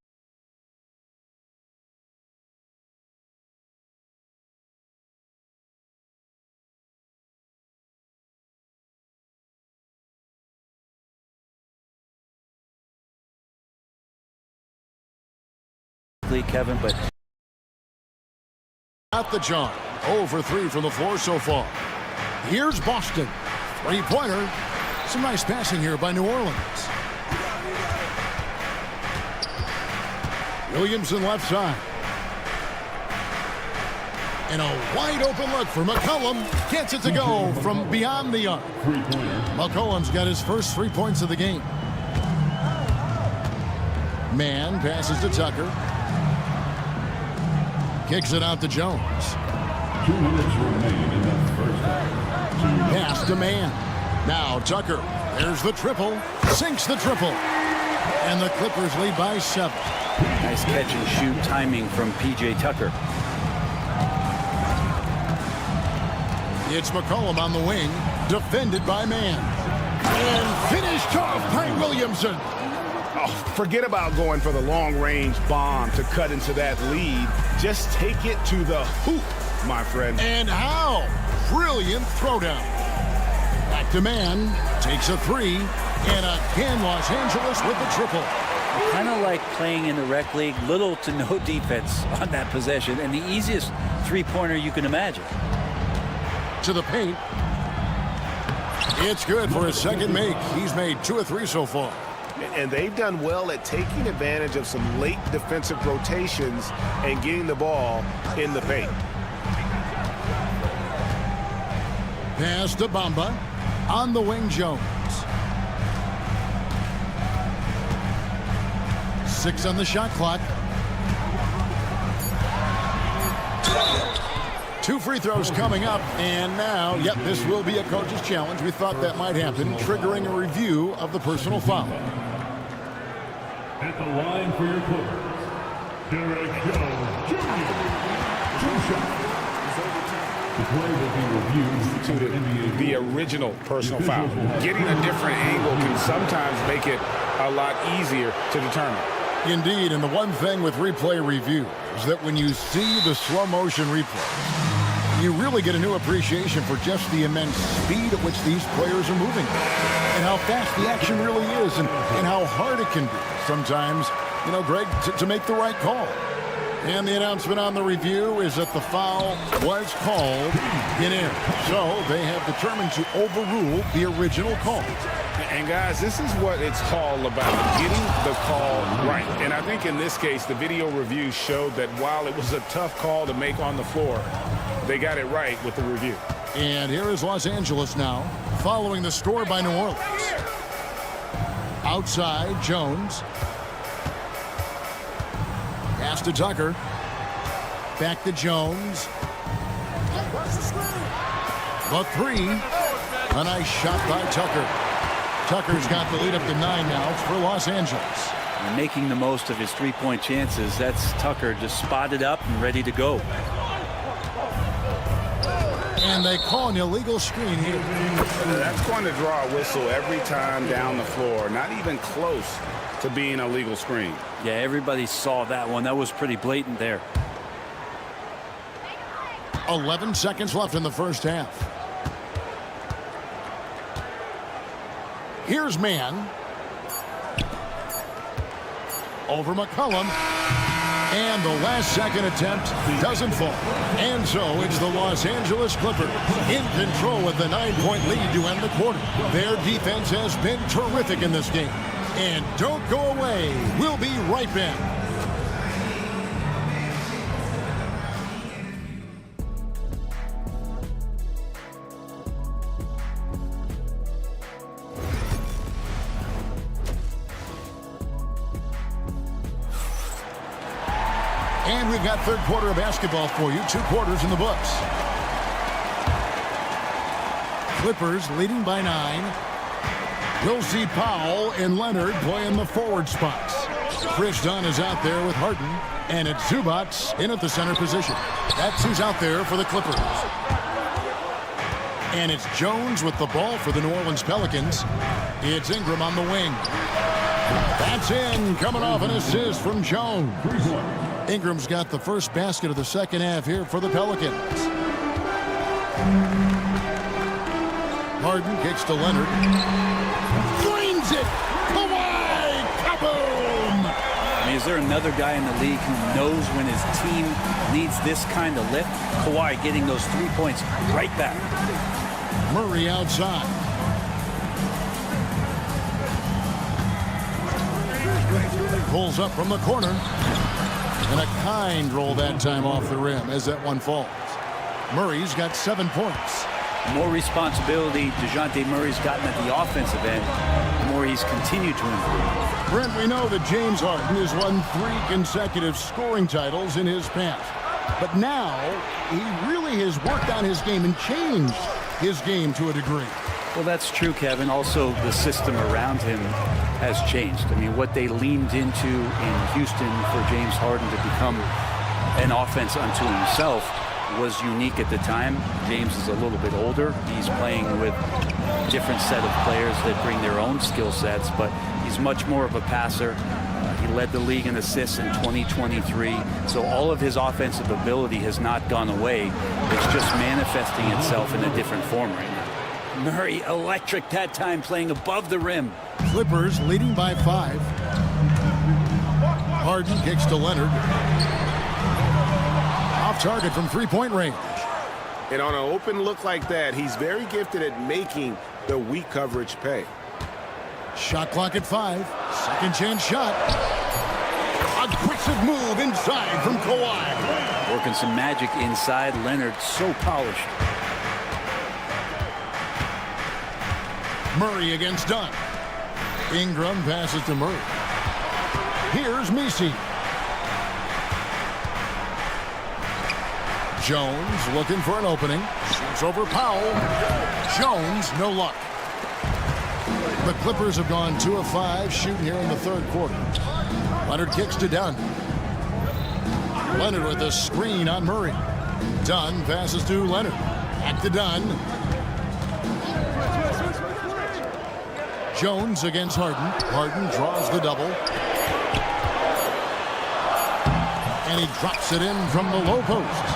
Kevin, but at the jump. 0 for 3 from the floor so far. Here's Boston. 3-pointer. Some nice passing here by New Orleans. Williamson left side. And a wide open look for McCollum. Gets it to go from beyond the arc. McCollum's got his first 3 points of the game. Man passes to Tucker. Kicks it out to Jones. 2 minutes remain in the first half. Pass to Man. Now Tucker. There's the triple. Sinks the triple. And the Clippers lead by 7. Nice catch and shoot timing from P.J. Tucker. It's McCollum on the wing. Defended by Man. And finished off by Williamson. Oh, forget about going for the long-range bomb to cut into that lead. Just take it to the hoop my friend. And how? Brilliant throwdown. Back to man. Takes a three. And again, Los Angeles with the triple. Kind of like playing in the rec league, little to no defense on that possession, and the easiest three-pointer you can imagine. To the paint. It's good for his second make. He's made 2 of 3 so far. And they've done well at taking advantage of some late defensive rotations and getting the ball in the paint. Pass to Bamba. On the wing, Jones. 6 on the shot clock. 2 free throws coming up, and now, yep, this will be a coach's challenge. We thought that might happen, triggering a review of the personal foul. At the line for your Clippers, Derek Jones Jr. 2 shots. The play will be reviewed. The original personal foul. Getting a different angle can sometimes make it a lot easier to determine. Indeed, and the one thing with replay review is that when you see the slow motion replay, you really get a new appreciation for just the immense speed at which these players are moving and how fast the action really is and how hard it can be sometimes, you know, Greg, to make the right call. And the announcement on the review is that the foul was called in error. So they have determined to overrule the original call. And guys, this is what it's all about, getting the call right. And I think in this case, the video review showed that while it was a tough call to make on the floor, they got it right with the review. And here is Los Angeles now, following the score by New Orleans. Outside, Jones. Pass to Tucker. Back to Jones. The three. A nice shot by Tucker. Tucker's got the lead up to 9 now. It's for Los Angeles. And making the most of his three-point chances. That's Tucker just spotted up and ready to go. And they call an illegal screen here. That's going to draw a whistle every time down the floor. Not even close to being a legal screen. Yeah, everybody saw that one. That was pretty blatant there. 11 seconds left in the first half. Here's man. Over McCollum. And the last second attempt doesn't fall. And so it's the Los Angeles Clippers in control with the 9-point lead to end the quarter. Their defense has been terrific in this game. And don't go away. We'll be right back. And we've got third quarter of basketball for you. 2 quarters in the books. Clippers leading by 9. We'll see Powell and Leonard play in the forward spots. Chris Dunn is out there with Harden. And it's Zubac in at the center position. That's who's out there for the Clippers. And it's Jones with the ball for the New Orleans Pelicans. It's Ingram on the wing. That's in, coming off an assist from Jones. Ingram's got the first basket of the second half here for the Pelicans. Harden kicks to Leonard. Flings it! Kawhi! Kaboom! I mean, is there another guy in the league who knows when his team needs this kind of lift? Kawhi getting those 3 points right back. Murray outside. Pulls up from the corner. And a kind roll that time off the rim as that one falls. Murray's got 7 points. The more responsibility DeJounte Murray's gotten at the offensive end, the more he's continued to improve. Brent, we know that James Harden has won 3 consecutive scoring titles in his past. But now, he really has worked on his game and changed his game to a degree. Well, that's true, Kevin. Also, the system around him has changed. I mean, what they leaned into in Houston for James Harden to become an offense unto himself was unique at the time. James is a little bit older. He's playing with a different set of players that bring their own skill sets, but he's much more of a passer. He led the league in assists in 2023, so all of his offensive ability has not gone away. It's just manifesting itself in a different form right now. Murray electric that time, playing above the rim. Clippers leading by 5. Harden kicks to Leonard. Off target from three-point range. And on an open look like that, he's very gifted at making the weak coverage pay. Shot clock at 5. Second chance shot. Aggressive move inside from Kawhi. Working some magic inside. Leonard so polished. Murray against Dunn. Ingram passes to Murray. Here's Misi. Jones looking for an opening. Shoots over Powell. Jones, no luck. The Clippers have gone 2 of 5 shooting here in the third quarter. Leonard kicks to Dunn. Leonard with a screen on Murray. Dunn passes to Leonard. Back to Dunn. Jones against Harden. Harden draws the double. And he drops it in from the low post.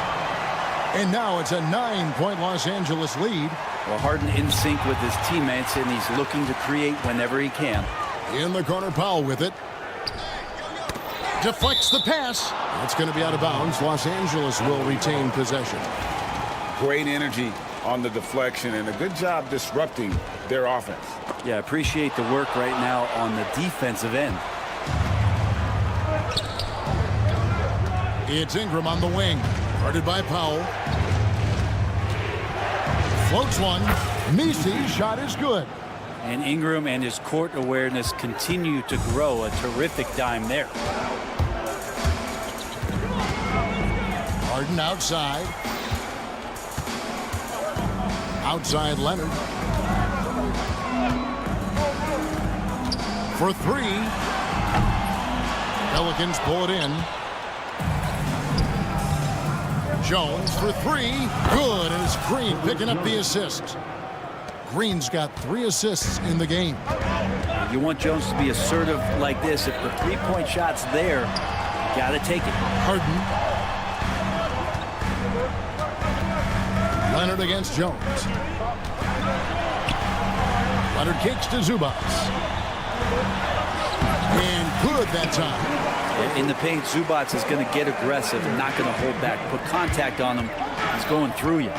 And now it's a 9-point Los Angeles lead. Well, Harden in sync with his teammates, and he's looking to create whenever he can. In the corner, Powell with it. Deflects the pass. It's going to be out of bounds. Los Angeles will retain possession. Great energy on the deflection and a good job disrupting their offense. Yeah, appreciate the work right now on the defensive end. It's Ingram on the wing. Guarded by Powell. Floats one. Misi's shot is good. And Ingram and his court awareness continue to grow. A terrific dime there. Harden outside. Outside Leonard. For 3. Pelicans pull it in. Jones for 3. Good. And it's Green picking up the assist. Green's got 3 assists in the game. You want Jones to be assertive like this. If the three-point shot's there, you got to take it. Harden. Leonard against Jones. Leonard kicks to Zubats. And good that time. In the paint, Zubats is going to get aggressive and not going to hold back. Put contact on him. He's going through you.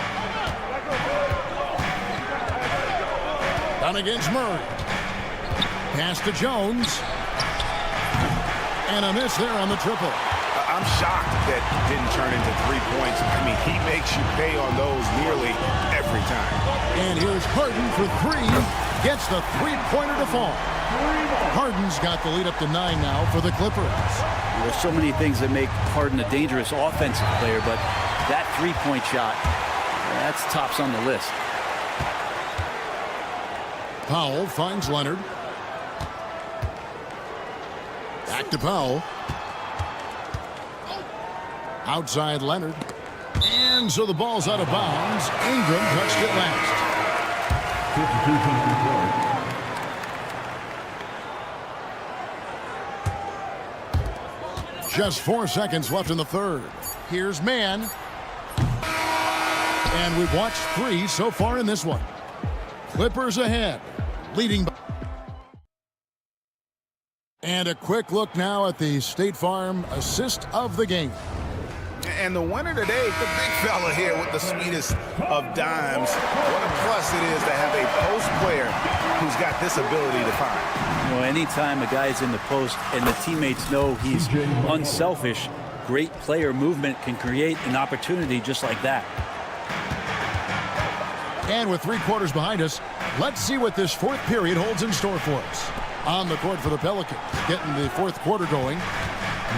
Down against Murray. Pass to Jones. And a miss there on the triple. I'm shocked that didn't turn into 3 points. I mean, he makes you pay on those nearly every time. And here's Harden for 3. Gets the three-pointer to fall. Harden's got the lead up to 9 now for the Clippers. There's so many things that make Harden a dangerous offensive player, but that three-point shot, that's tops on the list. Powell finds Leonard. Back to Powell. Outside Leonard. And so the ball's out of bounds. Ingram touched it last. Just 4 seconds left in the third. Here's Mann. And we've watched 3 so far in this one. Clippers ahead, leading by. And a quick look now at the State Farm assist of the game. And the winner today, the big fella here with the sweetest of dimes. What a plus it is to have a post player who's got this ability to find. Well, anytime a guy is in the post and the teammates know he's unselfish, great player movement can create an opportunity just like that. And with 3 quarters behind us, let's see what this fourth period holds in store for us. On the court for the Pelicans, getting the fourth quarter going.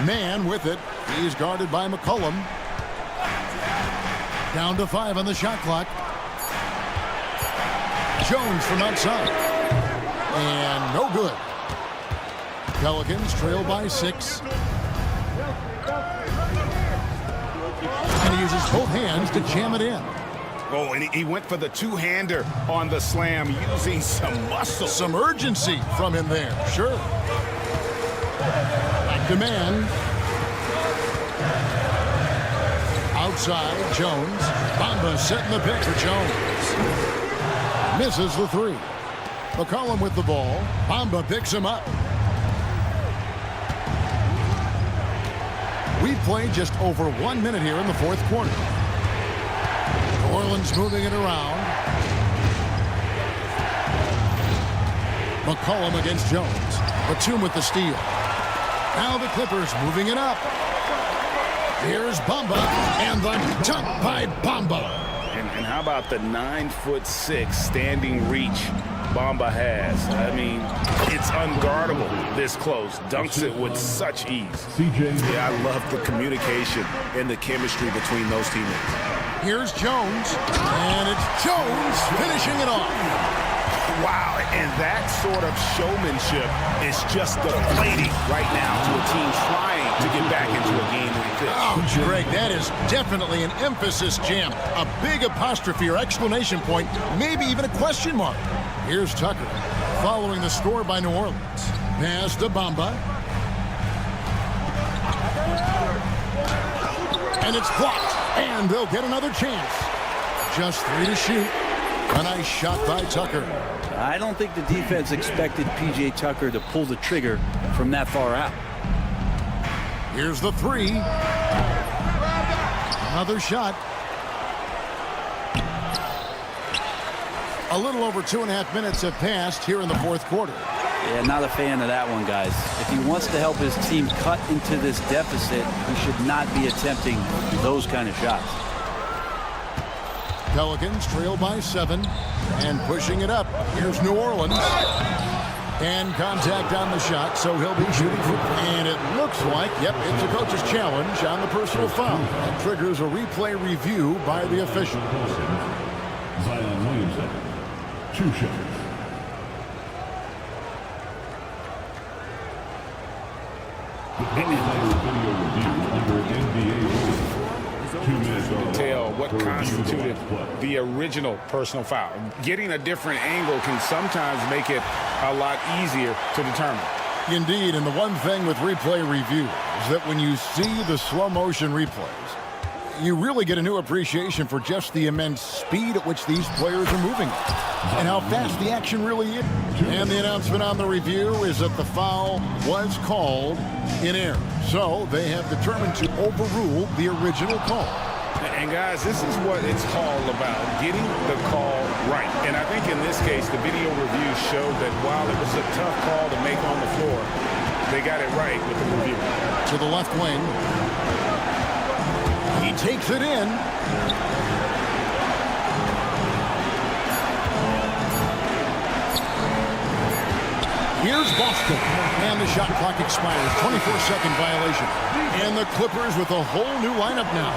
Mann with it. He's guarded by McCollum. Down to 5 on the shot clock. Jones from outside. And no good. Pelicans trail by 6. And he uses both hands to jam it in. Oh, and he went for the two-hander on the slam, using some muscle. Some urgency from him there, sure. Back to man. Outside, Jones. Bamba setting the pick for Jones. Misses the three. McCollum with the ball. Bamba picks him up. We've played just over 1 minute here in the fourth quarter. New Orleans moving it around. McCollum against Jones. Batum with the steal. Now the Clippers moving it up. Here's Bamba, and the dunk by Bamba. And how about the 9'6" standing reach Bamba has? I mean, it's unguardable this close. Dunks it with such ease. Yeah, I love the communication and the chemistry between those teammates. Here's Jones, and it's Jones finishing it off. Wow, and that sort of showmanship is just deflating right now to a team trying to get back into a game like this. Oh, Greg, that is definitely an emphasis jam. A big apostrophe or exclamation point, maybe even a question mark. Here's Tucker, following the score by New Orleans. Pass to Bamba. And it's blocked, and they'll get another chance. Just 3 to shoot. A nice shot by Tucker. I don't think the defense expected P.J. Tucker to pull the trigger from that far out. Here's the three. Another shot. A little over 2.5 minutes have passed here in the fourth quarter. Yeah, not a fan of that one, guys. If he wants to help his team cut into this deficit, he should not be attempting those kind of shots. Pelicans trail by 7 and pushing it up. Here's New Orleans. And contact on the shot, so he'll be shooting for. And it looks like, yep, it's a coach's challenge on the personal foul. That triggers a replay review by the official. Zion Williamson, 2 shots. Tell what constituted the original personal foul. Getting a different angle can sometimes make it a lot easier to determine. Indeed, and the one thing with replay review is that when you see the slow motion replays, you really get a new appreciation for just the immense speed at which these players are moving and how fast the action really is. And the announcement on the review is that the foul was called in error. So they have determined to overrule the original call. And guys, this is what it's all about, getting the call right. And I think in this case, the video review showed that while it was a tough call to make on the floor, they got it right with the review. To the left wing. He takes it in. Here's Boston. And the shot clock expires. 24-second violation. And the Clippers with a whole new lineup now.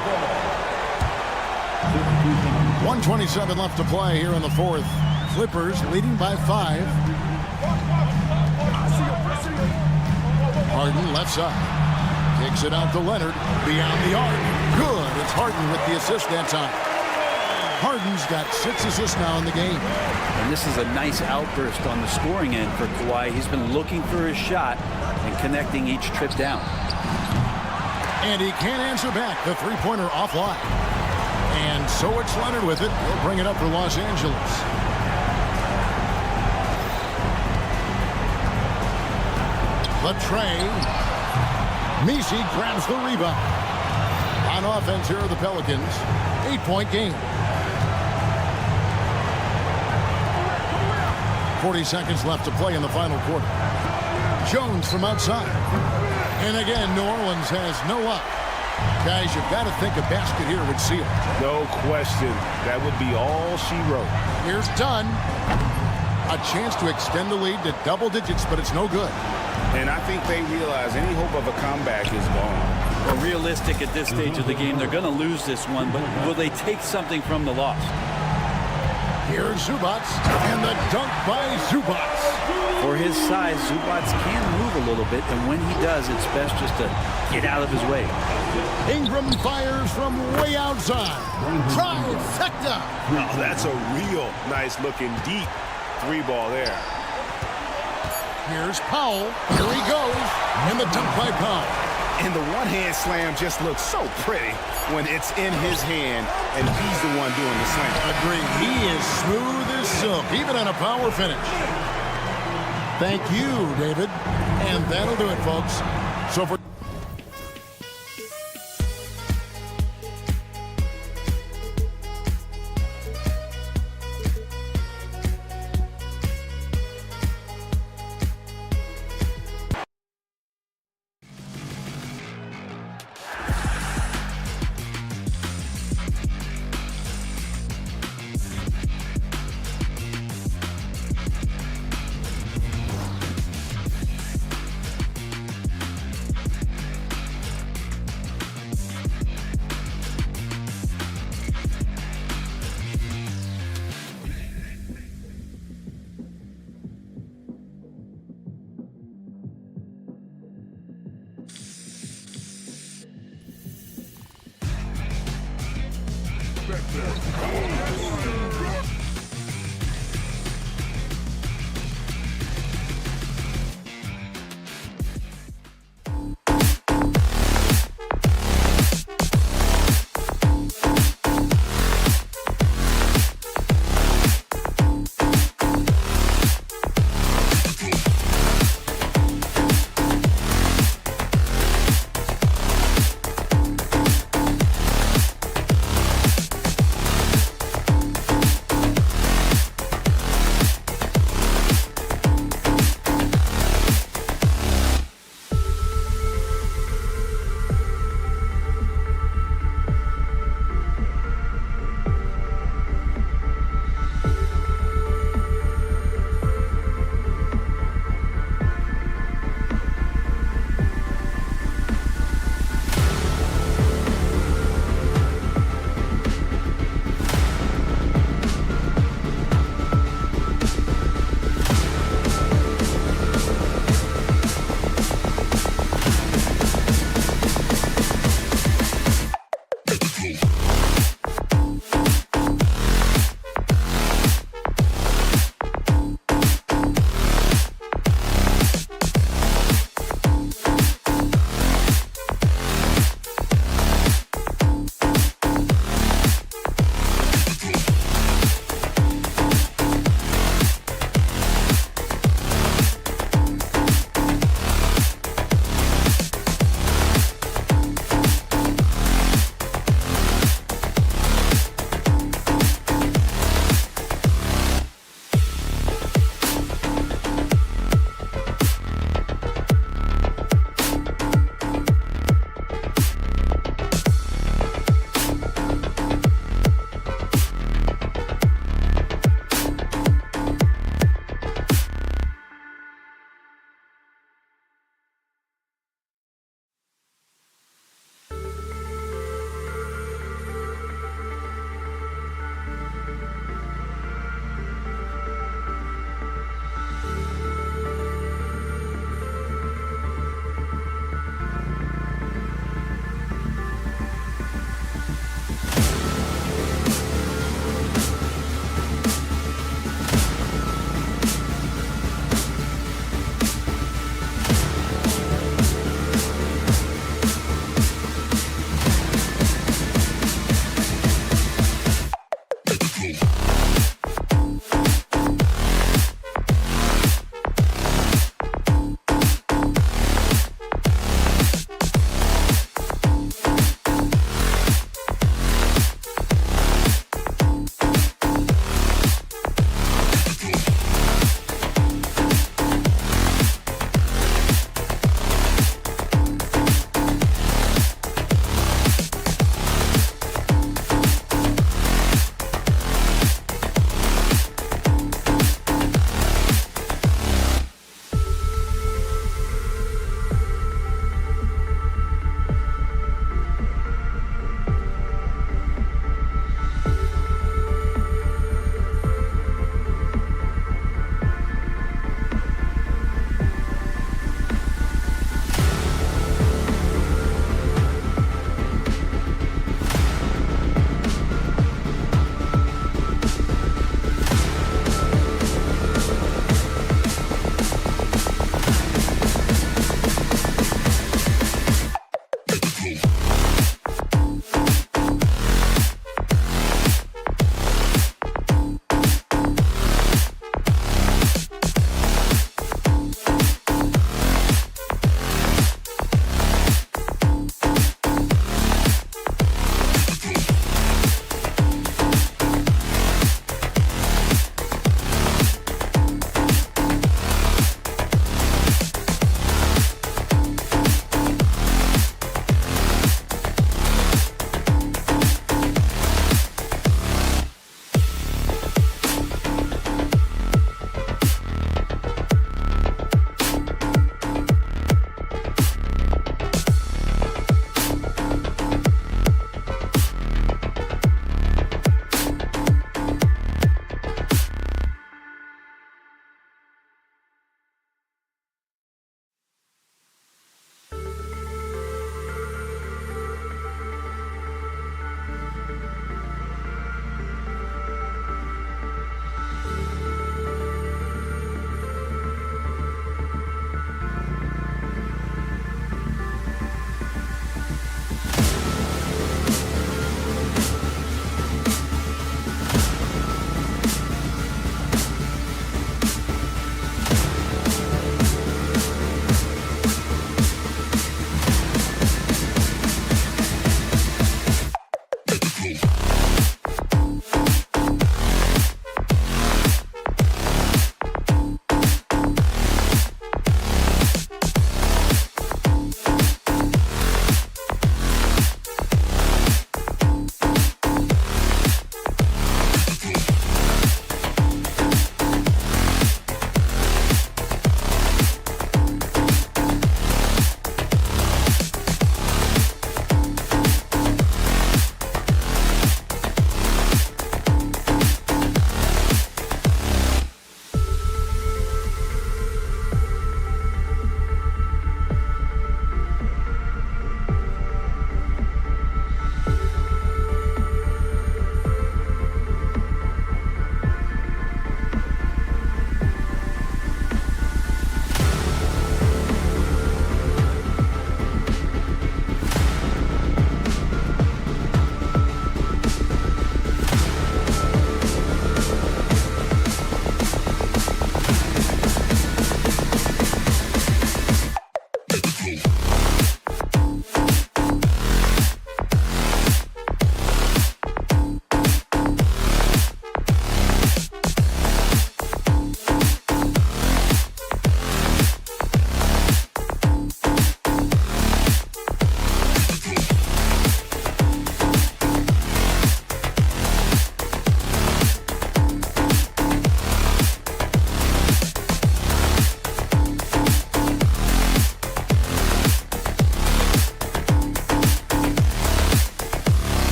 1:27 left to play here in the fourth. Clippers leading by 5. Harden left side. Kicks it out to Leonard. Beyond the arc. Good. It's Harden with the assist that time. Harden's got 6 assists now in the game. And this is a nice outburst on the scoring end for Kawhi. He's been looking for his shot and connecting each trip down. And he can't answer back. The three-pointer offline. And so it's Leonard with it. He'll bring it up for Los Angeles. The tray. Messi grabs the rebound. On offense here are the Pelicans. 8-point game. 40 seconds left to play in the final quarter. Jones from outside. And again, New Orleans has no luck. Guys, you've got to think a basket here would seal. No question. That would be all she wrote. Here's Dunn. A chance to extend the lead to double digits, but it's no good. And I think they realize any hope of a comeback is gone. Well, realistic at this stage of the game, they're going to lose this one, but will they take something from the loss? Here's Zubac, and the dunk by Zubac. For his size, Zubac can move a little bit, and when he does, it's best just to get out of his way. Ingram fires from way outside. Trifecta. Oh, that's a real nice looking deep 3 ball there. Here's Powell. Here he goes. And the dunk by Powell. And the one-hand slam just looks so pretty when it's in his hand and he's the one doing the slam. Agreed. He is smooth as silk, even on a power finish. Thank you, David. And that'll do it, folks. So for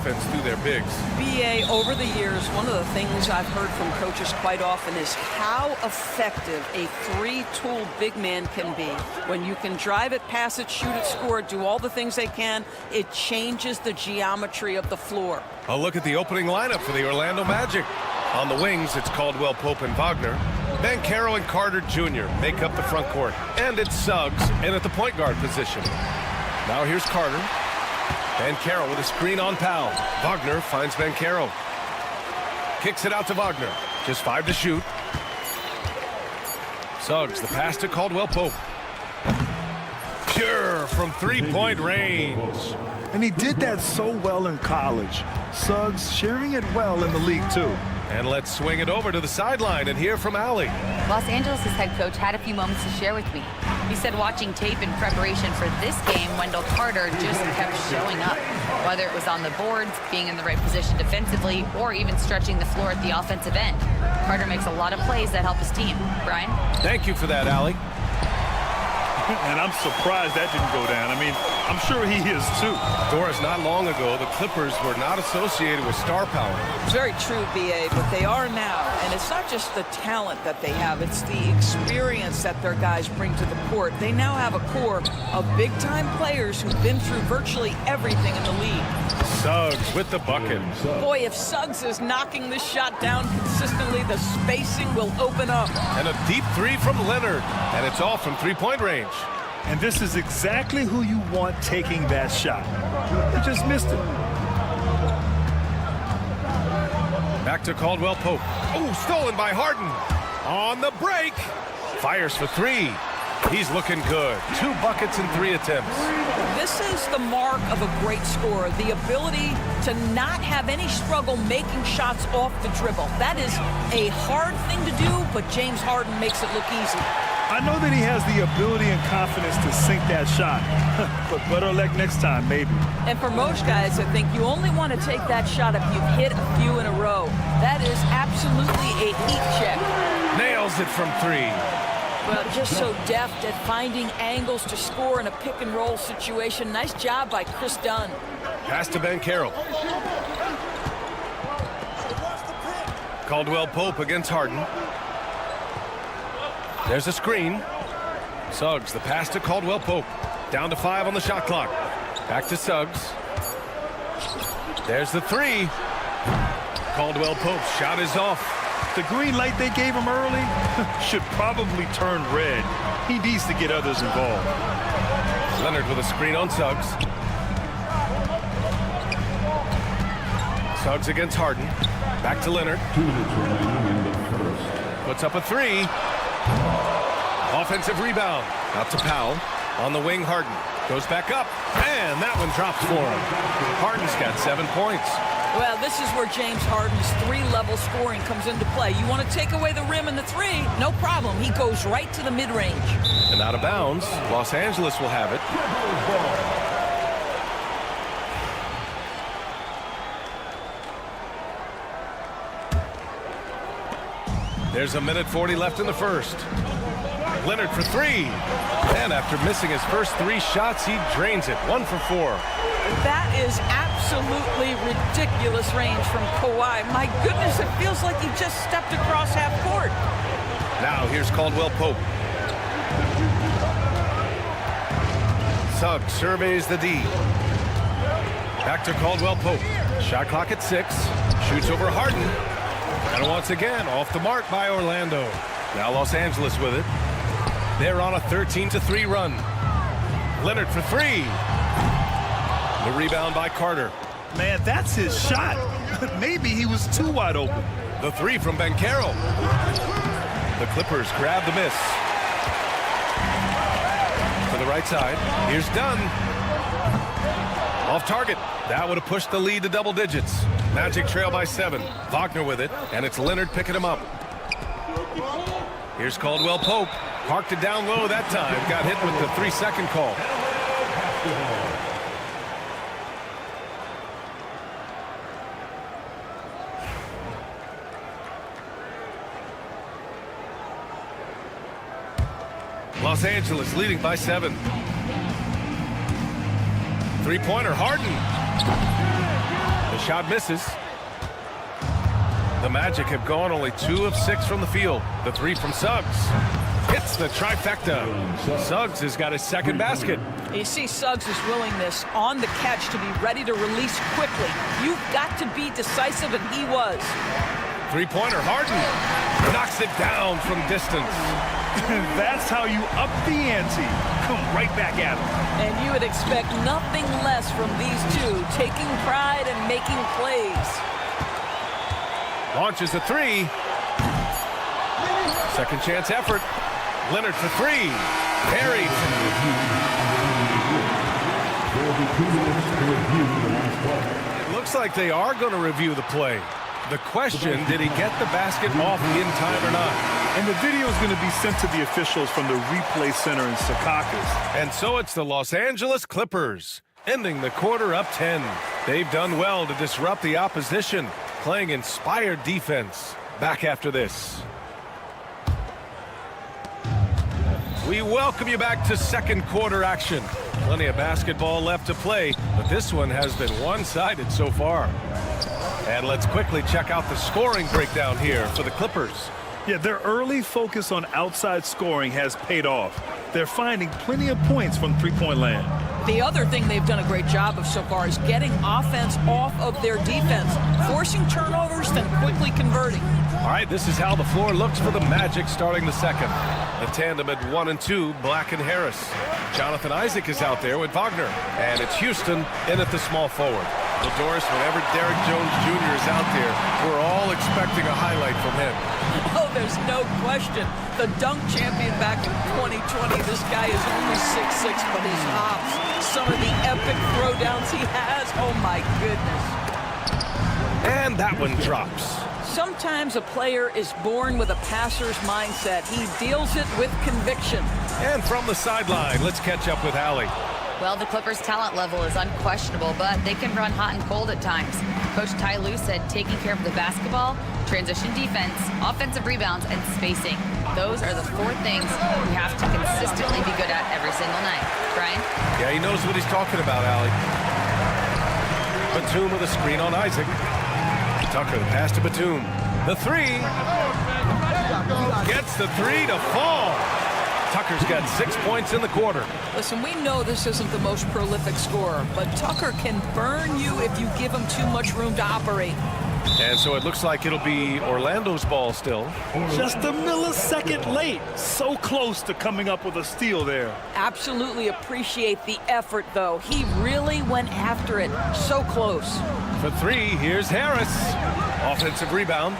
offense through their bigs. BA, over the years, one of the things I've heard from coaches quite often is how effective a three-tool big man can be. When you can drive it, pass it, shoot it, score it, do all the things they can, it changes the geometry of the floor. A look at the opening lineup for the Orlando Magic. On the wings, it's Caldwell Pope and Wagner. Banchero and Carter Jr. make up the front court. And it's Suggs in at the point guard position. Now here's Carter. Banchero with a screen on Powell. Wagner finds Banchero. Kicks it out to Wagner. Just 5 to shoot. Suggs, the pass to Caldwell Pope. Pure from three-point range. And he did that so well in college. Suggs sharing it well in the league, too. And let's swing it over to the sideline and hear from Allie. Los Angeles' head coach had a few moments to share with me. He said watching tape in preparation for this game, Wendell Carter just kept showing up. Whether it was on the boards, being in the right position defensively, or even stretching the floor at the offensive end. Carter makes a lot of plays that help his team. Brian? Thank you for that, Allie. And I'm surprised that didn't go down. I mean, I'm sure he is too. Doris, not long ago, the Clippers were not associated with star power. It's very true, BA, but they are now. And it's not just the talent that they have, it's the experience that their guys bring to the court. They now have a core of big-time players who've been through virtually everything in the league. Suggs with the bucket. Boy, if Suggs is knocking this shot down consistently, the spacing will open up. And a deep three from Leonard. And it's all from three-point range. And this is exactly who you want taking that shot. He just missed it. Back to Caldwell Pope. Oh, stolen by Harden. On the break. Fires for three. He's looking good. 2 buckets in 3 attempts. This is the mark of a great scorer, the ability to not have any struggle making shots off the dribble. That is a hard thing to do, but James Harden makes it look easy. I know that he has the ability and confidence to sink that shot, but better luck next time, maybe. And for most guys, I think you only want to take that shot if you've hit a few in a row. That is absolutely a heat check. Nails it from 3. Well, just so deft at finding angles to score in a pick-and-roll situation. Nice job by Chris Dunn. Pass to Banchero. Caldwell Pope against Harden. There's a screen. Suggs, the pass to Caldwell Pope. Down to 5 on the shot clock. Back to Suggs. There's the 3. Caldwell Pope's shot is off. The green light they gave him early should probably turn red. He needs to get others involved. Leonard with a screen on Suggs. Suggs against Harden. Back to Leonard. Puts up a 3. Offensive rebound. Out to Powell. On the wing, Harden. Goes back up. And that one drops for him. Harden's got 7 points. Well, this is where James Harden's 3-level scoring comes into play. You want to take away the rim and the 3, no problem. He goes right to the mid-range. And out of bounds, Los Angeles will have it. There's 1:40 left in the first. Leonard for 3. And after missing his first 3 shots, he drains it. 1 for 4. That is absolutely ridiculous range from Kawhi. My goodness, it feels like he just stepped across half court. Now here's Caldwell Pope. Suggs surveys the D. Back to Caldwell Pope. Shot clock at 6. Shoots over Harden. And once again, off the mark by Orlando. Now Los Angeles with it. They're on a 13-3 run. Leonard for 3. The rebound by Carter. Man, that's his shot. Maybe he was too wide open. The 3 from Banchero. The Clippers grab the miss. To the right side. Here's Dunn. Off target. That would have pushed the lead to double digits. Magic trail by 7. Wagner with it, and it's Leonard picking him up. Here's Caldwell Pope. Parked it down low that time. Got hit with the 3-second call. Los Angeles leading by 7. 3-pointer, Harden. The shot misses. The Magic have gone only 2 of 6 from the field. The 3 from Suggs hits the trifecta. Suggs has got his second basket. You see Suggs' willingness on the catch to be ready to release quickly. You've got to be decisive, and he was. Three-pointer, Harden knocks it down from distance. That's how you up the ante. Come right back at him. And you would expect nothing less from these two, taking pride and making plays. Launches a 3. Second chance effort. Leonard for 3. Parried. It looks like they are going to review the play. The question, did he get the basket off in time or not? And the video is going to be sent to the officials from the replay center in Secaucus. And so it's the Los Angeles Clippers, ending the quarter up 10. They've done well to disrupt the opposition, playing inspired defense. Back after this. We welcome you back to second quarter action. Plenty of basketball left to play, but this one has been one-sided so far. And let's quickly check out the scoring breakdown here for the Clippers. Yeah, their early focus on outside scoring has paid off. They're finding plenty of points from three-point land. The other thing they've done a great job of so far is getting offense off of their defense, forcing turnovers, then quickly converting. All right, this is how the floor looks for the Magic starting the second. The tandem at 1 and 2, Black and Harris. Jonathan Isaac is out there with Wagner. And it's Houston in at the small forward. Well, Doris, whenever Derrick Jones Jr. is out there, we're all expecting a highlight from him. Oh, there's no question. The dunk champion back in 2020, this guy is only 6'6", but his hops, some of the epic throwdowns he has, oh my goodness. And that one drops. Sometimes a player is born with a passer's mindset. He deals it with conviction. And from the sideline, let's catch up with Allie. Well, the Clippers' talent level is unquestionable, but they can run hot and cold at times. Coach Ty Lue said taking care of the basketball, transition defense, offensive rebounds, and spacing. Those are the 4 things we have to consistently be good at every single night. Brian? Yeah, he knows what he's talking about, Allie. Batum with a screen on Isaac. Tucker, the pass to Batum. The 3. Gets the 3 to fall. Tucker's got 6 points in the quarter. Listen, we know this isn't the most prolific scorer, but Tucker can burn you if you give him too much room to operate. And so it looks like it'll be Orlando's ball still. Just a millisecond late. So close to coming up with a steal there. Absolutely appreciate the effort, though. He really went after it. So close. For 3, here's Harris. Offensive rebound.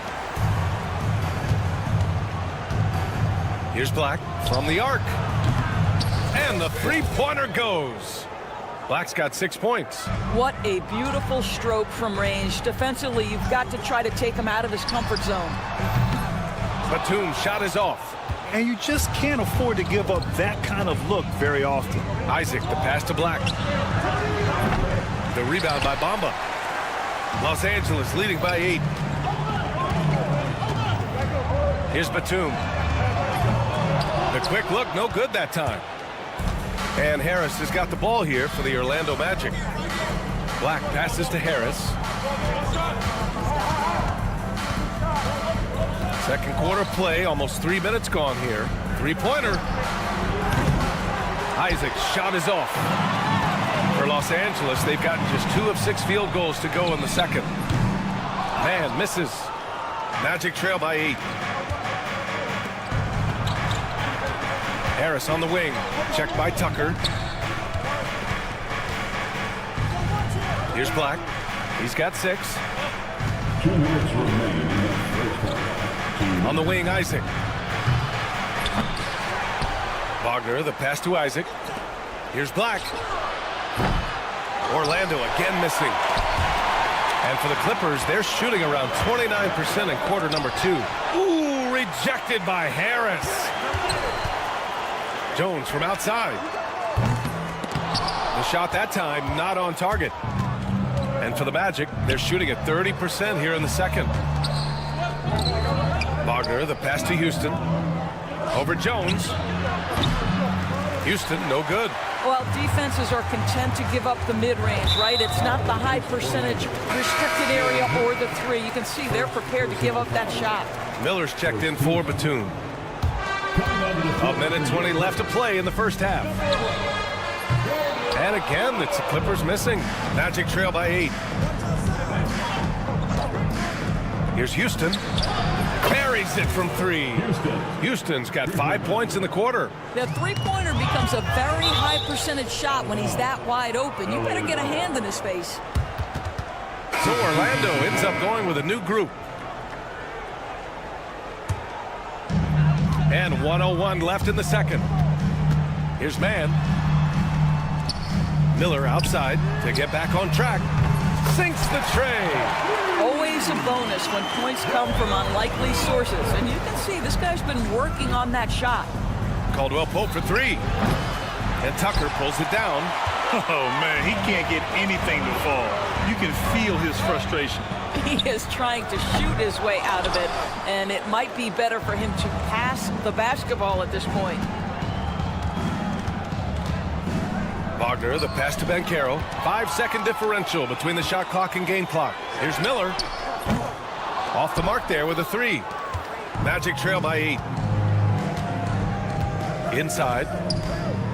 Here's Black from the arc. And the three-pointer goes. Black's got 6 points. What a beautiful stroke from range. Defensively, you've got to try to take him out of his comfort zone. Batum's shot is off. And you just can't afford to give up that kind of look very often. Isaac, the pass to Black. The rebound by Bamba. Los Angeles leading by 8. Here's Batum. The quick look, no good that time. And Harris has got the ball here for the Orlando Magic. Black passes to Harris. Second quarter play, almost 3 minutes gone here. Three-pointer. Isaac's shot is off. For Los Angeles, they've gotten just 2 of 6 field goals to go in the second. Man, misses. Magic trail by 8. Harris on the wing, checked by Tucker. Here's Black. He's got 6. 2 minutes remaining. On the wing, Isaac. Wagner, the pass to Isaac. Here's Black. Orlando again missing. And for the Clippers, they're shooting around 29% in quarter number 2. Ooh, rejected by Harris. Jones from outside. The shot that time not on target. And for the Magic, they're shooting at 30% here in the second. Wagner, the pass to Houston. Over Jones. Houston, no good. Well, defenses are content to give up the mid-range, right? It's not the high percentage restricted area or the three. You can see they're prepared to give up that shot. Miller's checked in for Batum. A minute 20 left to play in the first half. And again, it's the Clippers missing. Magic trail by 8. Here's Houston. Buries it from 3. Houston's got 5 points in the quarter. The three-pointer becomes a very high percentage shot when he's that wide open. You better get a hand in his face. So Orlando ends up going with a new group. And 1:01 left in the second. Here's Mann. Miller outside to get back on track. Sinks the tray. Always a bonus when points come from unlikely sources. And you can see this guy's been working on that shot. Caldwell Pope for 3. And Tucker pulls it down. Oh, man, he can't get anything to fall. You can feel his frustration. He is trying to shoot his way out of it, and it might be better for him to pass the basketball at this point. Wagner, the pass to Banchero. 5-second differential between the shot clock and game clock. Here's Miller. Off the mark there with a 3. Magic trail by 8. Inside.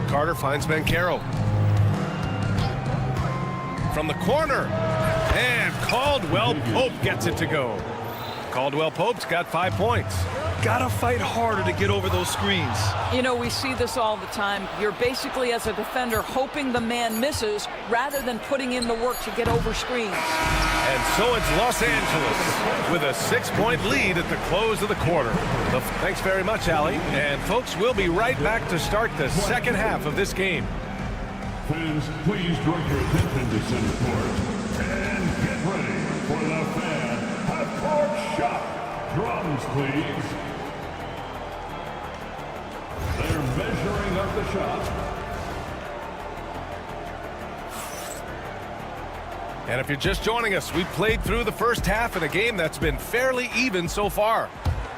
Carter finds Banchero. From the corner. And Caldwell Pope gets it to go. Caldwell Pope's got 5 points. Gotta fight harder to get over those screens. You know, we see this all the time. You're basically, as a defender, hoping the man misses rather than putting in the work to get over screens. And so it's Los Angeles with a 6-point lead at the close of the quarter. Thanks very much, Allie. And folks, we'll be right back to start the second half of this game. Fans, please direct your attention to center court and get ready for the fan half-court shot. Drums, please. They're measuring up the shot. And if you're just joining us, we played through the first half in a game that's been fairly even so far.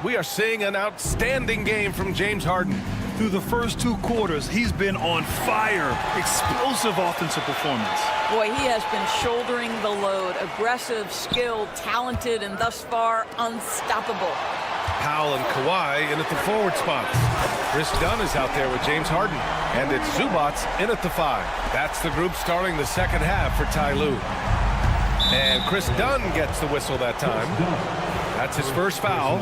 We are seeing an outstanding game from James Harden. Through the first 2 quarters, he's been on fire. Explosive offensive performance. Boy, he has been shouldering the load. Aggressive, skilled, talented, and thus far, unstoppable. Powell and Kawhi in at the forward spots. Chris Dunn is out there with James Harden. And it's Zubats in at the 5. That's the group starting the second half for Ty Lue. And Chris Dunn gets the whistle that time. That's his first foul,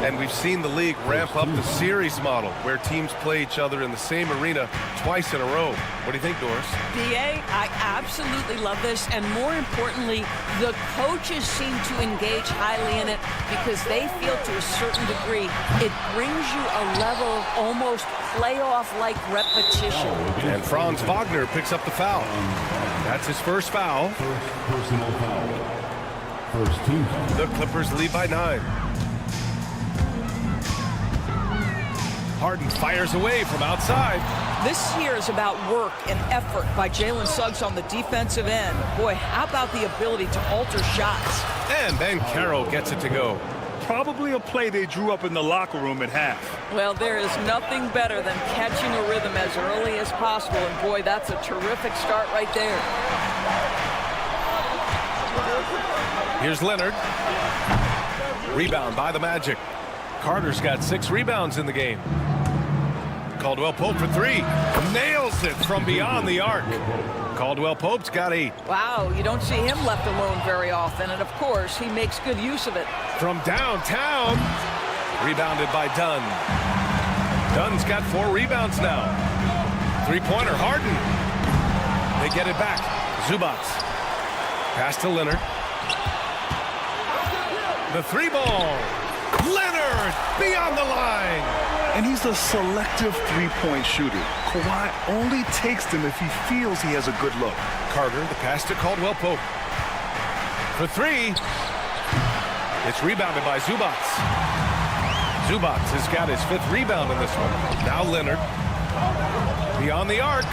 and we've seen the league ramp up the series model where teams play each other in the same arena twice in a row. What do you think, Doris? DA, I absolutely love this, and more importantly, the coaches seem to engage highly in it because they feel to a certain degree it brings you a level of almost playoff-like repetition. And Franz Wagner picks up the foul. That's his first foul. First personal foul. First team foul. The Clippers lead by 9. Harden fires away from outside. This here is about work and effort by Jalen Suggs on the defensive end. Boy, how about the ability to alter shots? And Banchero gets it to go. Probably a play they drew up in the locker room at half. Well, there is nothing better than catching a rhythm as early as possible. And boy, that's a terrific start right there. Here's Leonard. Rebound by the Magic. Carter's got 6 rebounds in the game. Caldwell Pope for 3. Nails it from beyond the arc. Caldwell Pope's got 8. Wow, you don't see him left alone very often. And of course, he makes good use of it. From downtown. Rebounded by Dunn. Dunn's got 4 rebounds now. 3-pointer, Harden. They get it back. Zubats. Pass to Leonard. The 3-ball. Leonard beyond the line. And he's a selective 3-point shooter. Kawhi only takes them if he feels he has a good look. Carter, the pass to Caldwell Pope. For 3. It's rebounded by Zubats. Zubats has got his 5th rebound in this one. Now Leonard. Beyond the arc.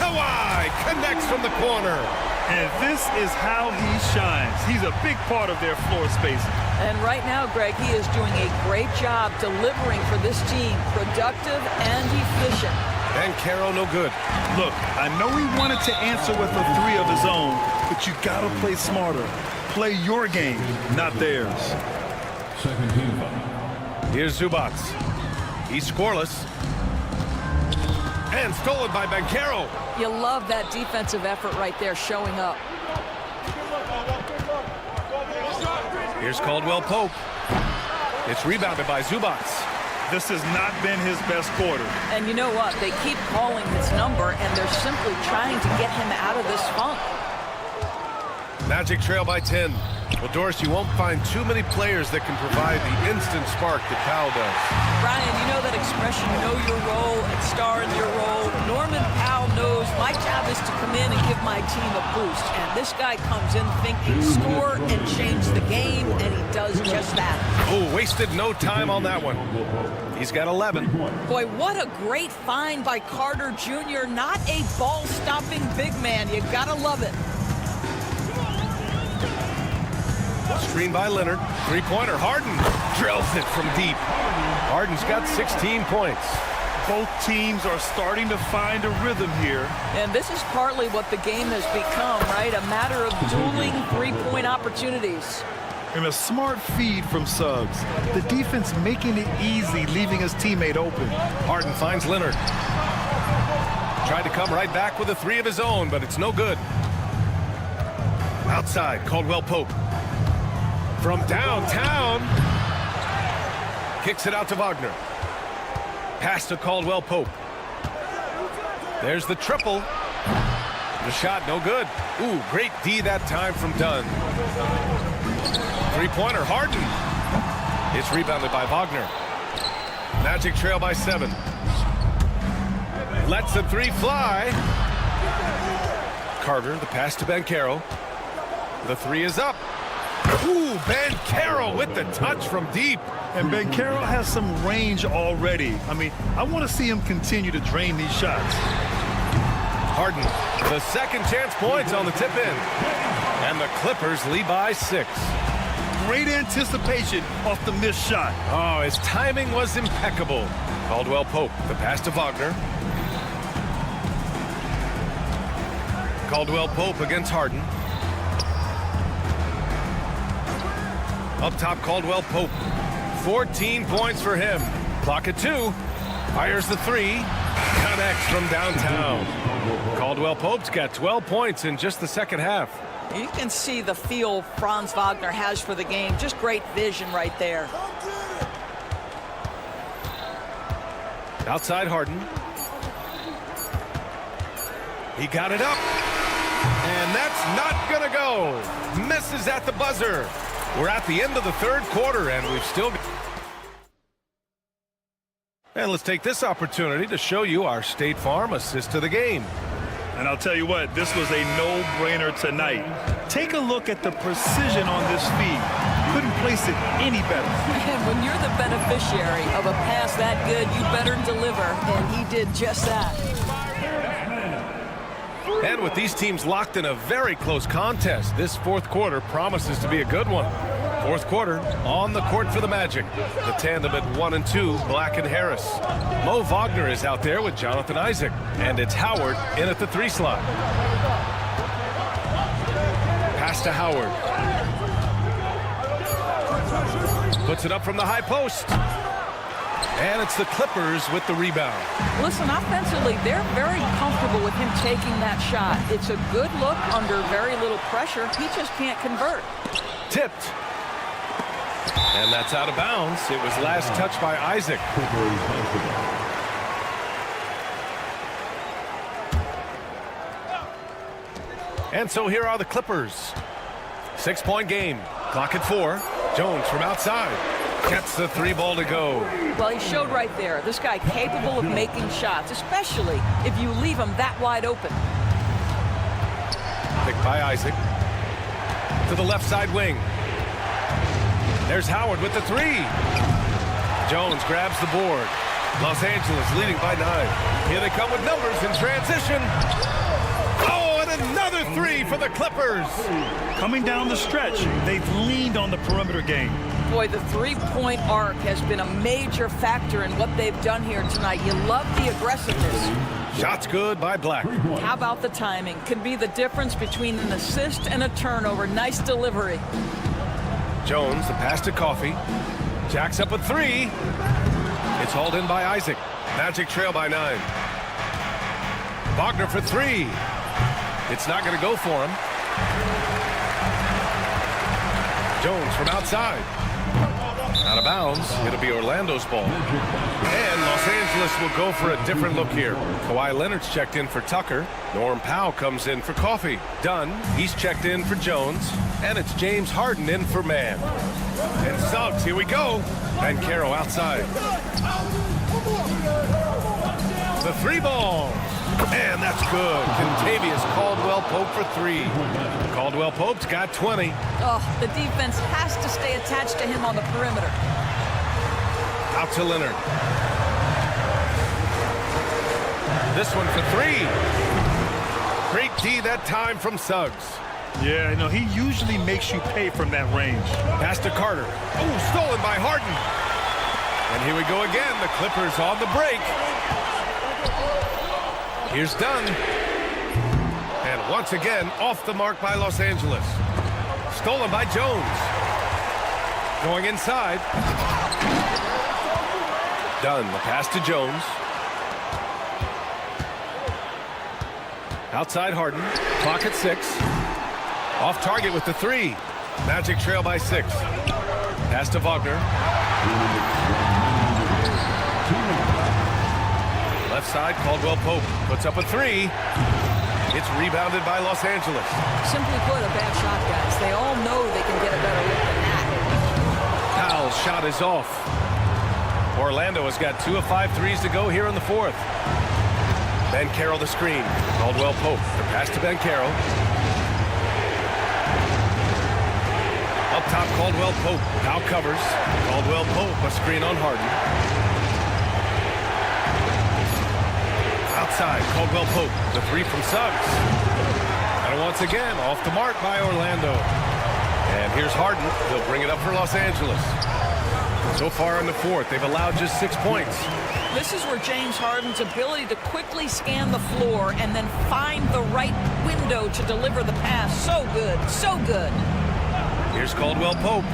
Kawhi connects from the corner. And this is how he shines. He's a big part of their floor spacing. And right now, Greg, he is doing a great job delivering for this team, productive and efficient. Banchero no good. Look, I know he wanted to answer with a three of his own, but you gotta play smarter. Play your game, not theirs. Here's Zubac. He's scoreless. And stolen by Banchero. You love that defensive effort right there showing up. Here's Caldwell Pope. It's rebounded by Zubac. This has not been his best quarter. And you know what? They keep calling his number, and they're simply trying to get him out of this funk. Magic trail by 10. Well, Doris, you won't find too many players that can provide the instant spark that Powell does. Brian, you know that expression, know your role and star in your role. Norman Powell knows my job is to come in and give my team a boost. And this guy comes in thinking score and change the game, and he does just that. Oh, wasted no time on that one. He's got 11. Boy, what a great find by Carter Jr. Not a ball-stopping big man. You gotta love it. Screen by Leonard. Three-pointer. Harden drills it from deep. Harden's got 16 points. Both teams are starting to find a rhythm here. And this is partly what the game has become, right? A matter of dueling three-point opportunities. And a smart feed from Suggs. The defense making it easy, leaving his teammate open. Harden finds Leonard. Tried to come right back with a three of his own, but it's no good. Outside, Caldwell Pope. From downtown. Kicks it out to Wagner. Pass to Caldwell Pope. There's the triple. The shot no good. Ooh, great D that time from Dunn. Three-pointer, Harden. It's rebounded by Wagner. Magic trail by 7. Lets the three fly. Carter, the pass to Banchero. The three is up. Ooh, Banchero with the touch from deep. And Banchero has some range already. I mean, I want to see him continue to drain these shots. Harden, the second chance points on the tip in. And the Clippers lead by 6. Great anticipation off the missed shot. Oh, his timing was impeccable. Caldwell Pope, the pass to Wagner. Caldwell Pope against Harden. Up top, Caldwell Pope. 14 points for him. Clock at 2. Fires the three. Connects from downtown. Caldwell Pope's got 12 points in just the second half. You can see the feel Franz Wagner has for the game. Just great vision right there. Outside Harden. He got it up. And that's not going to go. Misses at the buzzer. We're at the end of the third quarter, and we've still got... And let's take this opportunity to show you our State Farm assist to the game. And I'll tell you what, this was a no-brainer tonight. Take a look at the precision on this feed. Couldn't place it any better. And when you're the beneficiary of a pass that good, you better deliver, and he did just that. And with these teams locked in a very close contest, this fourth quarter promises to be a good one. Fourth quarter on the court for the Magic. The tandem at 1 and 2, Black and Harris. Mo Wagner is out there with Jonathan Isaac. And it's Howard in at the 3 slot. Pass to Howard. Puts it up from the high post. And it's the Clippers with the rebound. Listen, offensively, they're very comfortable with him taking that shot. It's a good look under very little pressure. He just can't convert. Tipped. And that's out of bounds. It was last touched by Isaac. And so here are the Clippers. 6-point game. Clock at 4. Jones from outside. Gets the 3 ball to go. Well, he showed right there. This guy capable of making shots, especially if you leave him that wide open. Picked by Isaac. To the left side wing. There's Howard with the 3. Jones grabs the board. Los Angeles leading by 9. Here they come with numbers in transition. Oh, and another 3 for the Clippers. Coming down the stretch, they've leaned on the perimeter game. Boy, the three-point arc has been a major factor in what they've done here tonight. You love the aggressiveness. Shots good by Black. How about the timing? Can be the difference between an assist and a turnover. Nice delivery. Jones, the pass to Coffee. Jacks up a three. It's hauled in by Isaac. Magic trail by 9. Wagner for three. It's not going to go for him. Jones from outside. Out of bounds. It'll be Orlando's ball. And Los Angeles will go for a different look here. Kawhi Leonard's checked in for Tucker. Norm Powell comes in for Coffee. Dunn, he's checked in for Jones. And it's James Harden in for Mann. And Suggs, here we go. And Caro outside. The three ball. And that's good. Contavious Caldwell-Pope for three. Caldwell-Pope's got 20. Oh, the defense has to stay attached to him on the perimeter. Out to Leonard. This one for three. Great D that time from Suggs. Yeah, he usually makes you pay from that range. Pass to Carter. Oh, stolen by Harden. And here we go again. The Clippers on the break. Here's Dunn. And once again, off the mark by Los Angeles. Stolen by Jones. Going inside. Dunn, the pass to Jones. Outside Harden. Clock at 6. Off target with the three. Magic trail by 6. Pass to Wagner. Left side, Caldwell-Pope puts up a three. It's rebounded by Los Angeles. Simply put, a bad shot, guys. They all know they can get a better look than that. Powell's shot is off. Orlando has got 2 of 5 threes to go here in the 4th. Bancaro the screen. Caldwell-Pope. The pass to Bancaro. Up top, Caldwell-Pope. Now covers. Caldwell-Pope, a screen on Harden. Outside, Caldwell-Pope, the three from Suggs. And once again, off the mark by Orlando. And here's Harden. He'll bring it up for Los Angeles. So far in the 4th, they've allowed just 6 points. This is where James Harden's ability to quickly scan the floor and then find the right window to deliver the pass. So good, so good. Here's Caldwell-Pope.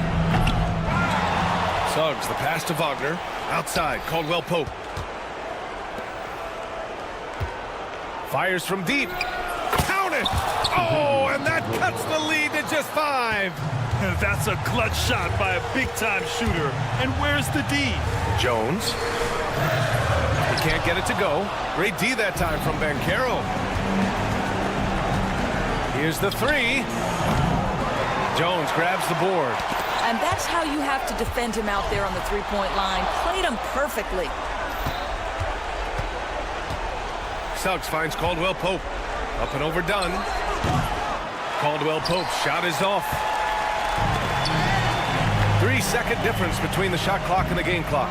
Suggs, the pass to Wagner. Outside, Caldwell-Pope. Fires from deep. Count it! Oh, and that cuts the lead to just 5. That's a clutch shot by a big-time shooter. And where's the D? Jones. He can't get it to go. Great D that time from Bancaro. Here's the three. Jones grabs the board. And that's how you have to defend him out there on the three-point line. Played him perfectly. Suggs finds Caldwell-Pope. Up and over Dunn. Caldwell-Pope's shot is off. 3-second difference between the shot clock and the game clock.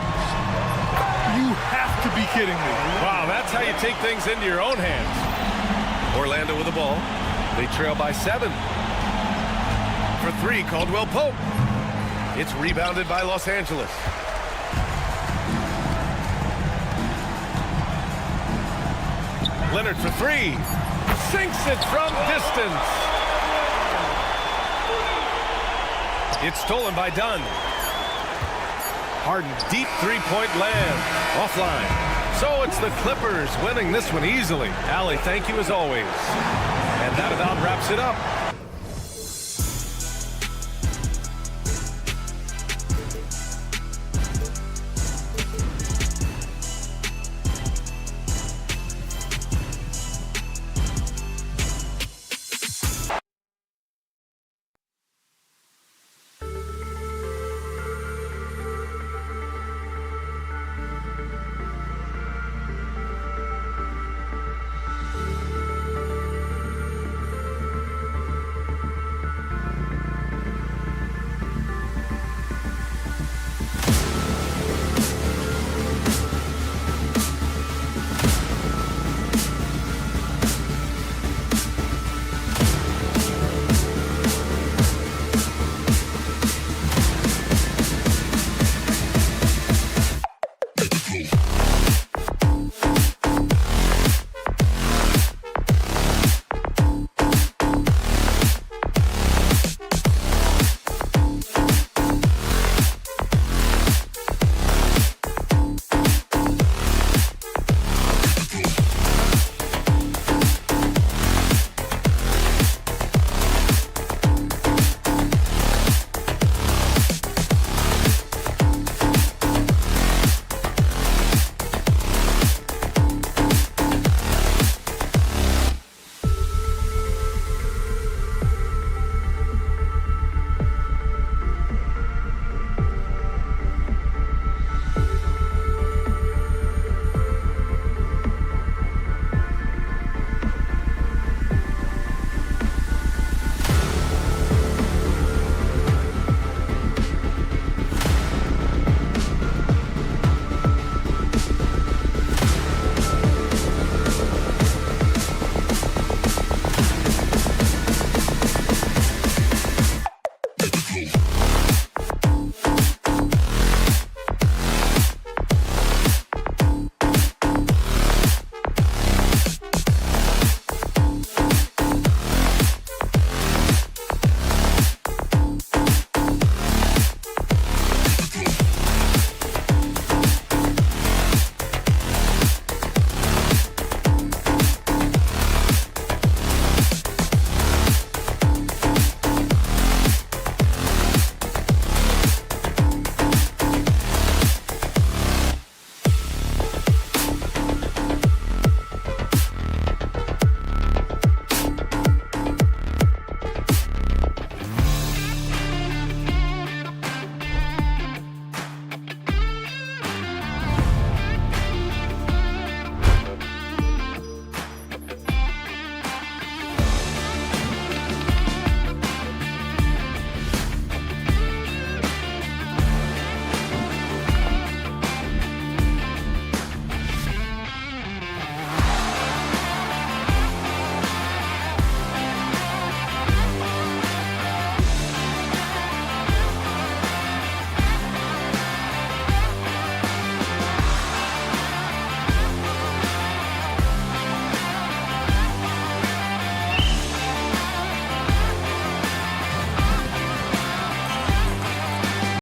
You have to be kidding me. Wow, that's how you take things into your own hands. Orlando with the ball. They trail by 7. For 3, Caldwell-Pope. It's rebounded by Los Angeles. Leonard for 3. Sinks it from distance. It's stolen by Dunn. Harden, deep three-point land. Offline. So it's the Clippers winning this one easily. Allie, thank you as always. And that about wraps it up.